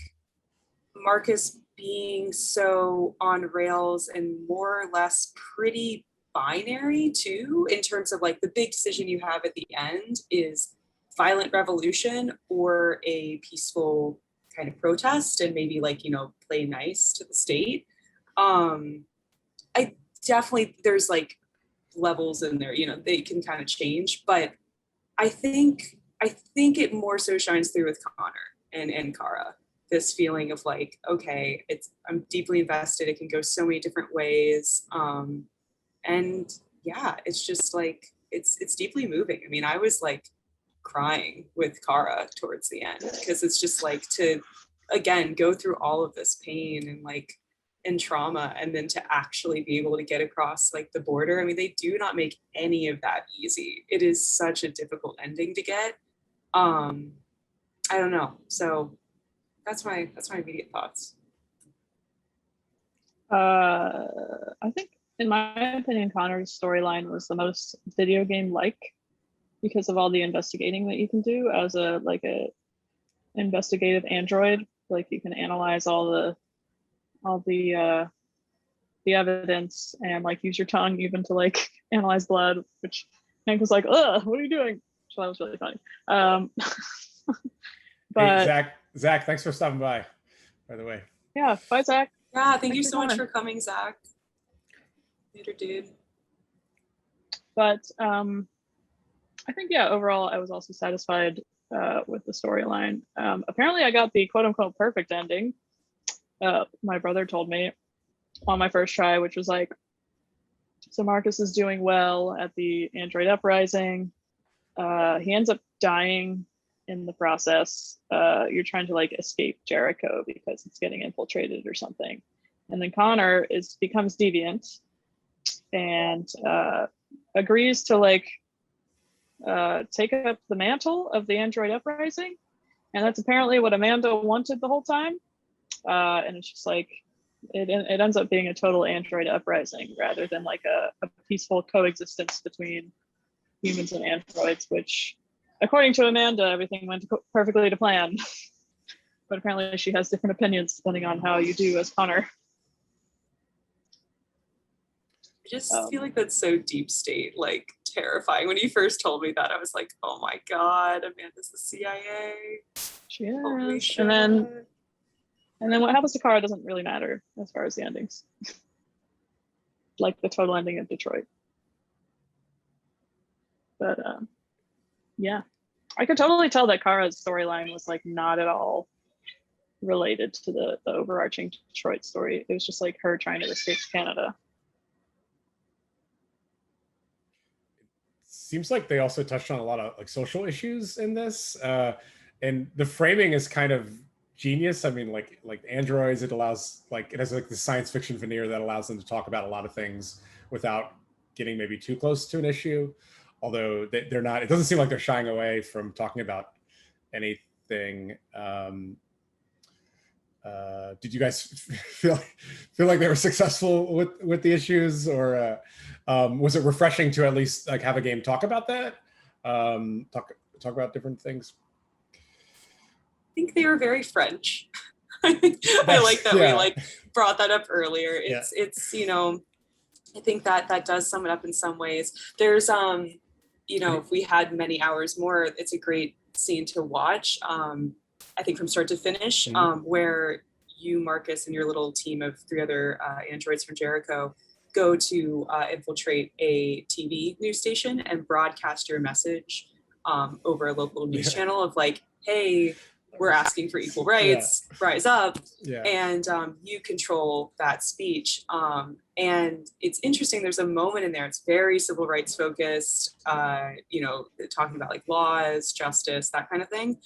[SPEAKER 4] Marcus being so on rails and more or less pretty binary too, in terms of like the big decision you have at the end is violent revolution or a peaceful kind of protest, and maybe like, play nice to the state. I definitely, there's like levels in there, they can kind of change, but I think it more so shines through with Connor and Kara. this feeling of like, okay, I'm deeply invested. It can go so many different ways. And yeah, it's just like, it's deeply moving. I mean, I was like crying with Kara towards the end, because it's just like to, again, go through all of this pain and like, and trauma, and then to actually be able to get across like the border. I mean, they do not make any of that easy. It is such a difficult ending to get. I don't know. So that's my immediate thoughts.
[SPEAKER 6] I think, in my opinion, Connor's storyline was the most video game-like because of all the investigating that you can do as a investigative android. Like you can analyze all the evidence and like use your tongue even to like analyze blood, which Hank was like, "Ugh, what are you doing?" So that was really funny. But
[SPEAKER 2] hey, Zach, thanks for stopping by the way.
[SPEAKER 6] Yeah, bye, Zach.
[SPEAKER 4] Yeah, thank you
[SPEAKER 6] Thanks
[SPEAKER 4] so much
[SPEAKER 6] coming.
[SPEAKER 4] for coming, Zach. Later, dude.
[SPEAKER 6] But I think, yeah, overall, I was also satisfied with the storyline. Apparently, I got the quote-unquote perfect ending. My brother told me on my first try, which was like, so Marcus is doing well at the Android Uprising. He ends up dying in the process. You're trying to like escape Jericho because it's getting infiltrated or something. And then Connor becomes deviant and agrees to like take up the mantle of the Android Uprising. And that's apparently what Amanda wanted the whole time. And it's just like, it ends up being a total Android Uprising rather than like a peaceful coexistence between humans and androids, which according to Amanda, everything went perfectly to plan. But apparently she has different opinions depending on how you do as Connor.
[SPEAKER 4] I just feel like that's so deep state, like terrifying. When you first told me that, I was like, oh my God, Amanda's the CIA.
[SPEAKER 6] She is. And then what happens to Kara doesn't really matter as far as the endings. Like the total ending of Detroit. But yeah, I could totally tell that Kara's storyline was like not at all related to the overarching Detroit story. It was just like her trying to escape Canada.
[SPEAKER 2] Seems like they also touched on a lot of like social issues in this, and the framing is kind of genius. I mean, like androids, it allows it has like the science fiction veneer that allows them to talk about a lot of things without getting maybe too close to an issue. Although they're not, it doesn't seem like they're shying away from talking about anything. Did you guys feel like they were successful with the issues, or was it refreshing to at least like have a game talk about that? Talk about different things.
[SPEAKER 4] I think they were very French. I like that we like brought that up earlier. It's you know, I think that does sum it up in some ways. There's you know, if we had many hours more, it's a great scene to watch. I think from start to finish, where you, Marcus, and your little team of 3 other androids from Jericho go to infiltrate a TV news station and broadcast your message over a local news channel of like, hey, we're asking for equal rights, rise up, and you control that speech. And it's interesting, there's a moment in there, it's very civil rights focused, you know, talking about like laws, justice, that kind of thing.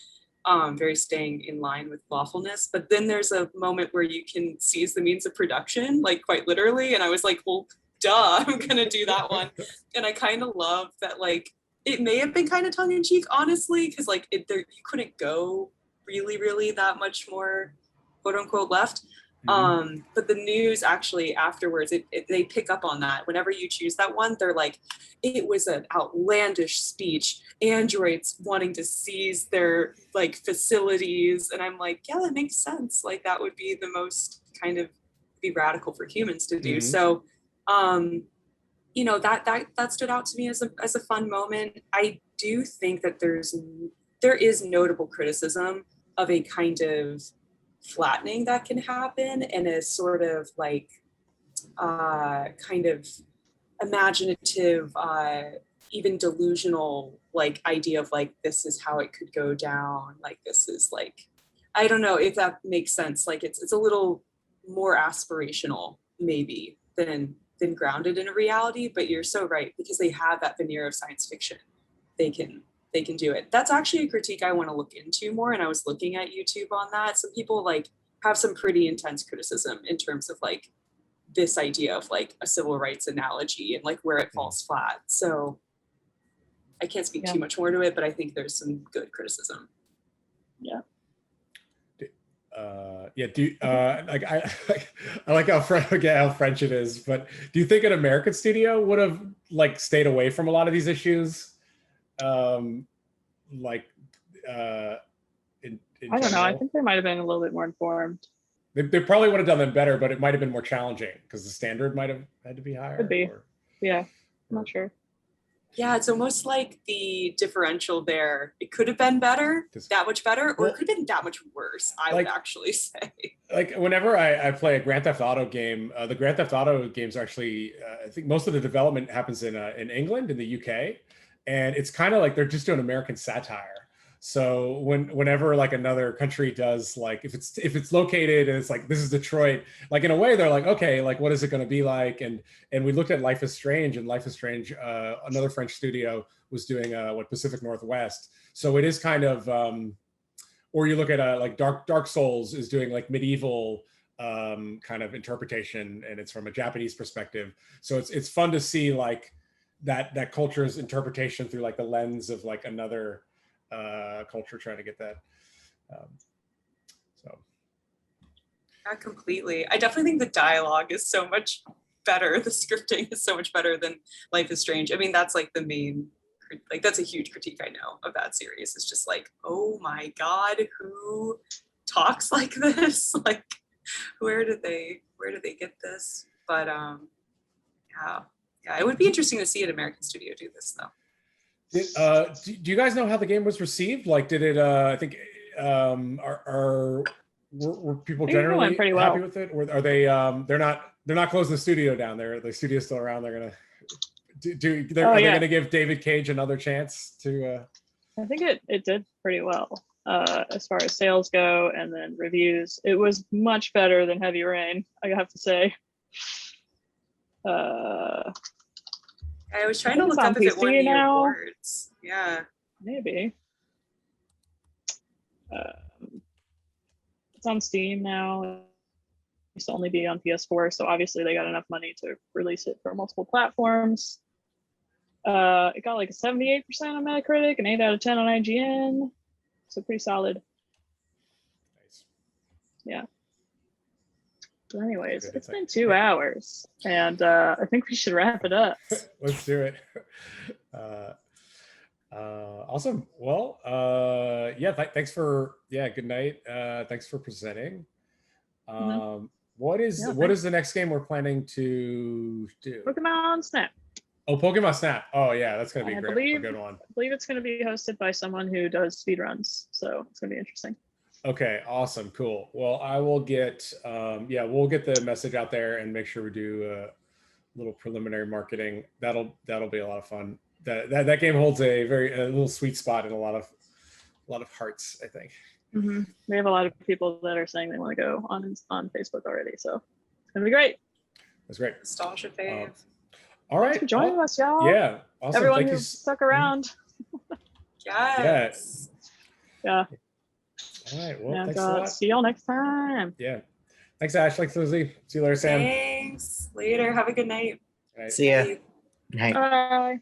[SPEAKER 4] Very staying in line with lawfulness. But then there's a moment where you can seize the means of production, like quite literally. And I was like, well, duh, I'm gonna do that one. And I kind of love that, like, it may have been kind of tongue in cheek, honestly, because like you couldn't go really that much more quote unquote left. But the news actually afterwards, they pick up on that. Whenever you choose that one, they're like, it was an outlandish speech, androids wanting to seize their like facilities. And I'm like, yeah, that makes sense. Like that would be the most kind of be radical for humans to do. So you know, that stood out to me as a fun moment. I do think that there is notable criticism of a kind of flattening that can happen, and a sort of like kind of imaginative, even delusional like idea of like, this is how it could go down, like this is like, I don't know if that makes sense. Like it's a little more aspirational maybe than grounded in a reality, but you're so right, because they have that veneer of science fiction. They can do it. That's actually a critique I want to look into more. And I was looking at YouTube on that. Some people like have some pretty intense criticism in terms of like this idea of like a civil rights analogy and like where it falls flat. So I can't speak too much more to it, but I think there's some good criticism.
[SPEAKER 6] Yeah.
[SPEAKER 2] I like how French it is, but do you think an American studio would have like stayed away from a lot of these issues? In
[SPEAKER 6] I don't know. I think they might have been a little bit more informed.
[SPEAKER 2] They probably would have done them better, but it might have been more challenging because the standard might have had to be higher.
[SPEAKER 6] Could be. Yeah, I'm not sure.
[SPEAKER 4] Yeah, it's almost like the differential there. It could have been better, that much better, or it could have been that much worse, I would actually say.
[SPEAKER 2] Like whenever I play a Grand Theft Auto game, the Grand Theft Auto games are actually, I think most of the development happens in England, in the UK. And it's kind of like they're just doing American satire. So whenever like another country does, like if it's located and it's like, this is Detroit, like in a way they're like, okay, like what is it going to be like? And we looked at Life is Strange, and Life is Strange, another French studio was doing Pacific Northwest. So it is kind of, or you look at like Dark Souls is doing like medieval kind of interpretation, and it's from a Japanese perspective. So it's fun to see like that culture's interpretation through like the lens of like another culture trying to get that.
[SPEAKER 4] Yeah, completely. I definitely think the dialogue is so much better. The scripting is so much better than Life is Strange. I mean, that's like the main, like that's a huge critique I know of that series. It's just like, oh my God, who talks like this? Like, where did they get this? But yeah, it would be interesting to see an American studio do this though.
[SPEAKER 2] Do you guys know how the game was received? Like, did it? I think were people generally happy with it? Or are they? They're not closing the studio down there. The studio's still around. They're gonna are they gonna give David Cage another chance to?
[SPEAKER 6] I think it did pretty well as far as sales go, and then reviews. It was much better than Heavy Rain, I have to say.
[SPEAKER 4] I was trying to look up if it won any awards. Yeah.
[SPEAKER 6] Maybe. It's on Steam now. It used to only be on PS4, so obviously they got enough money to release it for multiple platforms. It got like a 78% on Metacritic, an 8 out of 10 on IGN. So pretty solid.
[SPEAKER 2] Nice.
[SPEAKER 6] Yeah. So anyways, it's been 2 hours, and I think we should wrap it up.
[SPEAKER 2] Let's do it. Awesome. Well, thanks for good night. Thanks for presenting. What is the next game we're planning to do?
[SPEAKER 6] Pokemon Snap.
[SPEAKER 2] Oh, Pokemon Snap. Oh yeah, that's gonna be great. A good one.
[SPEAKER 6] I believe it's gonna be hosted by someone who does speedruns, so it's gonna be interesting.
[SPEAKER 2] Okay, awesome, cool. Well, I will get, we'll get the message out there and make sure we do a little preliminary marketing. That'll be a lot of fun. That game holds a little sweet spot in a lot of hearts, I think.
[SPEAKER 6] Mm-hmm. We have a lot of people that are saying they want to go on Facebook already, so it's gonna be great.
[SPEAKER 2] That's great.
[SPEAKER 4] Nostalgia fave.
[SPEAKER 2] All right.
[SPEAKER 6] Thanks for joining us, y'all.
[SPEAKER 2] Yeah, awesome.
[SPEAKER 6] Everyone who stuck around.
[SPEAKER 4] Yes.
[SPEAKER 6] Yeah.
[SPEAKER 2] All right. Well,
[SPEAKER 6] and,
[SPEAKER 2] thanks a lot.
[SPEAKER 6] See y'all next time.
[SPEAKER 2] Yeah. Thanks, Ash. Thanks, Lindsay. See you later, Sam.
[SPEAKER 4] Thanks. Later. Have a good night.
[SPEAKER 2] All right.
[SPEAKER 19] See ya.
[SPEAKER 6] Bye.